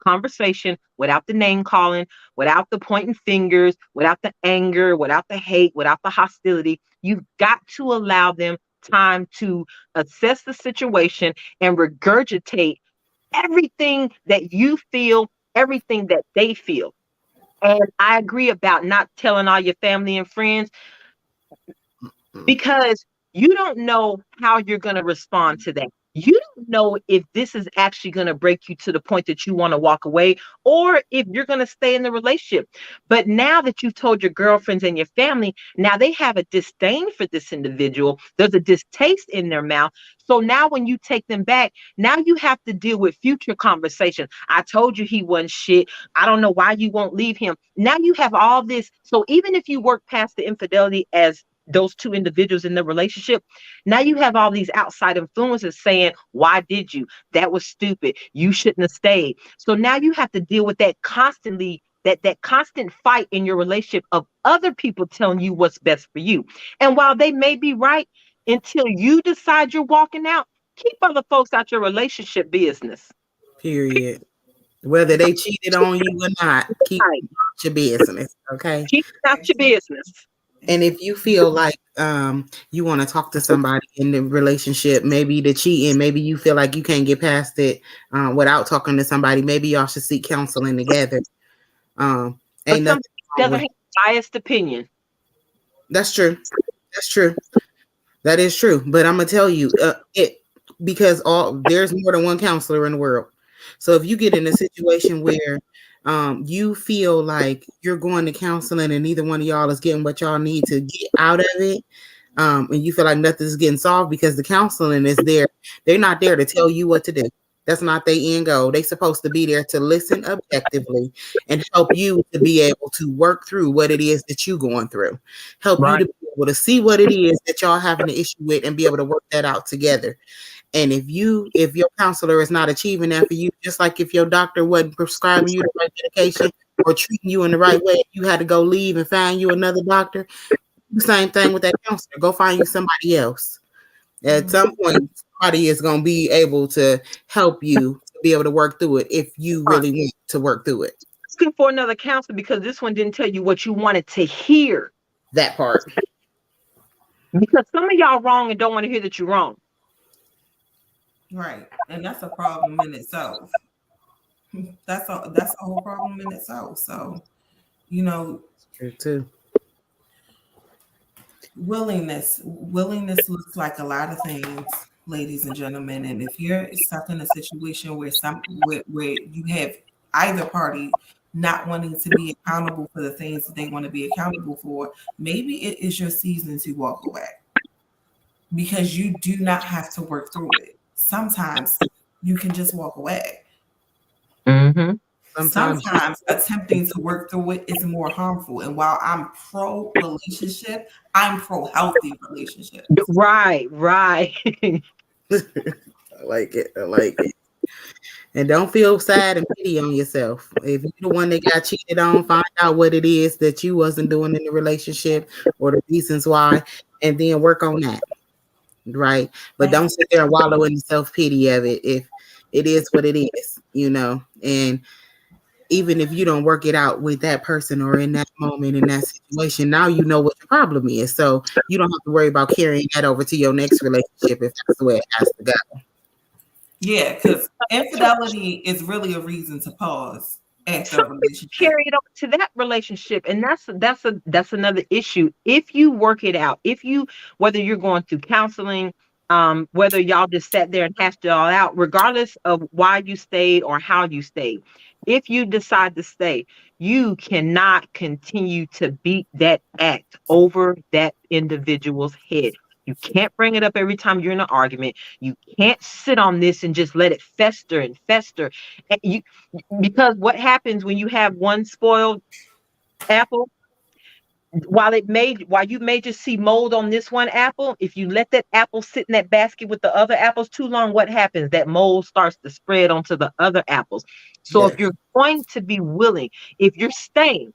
Speaker 2: conversation without the name calling, without the pointing fingers, without the anger, without the hate, without the hostility. You've got to allow them time to assess the situation and regurgitate everything that you feel, everything that they feel. And I agree about not telling all your family and friends, because you don't know how you're going to respond to that. You don't know if this is actually going to break you to the point that you want to walk away, or if you're going to stay in the relationship. But now that you've told your girlfriends and your family, now they have a disdain for this individual. There's a distaste in their mouth. So now when you take them back, now you have to deal with future conversation. I told you he wasn't shit. I don't know why you won't leave him. Now you have all this. So even if you work past the infidelity as those two individuals in the relationship, now you have all these outside influences saying, why did you? That was stupid. You shouldn't have stayed. So now you have to deal with that constantly, that constant fight in your relationship of other people telling you what's best for you. And while they may be right, until you decide you're walking out, keep other folks out your relationship business.
Speaker 1: Period. Whether they cheated on you or not, keep
Speaker 2: Right.
Speaker 1: your business. Okay.
Speaker 2: Keep out your business.
Speaker 1: And if you feel like you want to talk to somebody in the relationship, maybe the cheating, maybe you feel like you can't get past it without talking to somebody, maybe y'all should seek counseling together.
Speaker 2: But
Speaker 1: Ain't nothing wrong
Speaker 2: doesn't
Speaker 1: with
Speaker 2: have biased opinion.
Speaker 1: That's true. That's true. That is true. But I'm gonna tell you, because there's more than one counselor in the world. So if you get in a situation where you feel like you're going to counseling and neither one of y'all is getting what y'all need to get out of it, and you feel like nothing's getting solved because the counseling is there, they're not there to tell you what to do. That's not their end goal. They're supposed to be there to listen objectively and help you to be able to work through what it is that you're going through. Help you to be able to see what it is that y'all having an issue with and be able to work that out together. And if your counselor is not achieving that for you, just like if your doctor wasn't prescribing you the right medication or treating you in the right way, you had to go leave and find you another doctor. The same thing with that counselor. Go find you somebody else. At some point, somebody is going to be able to help you to be able to work through it if you really want to work through it.
Speaker 2: Looking for another counselor because this one didn't tell you what you wanted to hear.
Speaker 1: That part.
Speaker 2: Because some of y'all wrong and don't want to hear that you're wrong.
Speaker 3: Right. And that's a problem in itself. That's a whole problem in itself. So,
Speaker 1: True too.
Speaker 3: Willingness looks like a lot of things, ladies and gentlemen. And if you're stuck in a situation where you have either party not wanting to be accountable for the things that they want to be accountable for, maybe it is your season to walk away, because you do not have to work through it. Sometimes you can just walk away.
Speaker 2: Mm-hmm.
Speaker 3: Sometimes attempting to work through it is more harmful. And while I'm pro relationship, I'm pro healthy relationship.
Speaker 2: Right.
Speaker 1: I like it. And don't feel sad and pity on yourself. If you're the one that got cheated on, find out what it is that you wasn't doing in the relationship or the reasons why, and then work on that. Right. But don't sit there and wallow in the self-pity of it. If it is what it is, and even if you don't work it out with that person or in that moment, in that situation, now you know what the problem is. So you don't have to worry about carrying that over to your next relationship if that's the way it has to go.
Speaker 3: Yeah, because infidelity is really a reason to pause after a relationship.
Speaker 2: Carry it over to that relationship, and that's another issue. If you work it out, whether you're going through counseling, whether y'all just sat there and hashed it all out, regardless of why you stayed or how you stayed, if you decide to stay, you cannot continue to beat that act over that individual's head. You can't bring it up every time you're in an argument. You can't sit on this and just let it fester and fester. And because what happens when you have one spoiled apple, while you may just see mold on this one apple, if you let that apple sit in that basket with the other apples too long, what happens? That mold starts to spread onto the other apples. So if you're going to be willing, if you're staying,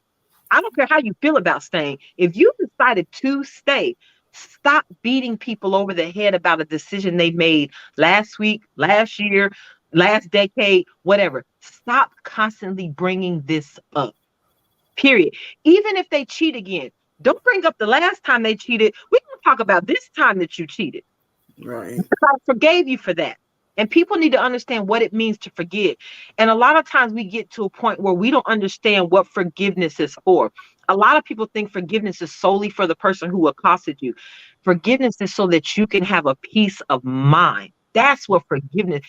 Speaker 2: I don't care how you feel about staying. If you decided to stay, stop beating people over the head about a decision they made last week, last year, last decade, whatever. Stop constantly bringing this up. Period. Even if they cheat again, don't bring up the last time they cheated. We're going to talk about this time that you cheated.
Speaker 1: Right.
Speaker 2: I forgave you for that. And people need to understand what it means to forgive. And a lot of times we get to a point where we don't understand what forgiveness is for. A lot of people think forgiveness is solely for the person who accosted you. Forgiveness is so that you can have a peace of mind. That's what forgiveness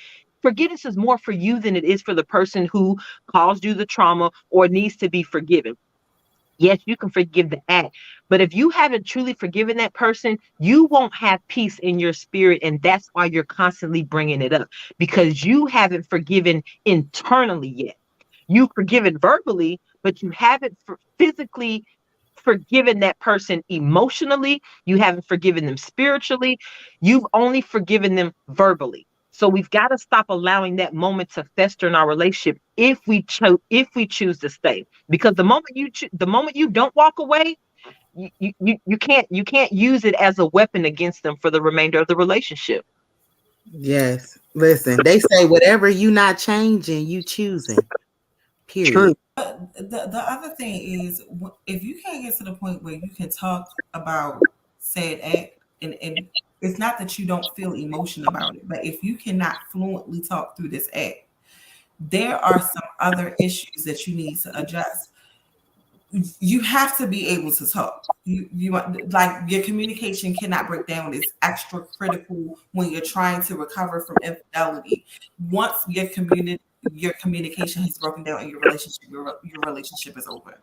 Speaker 2: is more for you than it is for the person who caused you the trauma or needs to be forgiven. Yes, you can forgive the act, but if you haven't truly forgiven that person, you won't have peace in your spirit. And that's why you're constantly bringing it up, because you haven't forgiven internally yet. You've forgiven verbally, but you haven't physically forgiven that person emotionally. You haven't forgiven them spiritually. You've only forgiven them verbally. So we've got to stop allowing that moment to fester in our relationship if we choose to stay. Because the moment you don't walk away, you can't use it as a weapon against them for the remainder of the relationship.
Speaker 1: Yes. Listen, they say whatever you not changing, you choosing. Period.
Speaker 2: True.
Speaker 3: The other thing is, if you can't get to the point where you can talk about said act, and it's not that you don't feel emotion about it, but if you cannot fluently talk through this act, there are some other issues that you need to address. You have to be able to talk. You like, your communication cannot break down. It's extra critical when you're trying to recover from infidelity. Once your communication has broken down in your relationship, your relationship is over.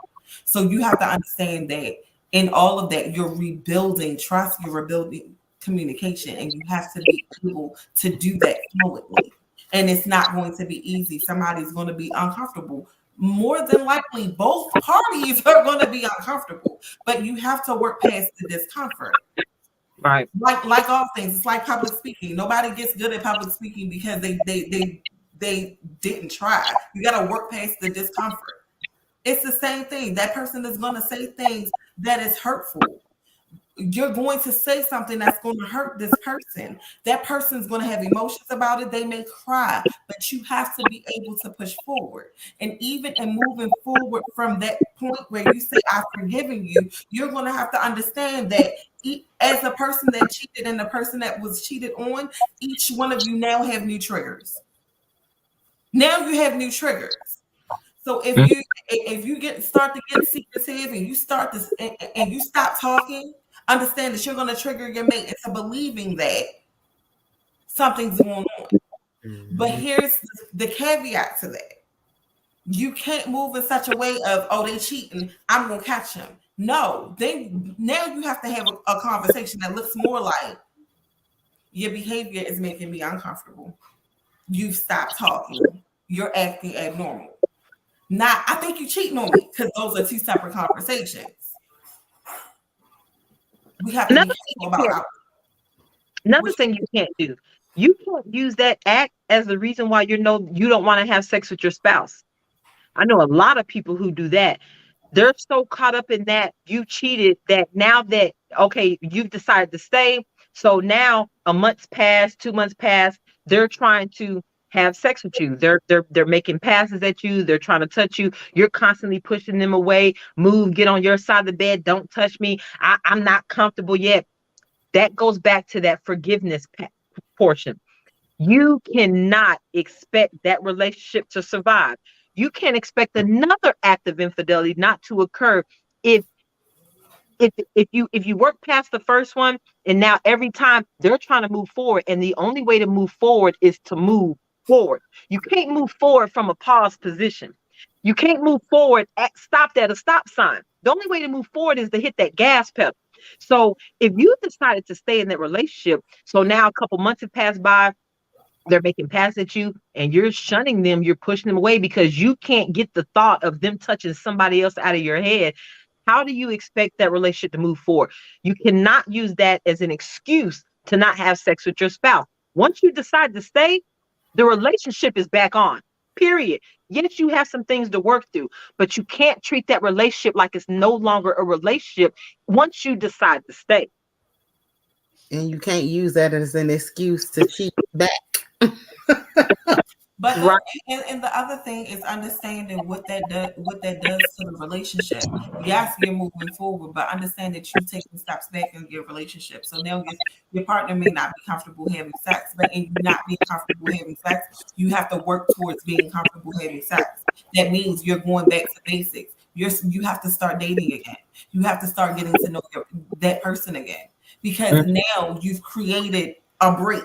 Speaker 3: So you have to understand that in all of that, you're rebuilding trust, you're rebuilding communication, and you have to be able to do that fluently. And it's not going to be easy. Somebody's going to be uncomfortable. More than likely, both parties are going to be uncomfortable, but you have to work past the discomfort.
Speaker 2: Right.
Speaker 3: Like all things, it's like public speaking. Nobody gets good at public speaking because they didn't try. You got to work past the discomfort. It's the same thing. That person is going to say things that is hurtful. You're going to say something that's going to hurt this person. That person's going to have emotions about it. They may cry, but you have to be able to push forward. And even in moving forward from that point where you say, I've forgiven you, you're going to have to understand that as a person that cheated and the person that was cheated on, each one of you now have new triggers. Now you have new triggers. So if you start to get secretive and you start this and you stop talking, understand that you're going to trigger your mate into believing that something's going on. But here's the caveat to that. You can't move in such a way of, oh, they cheating, I'm going to catch them. No, now you have to have a conversation that looks more like, your behavior is making me uncomfortable. You've stopped talking. You're acting abnormal. Not, I think you cheating on me, because those are two separate conversations. We have to be careful about
Speaker 2: Another thing you can't do. You can't use that act as the reason why you don't want to have sex with your spouse. I know a lot of people who do that. They're so caught up in that you cheated that now that, okay, you've decided to stay. So now a month's passed, 2 months passed, they're trying to have sex with you. They're making passes at you. They're trying to touch you. You're constantly pushing them away. Move, get on your side of the bed. Don't touch me. I'm not comfortable yet. That goes back to that forgiveness portion. You cannot expect that relationship to survive. You can't expect another act of infidelity not to occur if you work past the first one, and now every time they're trying to move forward, and the only way to move forward is to move forward. You can't move forward from a pause position. You can't move forward stopped at a stop sign. The only way to move forward is to hit that gas pedal. So if you decided to stay in that relationship, so now a couple months have passed by, they're making passes at you and you're shunning them, you're pushing them away because you can't get the thought of them touching somebody else out of your head. How do you expect that relationship to move forward? You cannot use that as an excuse to not have sex with your spouse. Once you decide to stay, the relationship is back on, period. Yes, you have some things to work through, but you can't treat that relationship like it's no longer a relationship once you decide to stay.
Speaker 1: And you can't use that as an excuse to cheat back.
Speaker 3: But
Speaker 2: Right.
Speaker 3: and the other thing is understanding what that does to the relationship. Yes, you're moving forward, but understand that you're taking steps back in your relationship. So now your partner may not be comfortable having sex, but in you not being comfortable having sex, you have to work towards being comfortable having sex. That means you're going back to basics. You have to start dating again. You have to start getting to know that person again, because now you've created a break.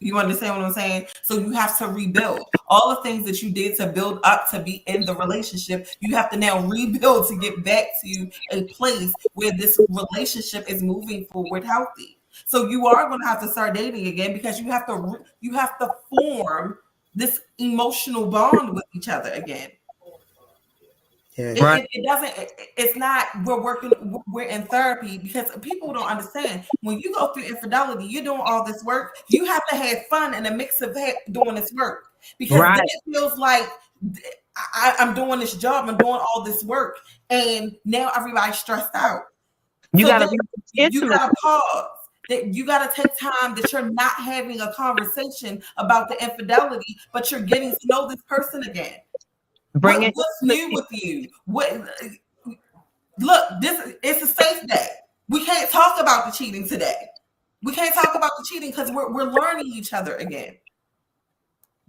Speaker 3: You understand what I'm saying? So you have to rebuild all the things that you did to build up to be in the relationship. You have to now rebuild to get back to a place where this relationship is moving forward healthy. So you are going to have to start dating again because you have to form this emotional bond with each other again.
Speaker 1: Yeah.
Speaker 3: It doesn't, it's not, we're in therapy because people don't understand when you go through infidelity, you're doing all this work. You have to have fun in a mix of doing this work because then it feels like I'm doing this job, I'm doing all this work, and now everybody's stressed out.
Speaker 2: You
Speaker 3: So
Speaker 2: gotta
Speaker 3: then
Speaker 2: be
Speaker 3: you gotta pause. That you gotta take time that you're not having a conversation about the infidelity, but you're getting to know this person again. What's new with you? Look, it's a safe day. We can't talk about the cheating today. We can't talk about the cheating because we're learning each other again.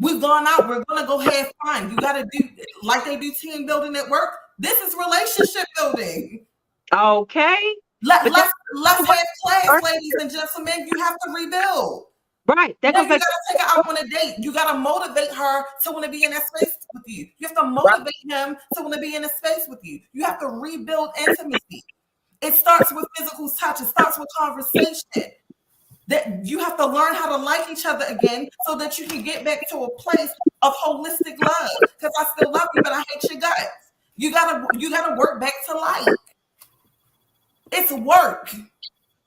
Speaker 3: We've gone out. We're gonna go have fun. You gotta do like they do team building at work. This is relationship building.
Speaker 2: Okay.
Speaker 3: Let's have class, ladies and gentlemen. You have to rebuild.
Speaker 2: Right.
Speaker 3: That you gotta take her out on a date. You gotta motivate her to want to be in that space with you. You have to motivate him to want to be in a space with you. You have to rebuild intimacy. It starts with physical touch. It starts with conversation. That you have to learn how to like each other again so that you can get back to a place of holistic love. Because I still love you, but I hate your guts. You gotta work back to like. It's work.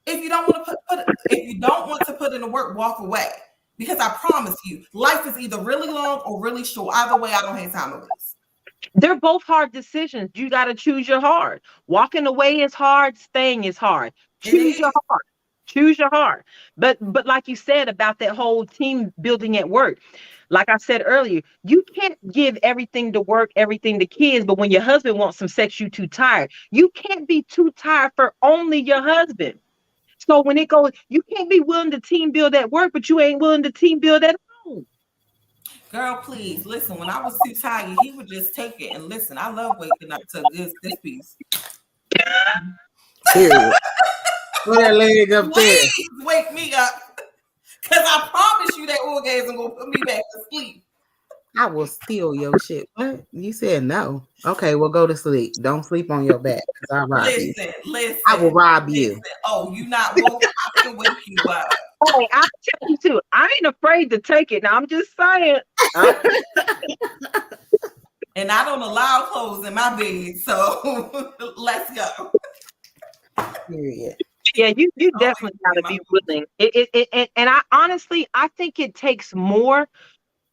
Speaker 3: If you don't want to put in the work, walk away. Because I promise you, life is either really long or really short. Either way, I don't have time to waste.
Speaker 2: They're both hard decisions. You got to choose your heart. Walking away is hard. Staying is hard. Choose your heart. Choose your heart. But like you said about that whole team building at work, like I said earlier, you can't give everything to work, everything to kids. But when your husband wants some sex, you too tired. You can't be too tired for only your husband. So when it goes, you can't be willing to team build at work, but you ain't willing to team build at home.
Speaker 3: Girl, please listen. When I was too tired, he would just take it and listen. I love waking up to this piece.
Speaker 1: Period. Put that leg up there.
Speaker 3: Please wake me up, because I promise you that orgasm will put me back to sleep.
Speaker 1: I will steal your shit. What? You said no. Okay, well, go to sleep. Don't sleep on your back because I'll rob you.
Speaker 3: Listen.
Speaker 1: I will rob you.
Speaker 3: Oh, you not woke? I can wake you up.
Speaker 2: Hey, I'll tell you too. I ain't afraid to take it. Now I'm just saying.
Speaker 3: And I don't allow clothes in my bed, so let's go.
Speaker 1: Period.
Speaker 2: Yeah, you definitely got to be willing. And I honestly, I think it takes more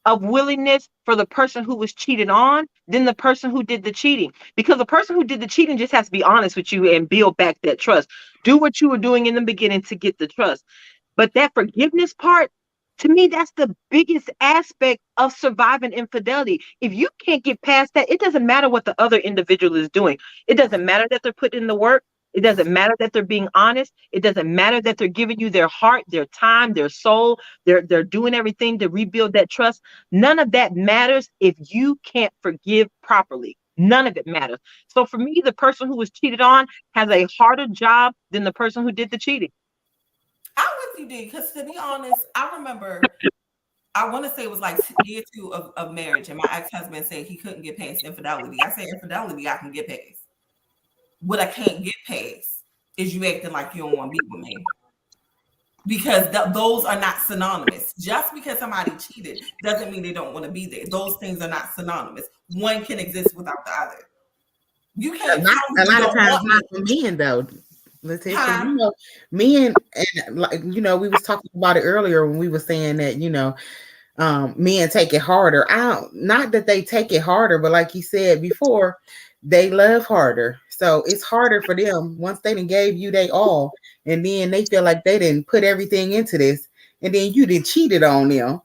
Speaker 2: of willingness for the person who was cheated on than the person who did the cheating. Because the person who did the cheating just has to be honest with you and build back that trust. Do what you were doing in the beginning to get the trust. But that forgiveness part, to me, that's the biggest aspect of surviving infidelity. If you can't get past that, it doesn't matter what the other individual is doing. It doesn't matter that they're putting in the work. It doesn't matter that they're being honest. It doesn't matter that they're giving you their heart, their time, their soul. They're doing everything to rebuild that trust. None of that matters if you can't forgive properly. None of it matters. So for me, the person who was cheated on has a harder job than the person who did the cheating.
Speaker 3: I'm with you, D, because to be honest, I remember, I want to say it was like year 2 of marriage, and my ex-husband said he couldn't get past infidelity. I said, infidelity, I can get past. What I can't get past is you acting like you don't want to be with me. Because those are not synonymous. Just because somebody cheated doesn't mean they don't want to be there. Those things are not synonymous. One can exist without the other. You can't.
Speaker 1: A lot of times, not for men though. Letitia, you know, men, and like we was talking about it earlier when we were saying that men take it harder. Not that they take it harder, but like you said before, they love harder. So it's harder for them once they done gave you they all, and then they feel like they didn't put everything into this, and then you did cheated on them.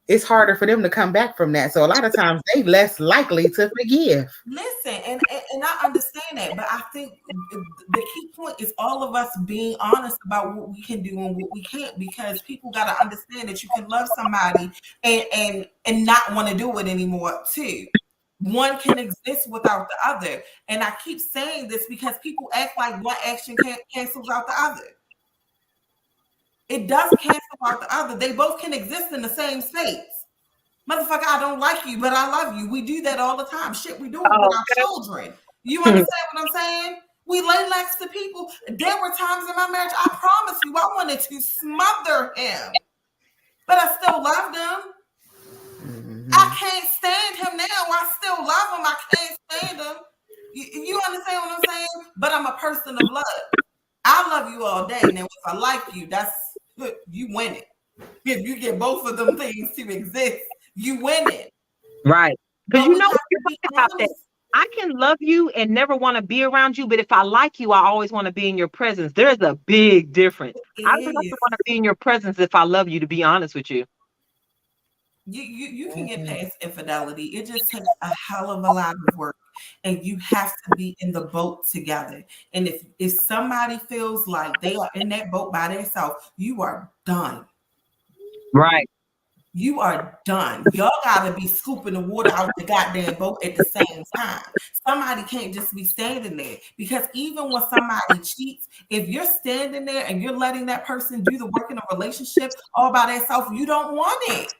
Speaker 1: It's harder for them to come back from that. So a lot of times they less likely to forgive.
Speaker 3: Listen, and I understand that, but I think the key point is all of us being honest about what we can do and what we can't, because people got to understand that you can love somebody and not want to do it anymore too. One can exist without the other. And I keep saying this because people act like one action cancels out the other. it doesn't cancel out the other. They both can exist in the same space. Motherfucker, I don't like you, but I love you. We do that all the time. Shit, we do it with our children. You understand what I'm saying? We lay next to people. There were times in my marriage, I promise you, I wanted to smother him, but I still loved him. I can't stand him now. I still love him. I can't stand him. You understand what I'm saying? But I'm a person of love. I love you all day. Now, if I like you, that's you win it. If you get both of them things to exist, you win it.
Speaker 2: Right. Because
Speaker 3: But
Speaker 2: you know about that. I can love you and never want to be around you, but if I like you, I always want to be in your presence. There's a big difference. I don't have to want to be in your presence if I love you, to be honest with you.
Speaker 3: You can get past infidelity. It just takes a hell of a lot of work, and you have to be in the boat together. And if somebody feels like they are in that boat by themselves, you are done.
Speaker 2: Right.
Speaker 3: You are done. Y'all gotta be scooping the water out the goddamn boat at the same time. Somebody can't just be standing there, because even when somebody cheats, if you're standing there and you're letting that person do the work in a relationship all by themselves, you don't want it.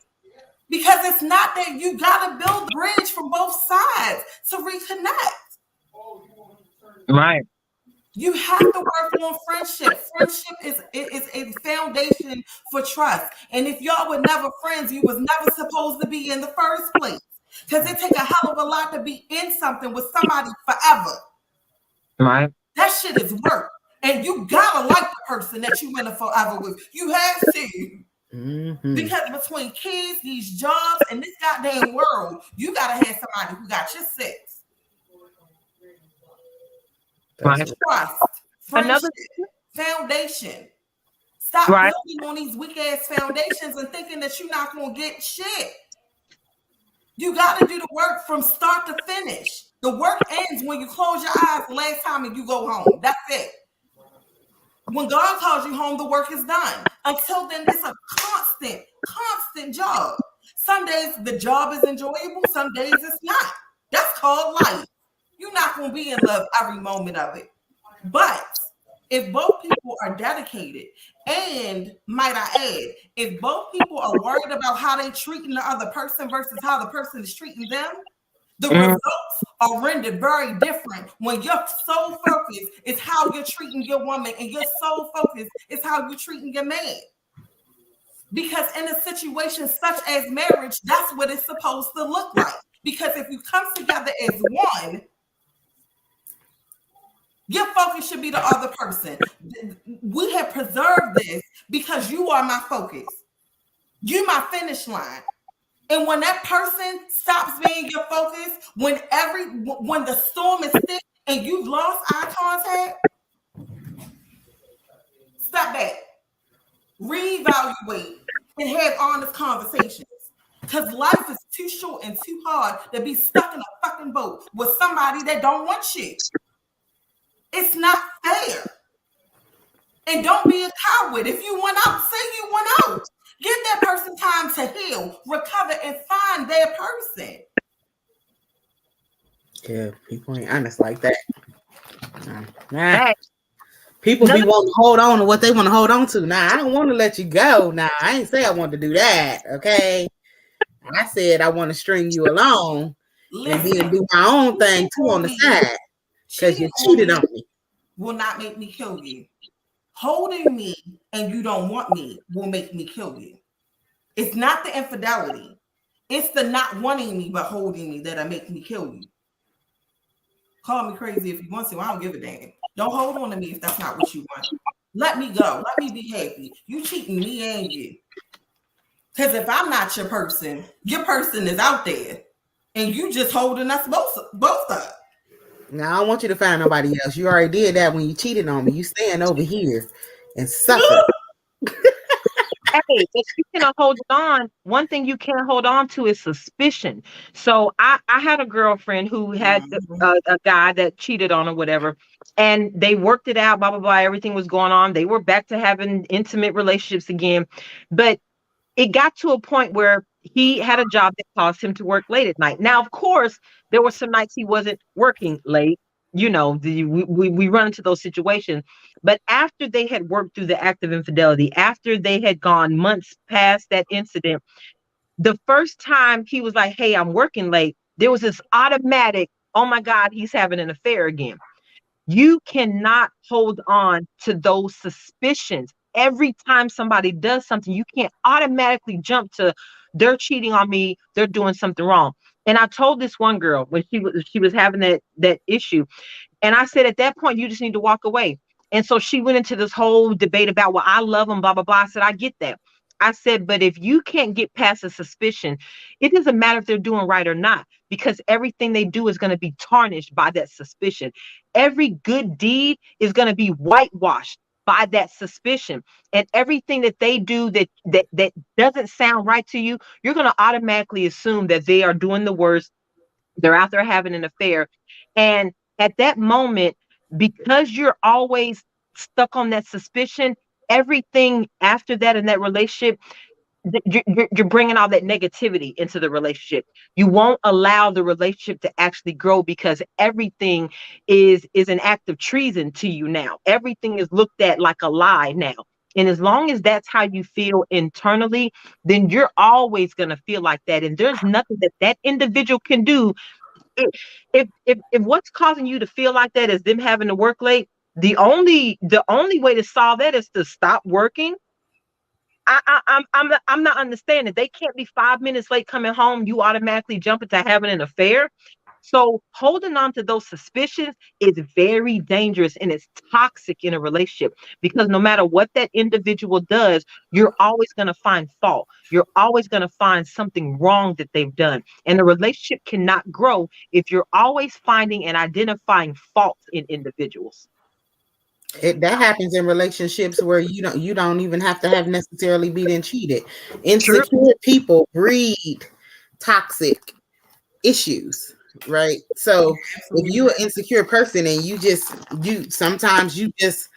Speaker 3: Because it's not that. You gotta build a bridge from both sides to reconnect.
Speaker 2: Right.
Speaker 3: You have to work on friendship. Friendship is a foundation for trust. And if y'all were never friends, you was never supposed to be in the first place. Because it take a hell of a lot to be in something with somebody forever.
Speaker 2: Right.
Speaker 3: That shit is work. And you gotta like the person that you in it forever with. You have to. Because between kids, these jobs, and this goddamn world, you gotta have somebody who got your six.
Speaker 2: Right.
Speaker 3: Trust, friendship, foundation. Stop building on these weak ass foundations and thinking that you're not gonna get shit. You gotta do the work from start to finish. The work ends when you close your eyes the last time and you go home. That's it. When God calls you home, the work is done. Until then, it's a constant job. Some days the job is enjoyable, some days it's not. That's called life. You're not going to be in love every moment of it. But if both people are dedicated, and might I add, if both people are worried about how they're treating the other person versus how the person is treating them, the results are rendered very different when your sole focus is how you're treating your woman and your sole focus is how you're treating your man. Because in a situation such as marriage, that's what it's supposed to look like. Because if you come together as one, your focus should be the other person. We have preserved this because you are my focus. You my finish line. And when that person stops being your focus, when the storm is thick and you've lost eye contact, step back, reevaluate, and have honest conversations. Because life is too short and too hard to be stuck in a fucking boat with somebody that don't want you. It's not fair. And don't be a coward. If you went out, say you went out. Give that person time to heal, recover, and find their person.
Speaker 1: Yeah, people ain't honest like that. People be wanting to hold on to what they want to hold on to. Nah, I don't want to let you go. Nah, I ain't say I want to do that. Okay. I said I want to string you along and then do my own thing too on the side. Because you cheated on me.
Speaker 3: Will not make me kill you. Holding me and you don't want me will make me kill you. It's not the infidelity. It's the not wanting me but holding me that'll make me kill you. Call me crazy if you want to. I don't give a damn. Don't hold on to me if that's not what you want. Let me go. Let me be happy. You cheating me and you. Because if I'm not your person is out there. And you just holding us both up.
Speaker 1: Now, I don't want you to find nobody else. You already did that when you cheated on me. You stand over here and suffer.
Speaker 2: Hey, if you cannot hold it on, one thing you can't hold on to is suspicion. So I had a girlfriend who had a guy that cheated on her, whatever, and they worked it out, blah, blah, blah. Everything was going on. They were back to having intimate relationships again. But it got to a point where he had a job that caused him to work late at night. Now, of course, there were some nights he wasn't working late, we run into those situations. But after they had worked through the act of infidelity, after they had gone months past that incident, the first time he was like, "Hey, I'm working late," there was this automatic, "Oh my God, he's having an affair again." You cannot hold on to those suspicions. Every time somebody does something, you can't automatically jump to, they're cheating on me, they're doing something wrong. And I told this one girl when she was having that issue, and I said, at that point, you just need to walk away. And so she went into this whole debate about, well, I love him, blah, blah, blah. I said, I get that. I said, but if you can't get past a suspicion, it doesn't matter if they're doing right or not, because everything they do is going to be tarnished by that suspicion. Every good deed is going to be whitewashed by that suspicion. And everything that they do that doesn't sound right to you, you're going to automatically assume that they are doing the worst. They're out there having an affair. And at that moment, because you're always stuck on that suspicion, everything after that in that relationship, you're bringing all that negativity into the relationship. You won't allow the relationship to actually grow, because everything is an act of treason to you now. Everything is looked at like a lie now. And as long as that's how you feel internally, then you're always going to feel like that. And there's nothing that individual can do. If what's causing you to feel like that is them having to work late, the only way to solve that is to stop working. I'm not understanding. They can't be 5 minutes late coming home. You automatically jump into having an affair. So holding on to those suspicions is very dangerous, and it's toxic in a relationship, because no matter what that individual does, you're always going to find fault. You're always going to find something wrong that they've done. And the relationship cannot grow if you're always finding and identifying faults in individuals.
Speaker 1: That happens in relationships where you don't even have to have necessarily been cheated.
Speaker 2: True.
Speaker 1: Insecure people breed toxic issues, right? So if you an insecure person and you sometimes you just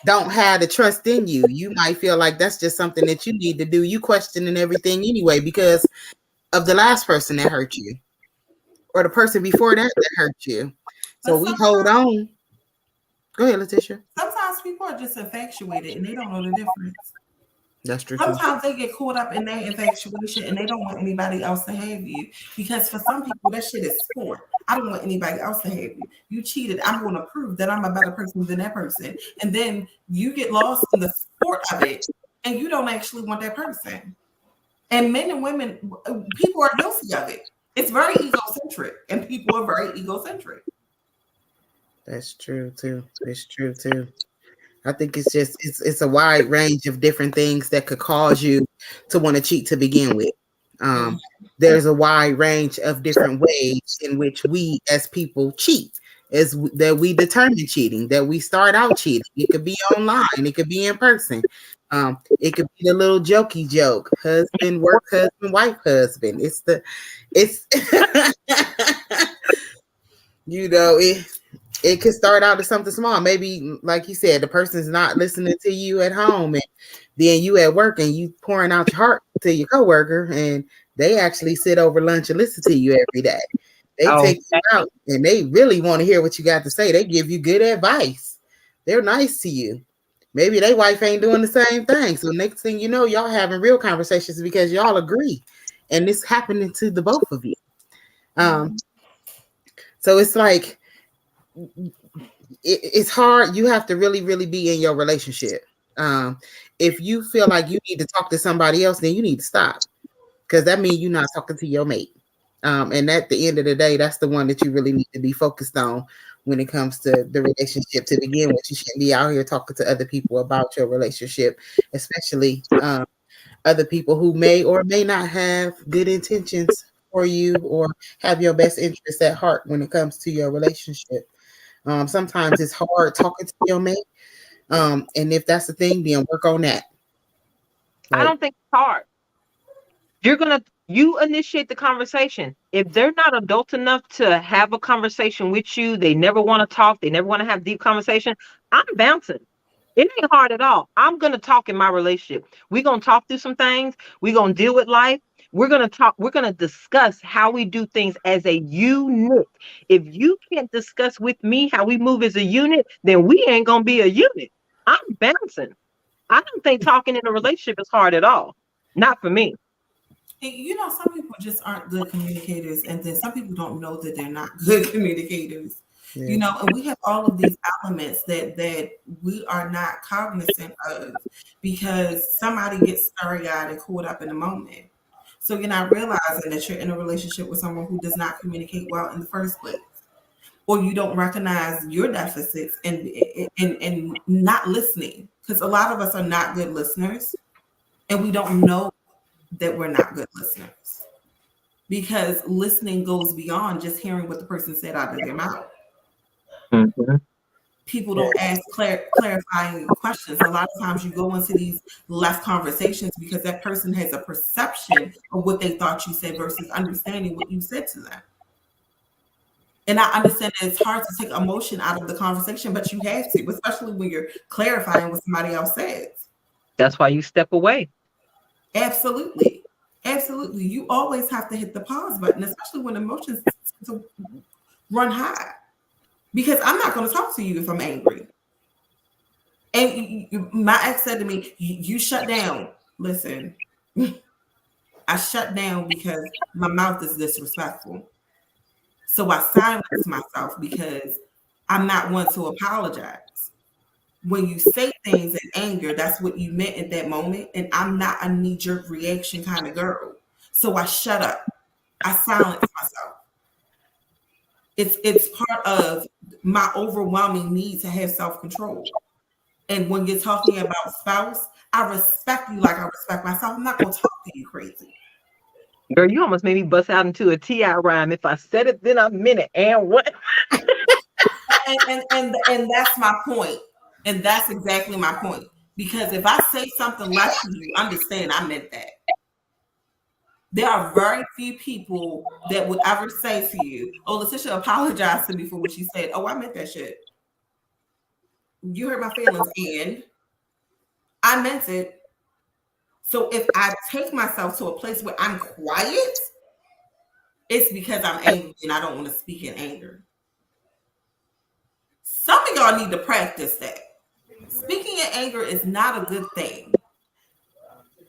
Speaker 1: don't have the trust in you, you might feel like that's just something that you need to do. You questioning everything anyway because of the last person that hurt you or the person before that hurt you. So
Speaker 3: But
Speaker 1: we hold on. Go ahead, Letitia.
Speaker 3: sometimes people are just infatuated and they don't know the difference.
Speaker 1: That's true too.
Speaker 3: Sometimes they get caught up in their infatuation and they don't want anybody else to have you. Because for some people, that shit is sport. I don't want anybody else to have you. You cheated. I'm going to prove that I'm a better person than that person. And then you get lost in the sport of it and you don't actually want that person. And men and women, people are guilty of it. It's very egocentric and people are very egocentric.
Speaker 1: That's true too. It's true too. I think it's a wide range of different things that could cause you to want to cheat to begin with. There's a wide range of different ways in which we as people cheat, that we determine cheating, that we start out cheating. It could be online, it could be in person. It could be the little jokey joke, husband, work husband, wife husband. It's it could start out as something small. Maybe, like you said, the person's not listening to you at home, and then you at work and you pouring out your heart to your coworker, and they actually sit over lunch and listen to you every day. They take you out and they really want to hear what you got to say. They give you good advice. They're nice to you. Maybe their wife ain't doing the same thing. So next thing you know, y'all having real conversations because y'all agree. And it's happening to the both of you. So it's like, it's hard. You have to really, really be in your relationship. If you feel like you need to talk to somebody else, then you need to stop, because that means you're not talking to your mate. And at the end of the day, that's the one that you really need to be focused on when it comes to the relationship to begin with. You shouldn't be out here talking to other people about your relationship, especially other people who may or may not have good intentions for you or have your best interests at heart when it comes to your relationship. Sometimes it's hard talking to your mate. And if that's the thing, then work on that.
Speaker 2: I don't think it's hard. You initiate the conversation. If they're not adult enough to have a conversation with you, they never want to talk, they never want to have deep conversation, I'm bouncing. It ain't hard at all. I'm going to talk in my relationship. We're going to talk through some things. We're going to deal with life. We're going to talk, we're going to discuss how we do things as a unit. If you can't discuss with me how we move as a unit, then we ain't going to be a unit. I'm bouncing. I don't think talking in a relationship is hard at all. Not for me.
Speaker 3: Some people just aren't good communicators, and then some people don't know that they're not good communicators.
Speaker 1: Yeah.
Speaker 3: And we have all of these elements that we are not cognizant of because somebody gets starry-eyed and caught up in the moment. So you're not realizing that you're in a relationship with someone who does not communicate well in the first place, or you don't recognize your deficits and not listening, because a lot of us are not good listeners, and we don't know that we're not good listeners, because listening goes beyond just hearing what the person said out of their mouth.
Speaker 2: Mhm.
Speaker 3: People don't ask clarifying questions. A lot of times you go into these left conversations because that person has a perception of what they thought you said versus understanding what you said to them. And I understand that it's hard to take emotion out of the conversation, but you have to, especially when you're clarifying what somebody else says.
Speaker 2: That's why you step away.
Speaker 3: Absolutely. Absolutely. You always have to hit the pause button, especially when emotions to run high. Because I'm not going to talk to you if I'm angry. And my ex said to me, you shut down. Listen, I shut down because my mouth is disrespectful. So I silence myself because I'm not one to apologize. When you say things in anger, that's what you meant at that moment. And I'm not a knee-jerk reaction kind of girl. So I shut up. I silence myself. It's part of my overwhelming need to have self-control. And when you're talking about spouse, I respect you like I respect myself. I'm not going to talk to you crazy.
Speaker 2: Girl, you almost made me bust out into a T.I. rhyme. If I said it, then I meant it. And what?
Speaker 3: And that's my point. And that's exactly my point. Because if I say something less to you, understand I meant that. There are very few people that would ever say to you, oh, Letitia apologized to me for what she said. Oh, I meant that shit. You hurt my feelings and I meant it. So if I take myself to a place where I'm quiet, it's because I'm angry and I don't want to speak in anger. Some of y'all need to practice that. Speaking in anger is not a good thing.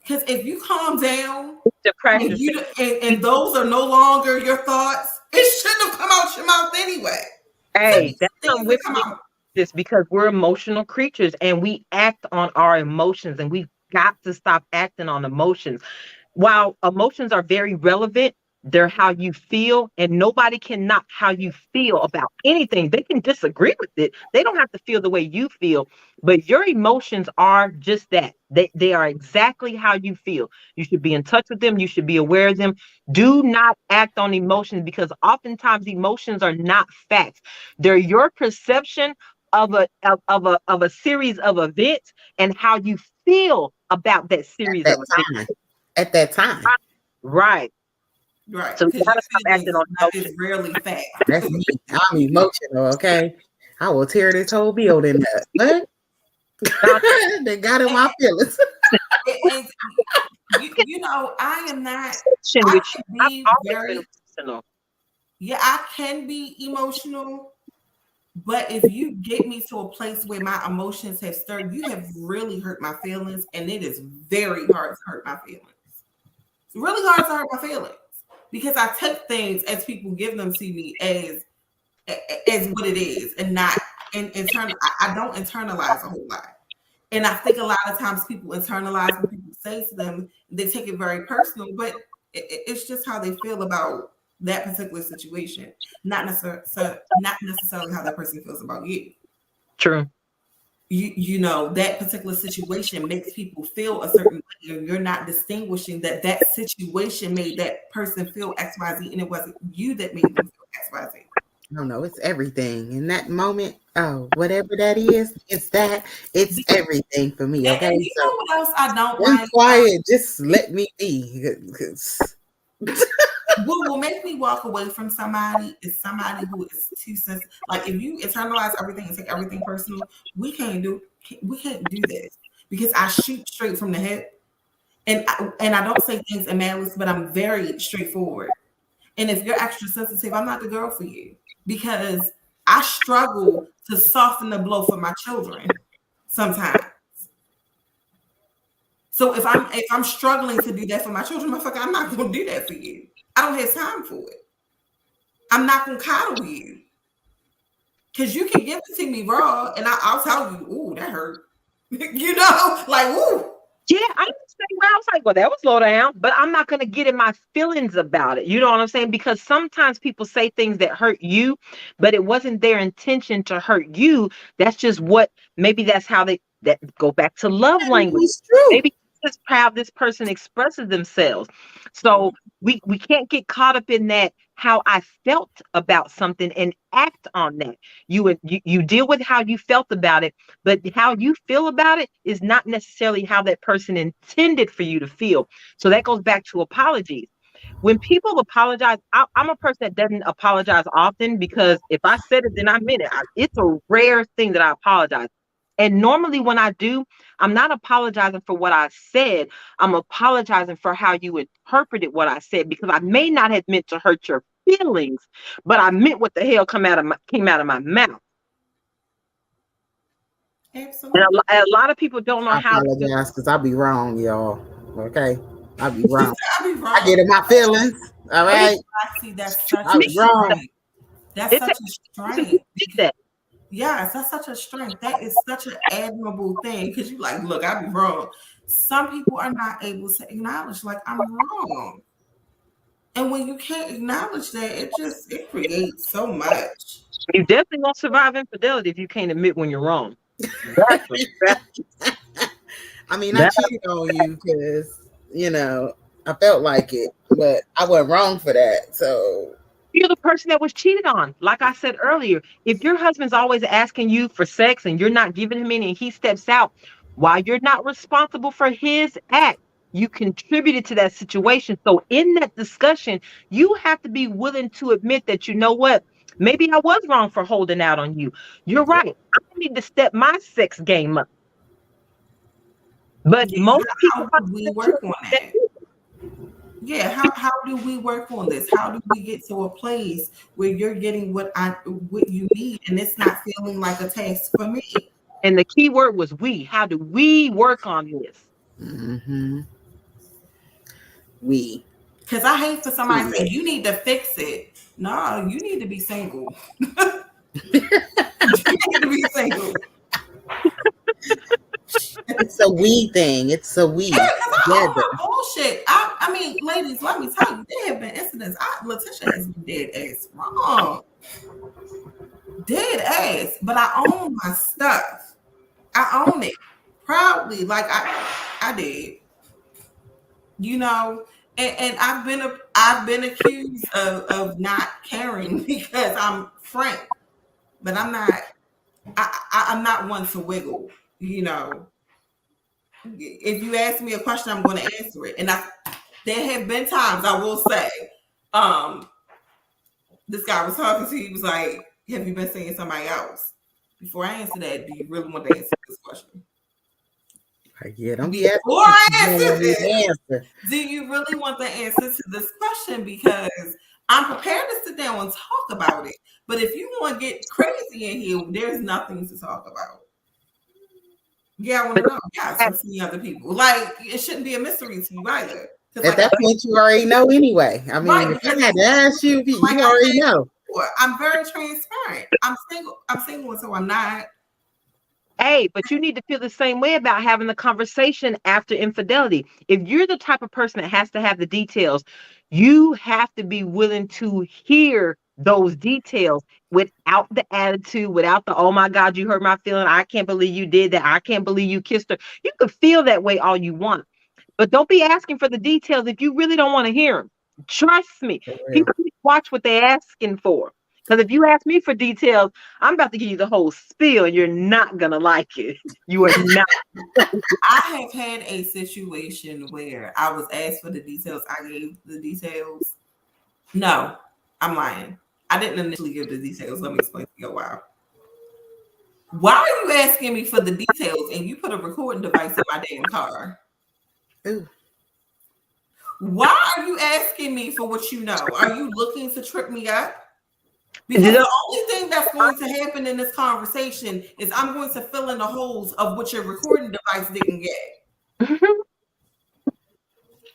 Speaker 3: Because if you calm down and those are no longer your thoughts, it shouldn't have come out your mouth anyway.
Speaker 2: Hey, that's something with me. This because we're emotional creatures and we act on our emotions, and we've got to stop acting on emotions. While emotions are very relevant, they're how you feel, and nobody can knock how you feel about anything. They can disagree with it. They don't have to feel the way you feel, but your emotions are just that. They are exactly how you feel. You should be in touch with them. You should be aware of them. Do not act on emotions, because oftentimes emotions are not facts. They're your perception of a series of events and how you feel about that series of events
Speaker 1: at that time.
Speaker 3: Right.
Speaker 2: So we gotta stop acting on
Speaker 3: is rarely fact.
Speaker 1: That's me. I'm emotional, okay? I will tear this whole building up. What? They got in my feelings.
Speaker 3: I am not. I can be emotional, but if you get me to a place where my emotions have stirred, you have really hurt my feelings, and it is very hard to hurt my feelings. It's really hard to hurt my feelings because I take things as people give them to me as what it is, and not in turn. I don't internalize a whole lot. And I think a lot of times people internalize what people say to them. They take it very personal, but it's just how they feel about that particular situation, not necessarily how that person feels about you.
Speaker 2: True.
Speaker 3: That particular situation makes people feel a certain way, and you're not distinguishing that situation made that person feel XYZ, and it wasn't you that made them feel XYZ.
Speaker 1: No, no, it's everything in that moment. Oh, whatever that is, it's everything for me. Okay,
Speaker 3: and you know what else I don't
Speaker 1: like?
Speaker 3: like?
Speaker 1: Quiet, just let me be.
Speaker 3: What will make me walk away from somebody is somebody who is too sensitive. Like if you internalize everything and take everything personal, we can't do this because I shoot straight from the hip. And I don't say things in malice, but I'm very straightforward. And if you're extra sensitive, I'm not the girl for you, because I struggle to soften the blow for my children sometimes. So if I'm struggling to do that for my children, motherfucker, I'm not gonna do that for you. I don't have time for it. I'm not gonna coddle you. Cause you can give it to me raw and I'll tell you, ooh, that hurt. You know, like ooh.
Speaker 2: Yeah, I understand where I was like, well, that was low down, but I'm not going to get in my feelings about it. You know what I'm saying? Because sometimes people say things that hurt you, but it wasn't their intention to hurt you. That's just what, maybe that's how that go back to love language.
Speaker 1: It's true.
Speaker 2: Maybe that's how this person expresses themselves. So we can't get caught up in that, how I felt about something, and act on that. You deal with how you felt about it, but how you feel about it is not necessarily how that person intended for you to feel. So that goes back to apologies. When people apologize, I'm a person that doesn't apologize often, because if I said it, then I meant it. It's a rare thing that I apologize. And normally when I do, I'm not apologizing for what I said. I'm apologizing for how you interpreted what I said, because I may not have meant to hurt your feelings, but I meant what the hell came out of my mouth.
Speaker 3: Absolutely.
Speaker 2: And a lot of people don't know
Speaker 1: I
Speaker 2: how to.
Speaker 1: apologize because I be wrong, y'all. Okay, I be wrong.
Speaker 3: I be wrong.
Speaker 1: I get in my feelings. All right,
Speaker 3: I see that's such
Speaker 1: I be wrong.
Speaker 3: That's such a strength.
Speaker 2: That.
Speaker 3: Yes, that's such a strength. That is such an admirable thing, because you like, look, I be wrong. Some people are not able to acknowledge, like, I'm wrong. And when you can't acknowledge that, it creates so much.
Speaker 2: You definitely won't survive infidelity if you can't admit when you're wrong.
Speaker 1: I mean, I cheated on you because, I felt like it, but I wasn't wrong for that. So
Speaker 2: you're the person that was cheated on. Like I said earlier, if your husband's always asking you for sex and you're not giving him any and he steps out, while you're not responsible for his act, you contributed to that situation. So in that discussion, you have to be willing to admit that, you know what, maybe I was wrong for holding out on you. You're right. I need to step my sex game up. But most people,
Speaker 3: how do we work on that? Yeah, how do we work on this? How do we get to a place where you're getting what you need, and it's not feeling like a task for me?
Speaker 2: And the key word was we. How do we work on this?
Speaker 1: Mm-hmm. We.
Speaker 3: Because I hate for somebody to say, you need to fix it. No, you need to be single. You need to be single.
Speaker 1: It's a we thing. It's a we.
Speaker 3: Yeah, bullshit. I mean, ladies, let me tell you, there have been incidents. Letitia has been dead ass wrong. Dead ass. But I own my stuff. I own it proudly, like I did. You know, and I've been accused of not caring because I'm frank, but I'm not. I'm not one to wiggle. You know, if you ask me a question, I'm going to answer it. And there have been times, I will say, this guy was talking to you, he was like, have you been seeing somebody else? Before I answer that, do you really want to answer this question?
Speaker 1: Yeah, don't be asking.
Speaker 3: Before I answer this, do you really want the answer to this question? Because I'm prepared to sit down and talk about it. But if you want to get crazy in here, there's nothing to talk about. Yeah, I want to know. Yeah, so see other people. Like, it shouldn't be a mystery to you either.
Speaker 1: At that point, you already know anyway. I mean,
Speaker 3: right,
Speaker 1: if I had to ask you, you already know.
Speaker 3: I'm very transparent. I'm single, so I'm not.
Speaker 2: Hey, but you need to feel the same way about having the conversation after infidelity. If you're the type of person that has to have the details, you have to be willing to hear those details without the attitude, without the, oh my God, you hurt my feeling. I can't believe you did that. I can't believe you kissed her. You can feel that way all you want, but don't be asking for the details if you really don't want to hear them. Trust me, people watch what they're asking for. Because if you ask me for details, I'm about to give you the whole spiel and you're not going to like it. You are not.
Speaker 3: I have had a situation where I was asked for the details. I gave the details. No, I'm lying. I didn't initially give the details. Let me explain to you why. Why are you asking me for the details and you put a recording device in my damn car?
Speaker 1: Ooh.
Speaker 3: Why are you asking me for what you know? Are you looking to trip me up? Because the only thing that's going to happen in this conversation is I'm going to fill in the holes of what your recording device didn't get.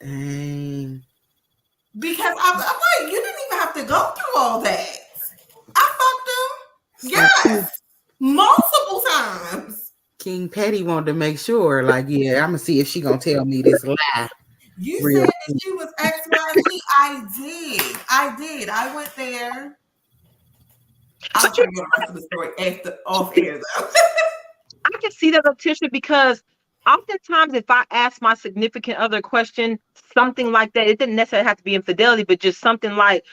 Speaker 1: Dang.
Speaker 3: Because I'm like, you didn't even have to go through all that. I fucked him. Yes. Multiple times.
Speaker 1: King Petty wanted to make sure, like, yeah, I'm gonna see if she gonna tell me this lie.
Speaker 3: You said that she was XYZ. I did. I went there. I'll tell you the rest of the story off air though.
Speaker 2: I can see that, Letitia, because oftentimes if I ask my significant other a question, something like that, it didn't necessarily have to be infidelity, but just something like,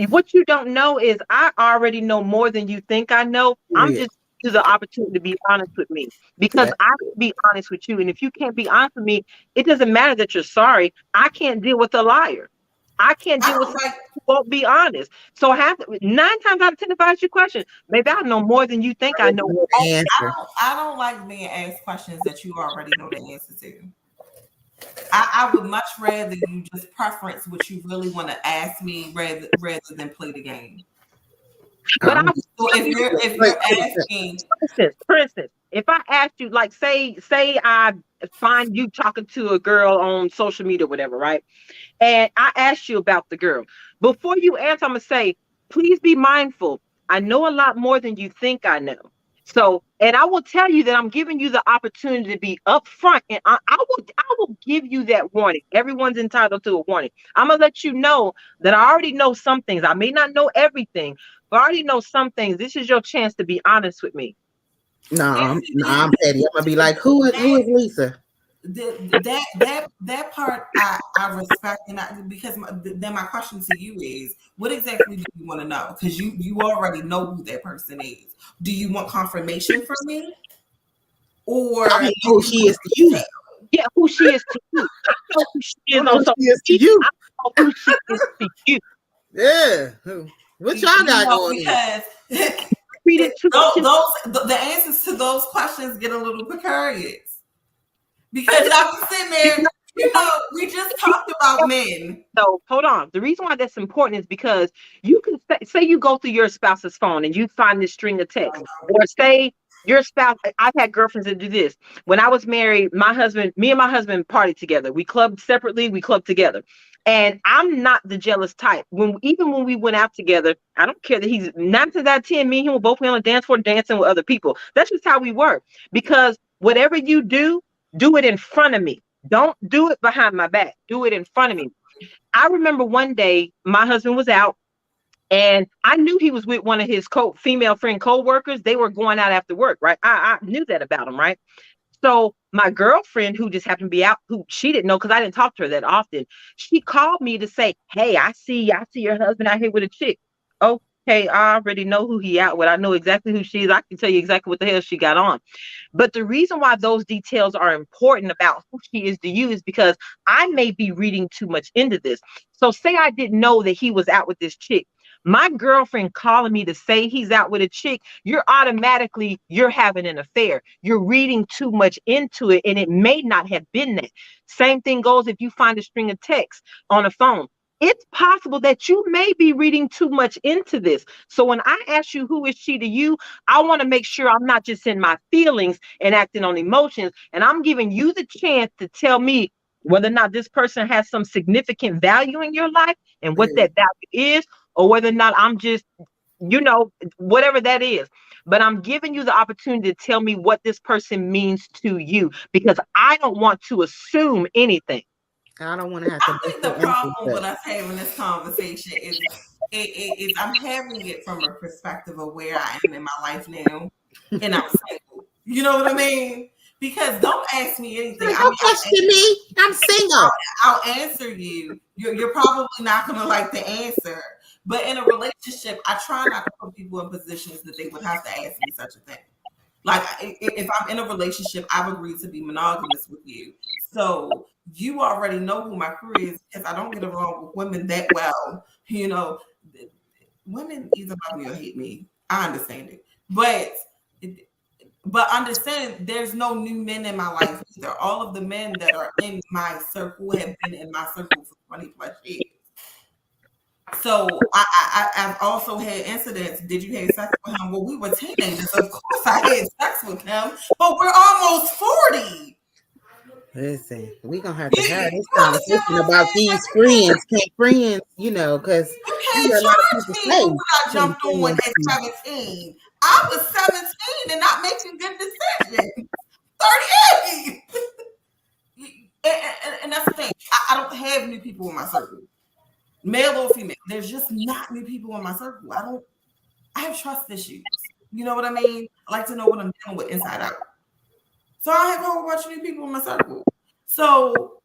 Speaker 2: what you don't know is I already know more than you think I know. I'm just to the opportunity to be honest with me, because I can be honest with you. And if you can't be honest with me, it doesn't matter that you're sorry. I can't deal with a liar. I can't deal with someone who won't be honest. So 9 times out of 10, if I ask you a question, maybe I know more than you think I know.
Speaker 3: I don't like being asked questions that you already know the answer to. I would much rather you just preference what you really want to ask me rather than play the game.
Speaker 2: But
Speaker 3: if you're asking,
Speaker 2: for instance, if I asked you, like, say I find you talking to a girl on social media or whatever, right? And I asked you about the girl. Before you answer, I'm gonna say, please be mindful. I know a lot more than you think I know. So, and I will tell you that I'm giving you the opportunity to be upfront, and I will give you that warning. Everyone's entitled to a warning. I'm gonna let you know that I already know some things. I may not know everything, but I already know some things. This is your chance to be honest with me.
Speaker 1: No, I'm petty. I'm gonna be like, who is Lisa?
Speaker 3: That part I respect, and because then my question to you is, what exactly do you want to know? Because you already know who that person is. Do you want confirmation from me, or
Speaker 1: who she is to you?
Speaker 2: Yeah, who she is to you. I know who she is on social
Speaker 1: media. To you.
Speaker 2: I know who she is to you.
Speaker 1: Yeah. What y'all got going?
Speaker 3: Because the answers to those questions get a little precarious. Because I'm sitting there, we just talked about men.
Speaker 2: So hold on. The reason why that's important is because you can say you go through your spouse's phone and you find this string of texts, or say your spouse. I've had girlfriends that do this. When I was married, me and my husband partied together. We clubbed separately, we clubbed together. And I'm not the jealous type. Even when we went out together, I don't care that he's 9 times out of 10, me and him will both be on the dance floor dancing with other people. That's just how we work. Because whatever you do it in front of me. Don't do it behind my back. Do it in front of me. I remember one day my husband was out, and I knew he was with one of his female friend co-workers. They were going out after work, right? I knew that about him, right? So my girlfriend, who just happened to be out, who she didn't know because I didn't talk to her that often, she called me to say, hey, I see your husband out here with a chick. Okay, I already know who he out with. I know exactly who she is. I can tell you exactly what the hell she got on. But the reason why those details are important about who she is to you is because I may be reading too much into this. So say I didn't know that he was out with this chick. My girlfriend calling me to say he's out with a chick, you're having an affair. You're reading too much into it, and it may not have been that. Same thing goes if you find a string of texts on a phone. It's possible that you may be reading too much into this. So when I ask you who is she to you, I want to make sure I'm not just in my feelings and acting on emotions, and I'm giving you the chance to tell me whether or not this person has some significant value in your life and what that value is, or whether or not I'm just, whatever that is. But I'm giving you the opportunity to tell me what this person means to you, because I don't want to assume anything.
Speaker 1: I don't want to have to.
Speaker 3: I think the problem with us having this conversation is I'm having it from a perspective of where I am in my life now, and I'm single. You know what I mean? Because don't ask me anything.
Speaker 1: Don't question me. I'm single.
Speaker 3: I'll answer you. You're probably not going to like the answer. But in a relationship, I try not to put people in positions that they would have to ask me such a thing. Like, if I'm in a relationship, I've agreed to be monogamous with you. So you already know who my crew is, because I don't get along with women that well. Women either love me or hate me. I understand it. But But understand, there's no new men in my life either. All of the men that are in my circle have been in my circle for 20 plus years. So I've also had incidents. Did you have sex with him? Well, we were teenagers. Of course I had sex with him, but we're almost 40.
Speaker 1: Listen, we gonna have to have this
Speaker 3: You understand
Speaker 1: conversation
Speaker 3: what I'm
Speaker 1: about
Speaker 3: saying?
Speaker 1: these friends. Can't friends, because
Speaker 3: You
Speaker 1: you
Speaker 3: can't
Speaker 1: hear a lot of
Speaker 3: charge
Speaker 1: people
Speaker 3: me
Speaker 1: say
Speaker 3: for what I
Speaker 1: can
Speaker 3: jumped on
Speaker 1: friends
Speaker 3: at
Speaker 1: be.
Speaker 3: 17. I was 17 and not making good decisions. 38. And that's the thing. I don't have new people in my circle, male or female. There's just not new people in my circle. I have trust issues. You know what I mean? I like to know what I'm dealing with inside out. So I have a whole bunch of new people in my circle. So,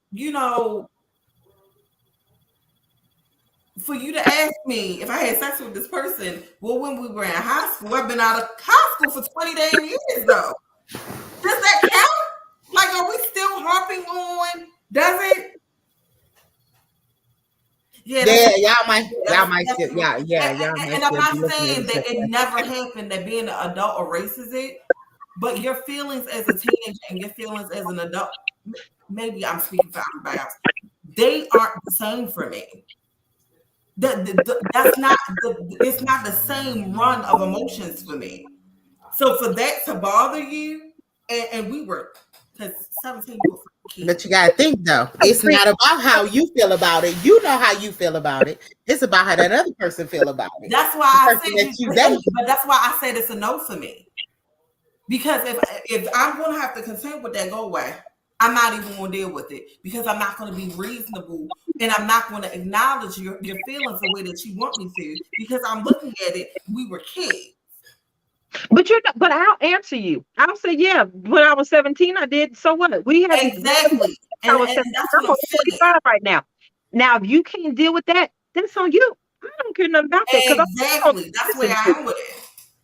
Speaker 3: for you to ask me if I had sex with this person, well, when we were in high school, I've been out of high school for 20 damn years though. Does that count? Like, are we still harping on? Does it?
Speaker 1: Yeah, y'all might still, y'all might
Speaker 3: And I'm
Speaker 1: still
Speaker 3: not
Speaker 1: be looking at
Speaker 3: saying
Speaker 1: each
Speaker 3: that it
Speaker 1: other.
Speaker 3: never happened that being an adult erases it, but your feelings as a teenager and your feelings as an adult, maybe I'm speaking for everybody else, they aren't the same for me. That's not it's not the same run of emotions for me. So for that to bother you, and we were, because 17 you were kid.
Speaker 1: But you gotta think though, it's not about how you feel about it. You know how you feel about it. It's about how that other person feel about it.
Speaker 3: That's why I
Speaker 1: person
Speaker 3: said
Speaker 1: that you date.
Speaker 3: but that's why I said it's a no for me. Because if I'm gonna have to contend with that go away, I'm not even gonna deal with it because I'm not gonna be reasonable and I'm not gonna acknowledge your feelings the way that you want me to because I'm looking at it, we were kids.
Speaker 2: But I'll answer you. I'll say, yeah, when I was 17, I did. So what? We had
Speaker 3: Exactly.
Speaker 2: I
Speaker 3: And
Speaker 2: was 17.
Speaker 3: that's
Speaker 2: I'm
Speaker 3: what I'm saying.
Speaker 2: 45 right now. Now, if you can't deal with that, that's on you. I don't care nothing about that because
Speaker 3: Exactly. That's where I am with it.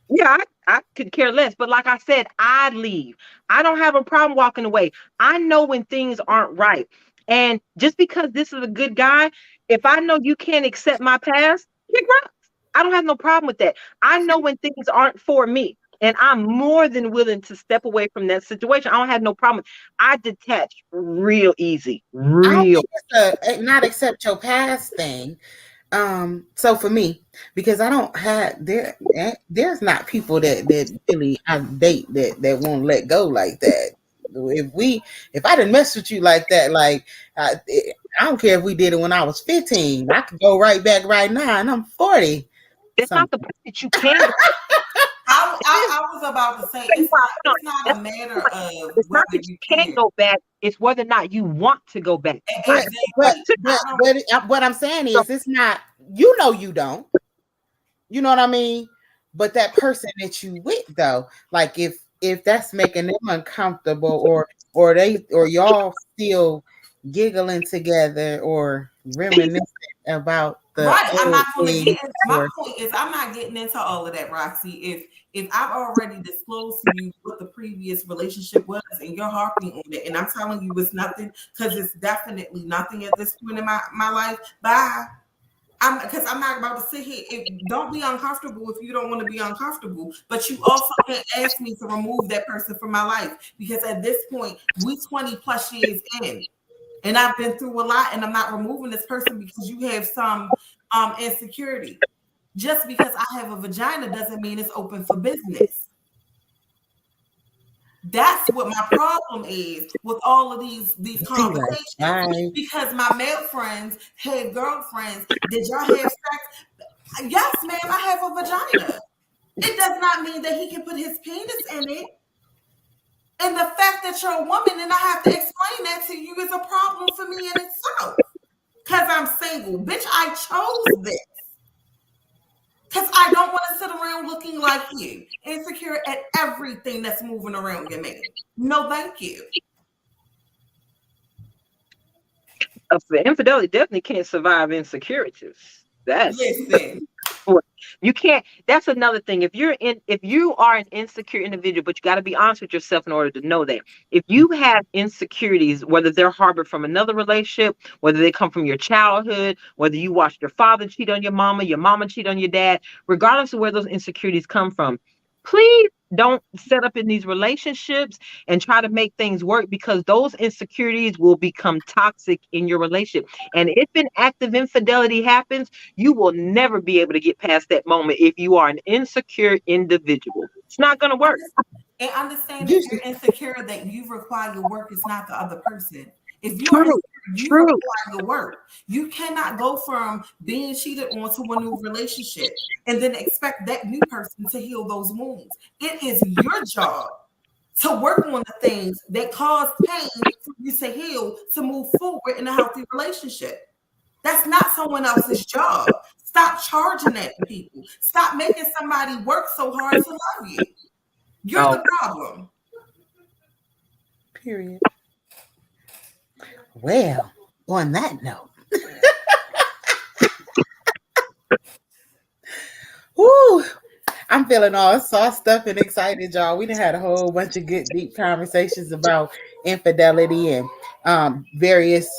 Speaker 2: yeah, I could care less. But like I said, I leave. I don't have a problem walking away. I know when things aren't right. And just because this is a good guy, if I know you can't accept my past, kick rocks. I don't have no problem with that. I know when things aren't for me. And I'm more than willing to step away from that situation. I don't have no problem. I detach real easy.
Speaker 1: I don't
Speaker 2: Real.
Speaker 1: think it's a not accept your past thing. So for me, because I don't have there's not people that really I date that won't let go like that. If I didn't mess with you like that, like I don't care if we did it when I was 15. I could go right back right now, and I'm 40.
Speaker 2: It's not the point that you can go.
Speaker 3: I was about to say it's not a matter of
Speaker 2: It's not
Speaker 3: whether
Speaker 2: that you
Speaker 3: you
Speaker 2: can't
Speaker 3: can.
Speaker 2: go back. It's whether or not you want to go back.
Speaker 1: But what I'm saying is, it's not. You don't. You know what I mean? But that person that you with though, like if that's making them uncomfortable or y'all still giggling together or reminiscing about the
Speaker 3: Right, I'm
Speaker 1: old
Speaker 3: not going to
Speaker 1: things.
Speaker 3: get into. My point is, I'm not getting into all of that, Roxy. If I've already disclosed to you what the previous relationship was, and you're harping on it, and I'm telling you it's nothing, because it's definitely nothing at this point in my life. Bye. Because I'm not about to sit here. Don't be uncomfortable if you don't want to be uncomfortable. But you also can't ask me to remove that person from my life because at this point, we 20 plus years in. And I've been through a lot, and I'm not removing this person because you have some insecurity. Just because I have a vagina doesn't mean it's open for business. That's what my problem is with all of these conversations.
Speaker 1: Right.
Speaker 3: Because my male friends have girlfriends. Did y'all have sex? Yes, ma'am, I have a vagina. It does not mean that he can put his penis in it. And the fact that you're a woman and I have to explain that to you is a problem for me in itself. Because I'm single. Bitch, I chose this. Because I don't want to sit around looking like you. Insecure at everything that's moving around your man. No, thank you.
Speaker 2: Infidelity definitely can't survive insecurities.
Speaker 3: Listen.
Speaker 2: You can't. That's another thing. If you are an insecure individual, but you got to be honest with yourself in order to know that. If you have insecurities, whether they're harbored from another relationship, whether they come from your childhood, whether you watched your father cheat on your mama cheat on your dad, regardless of where those insecurities come from, please don't set up in these relationships and try to make things work, because those insecurities will become toxic in your relationship. And if an act of infidelity happens, you will never be able to get past that moment if you are an insecure individual. It's not going to work.
Speaker 3: And understand
Speaker 1: You
Speaker 3: if
Speaker 1: should-
Speaker 3: you're insecure that you require your work, it's not the other person. If you are
Speaker 2: True.
Speaker 3: insecure, you
Speaker 2: True.
Speaker 3: require your work. You cannot go from being cheated on to a new relationship and then expect that new person to heal those wounds. It is your job to work on the things that cause pain for you to heal, to move forward in a healthy relationship. That's not someone else's job. Stop charging that to people. Stop making somebody work so hard to love you. You're
Speaker 2: Oh,
Speaker 3: the problem.
Speaker 1: period. Well, on that note, whoo, I'm feeling all sauced up and excited, y'all. We done had a whole bunch of good, deep conversations about infidelity and various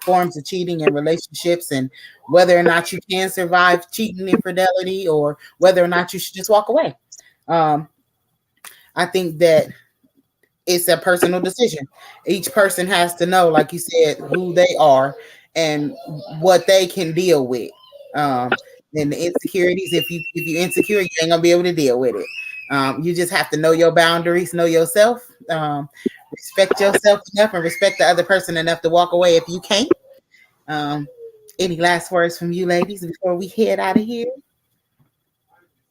Speaker 1: forms of cheating in relationships, and whether or not you can survive cheating, infidelity, or whether or not you should just walk away. Um, I think that it's a personal decision. Each person has to know, like you said, who they are and what they can deal with. Um, and the insecurities, if you're insecure, you ain't gonna be able to deal with it. You just have to know your boundaries, know yourself, respect yourself enough, and respect the other person enough to walk away if you can't. Um, any last words from you, ladies, before we head out of here?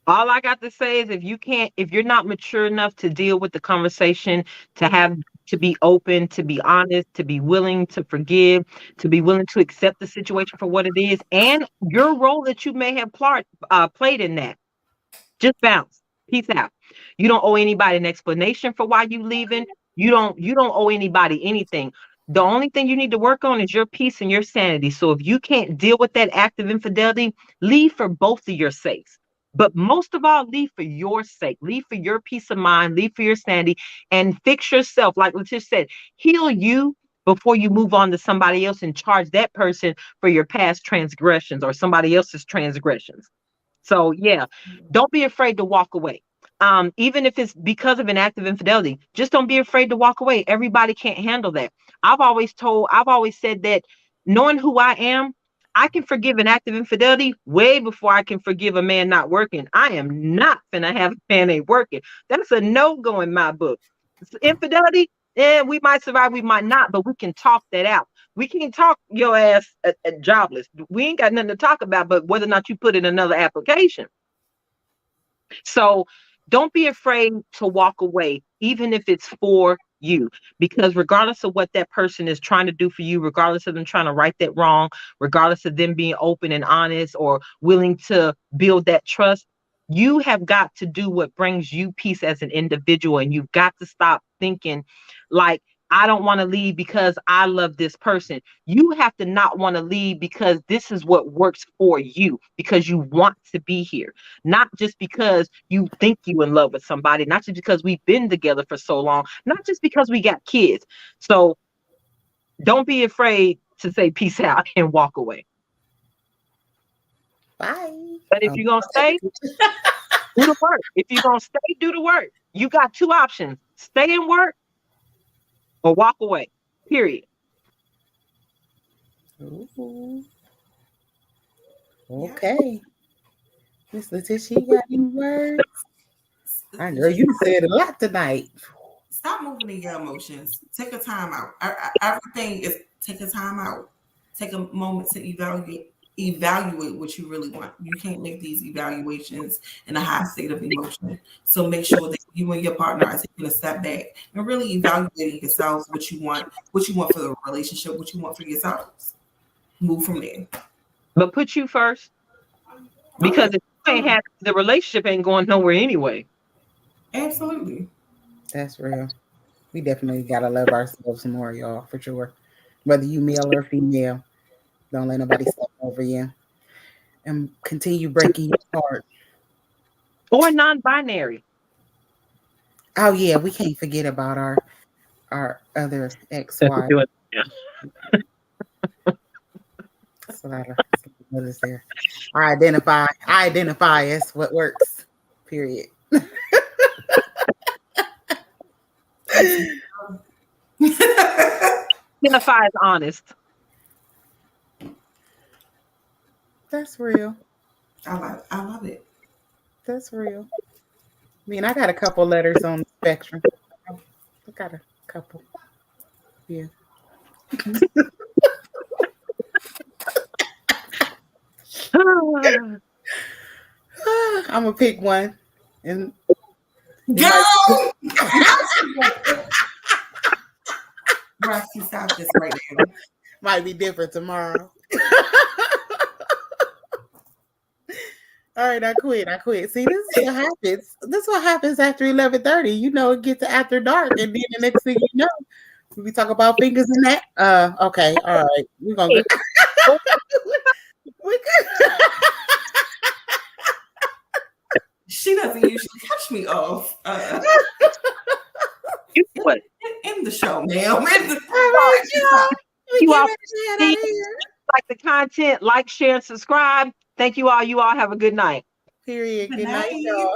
Speaker 2: all I got to say is, if you're not mature enough to deal with the conversation, to be open, to be honest, to be willing to forgive, to be willing to accept the situation for what it is, and your role that you may have played in that, just bounce. Peace out. You don't owe anybody an explanation for why you leaving. You don't owe anybody anything. The only thing you need to work on is your peace and your sanity. So if you can't deal with that act of infidelity, leave for both of your sakes. But most of all, leave for your sake. Leave for your peace of mind. Leave for your sanity, and fix yourself. Like Letitia said, heal you before you move on to somebody else and charge that person for your past transgressions or somebody else's transgressions. So yeah, don't be afraid to walk away. Even if it's because of an act of infidelity, just don't be afraid to walk away. Everybody can't handle that. I've always said that, knowing who I am, I can forgive an act of infidelity way before I can forgive a man not working. I am not gonna have a man ain't working. That's a no-go in my book. Infidelity, we might survive, we might not, but we can talk that out. We can't talk your ass at jobless. We ain't got nothing to talk about, but whether or not you put in another application. So don't be afraid to walk away, even if it's for you, because regardless of what that person is trying to do for you, regardless of them trying to right that wrong, regardless of them being open and honest or willing to build that trust, you have got to do what brings you peace as an individual. And you've got to stop thinking like, I don't want to leave because I love this person. You have to not want to leave because this is what works for you, because you want to be here, not just because you think you in love with somebody, not just because we've been together for so long, not just because we got kids. So don't be afraid to say peace out and walk away.
Speaker 1: Bye.
Speaker 2: But if you're going to stay, do the work. If you're going to stay, do the work. You got two options: stay and work or walk away, period.
Speaker 1: Ooh. Okay. Miss Letitia, you got any words? I know you said a lot tonight.
Speaker 3: Stop moving in your emotions. Take a time out. Everything is take a time out. Take a moment to evaluate what you really want. You can't make these evaluations in a high state of emotion. So make sure that you and your partner are taking a step back and really evaluating yourselves, what you want for the relationship, what you want for yourselves. Move from there.
Speaker 2: But put you first, because if you ain't had, the relationship ain't going nowhere anyway.
Speaker 3: Absolutely.
Speaker 1: That's real. We definitely gotta love ourselves more, y'all, for sure. Whether you male or female, don't let nobody step over you and continue breaking your heart.
Speaker 2: Or non-binary.
Speaker 1: Oh yeah, we can't forget about our other ex-wife.
Speaker 2: Yeah.
Speaker 1: That's a lot of others there. I identify as what works. Period.
Speaker 2: Identify as honest.
Speaker 1: That's real.
Speaker 3: I love it.
Speaker 1: That's real. I mean, I got a couple letters on the spectrum. I got a couple. Yeah. I'm gonna pick one, and
Speaker 3: Girl, Roxy, stop this right now.
Speaker 1: might be different tomorrow. All right, I quit. See, this is what happens. This is what happens after 11:30. You know, it gets after dark, and then the next thing you know, we talk about fingers and that. Okay, all right, we're gonna go. We good.
Speaker 3: She doesn't usually catch me off
Speaker 2: What?
Speaker 3: in the show, ma'am.
Speaker 1: All right, y'all. We
Speaker 2: You
Speaker 1: get
Speaker 2: all
Speaker 1: ready to head out of here.
Speaker 2: like the content, like, share, and subscribe. Thank you all. You all have a good night.
Speaker 1: Period.
Speaker 3: Good
Speaker 1: Good night,
Speaker 3: night.
Speaker 1: y'all.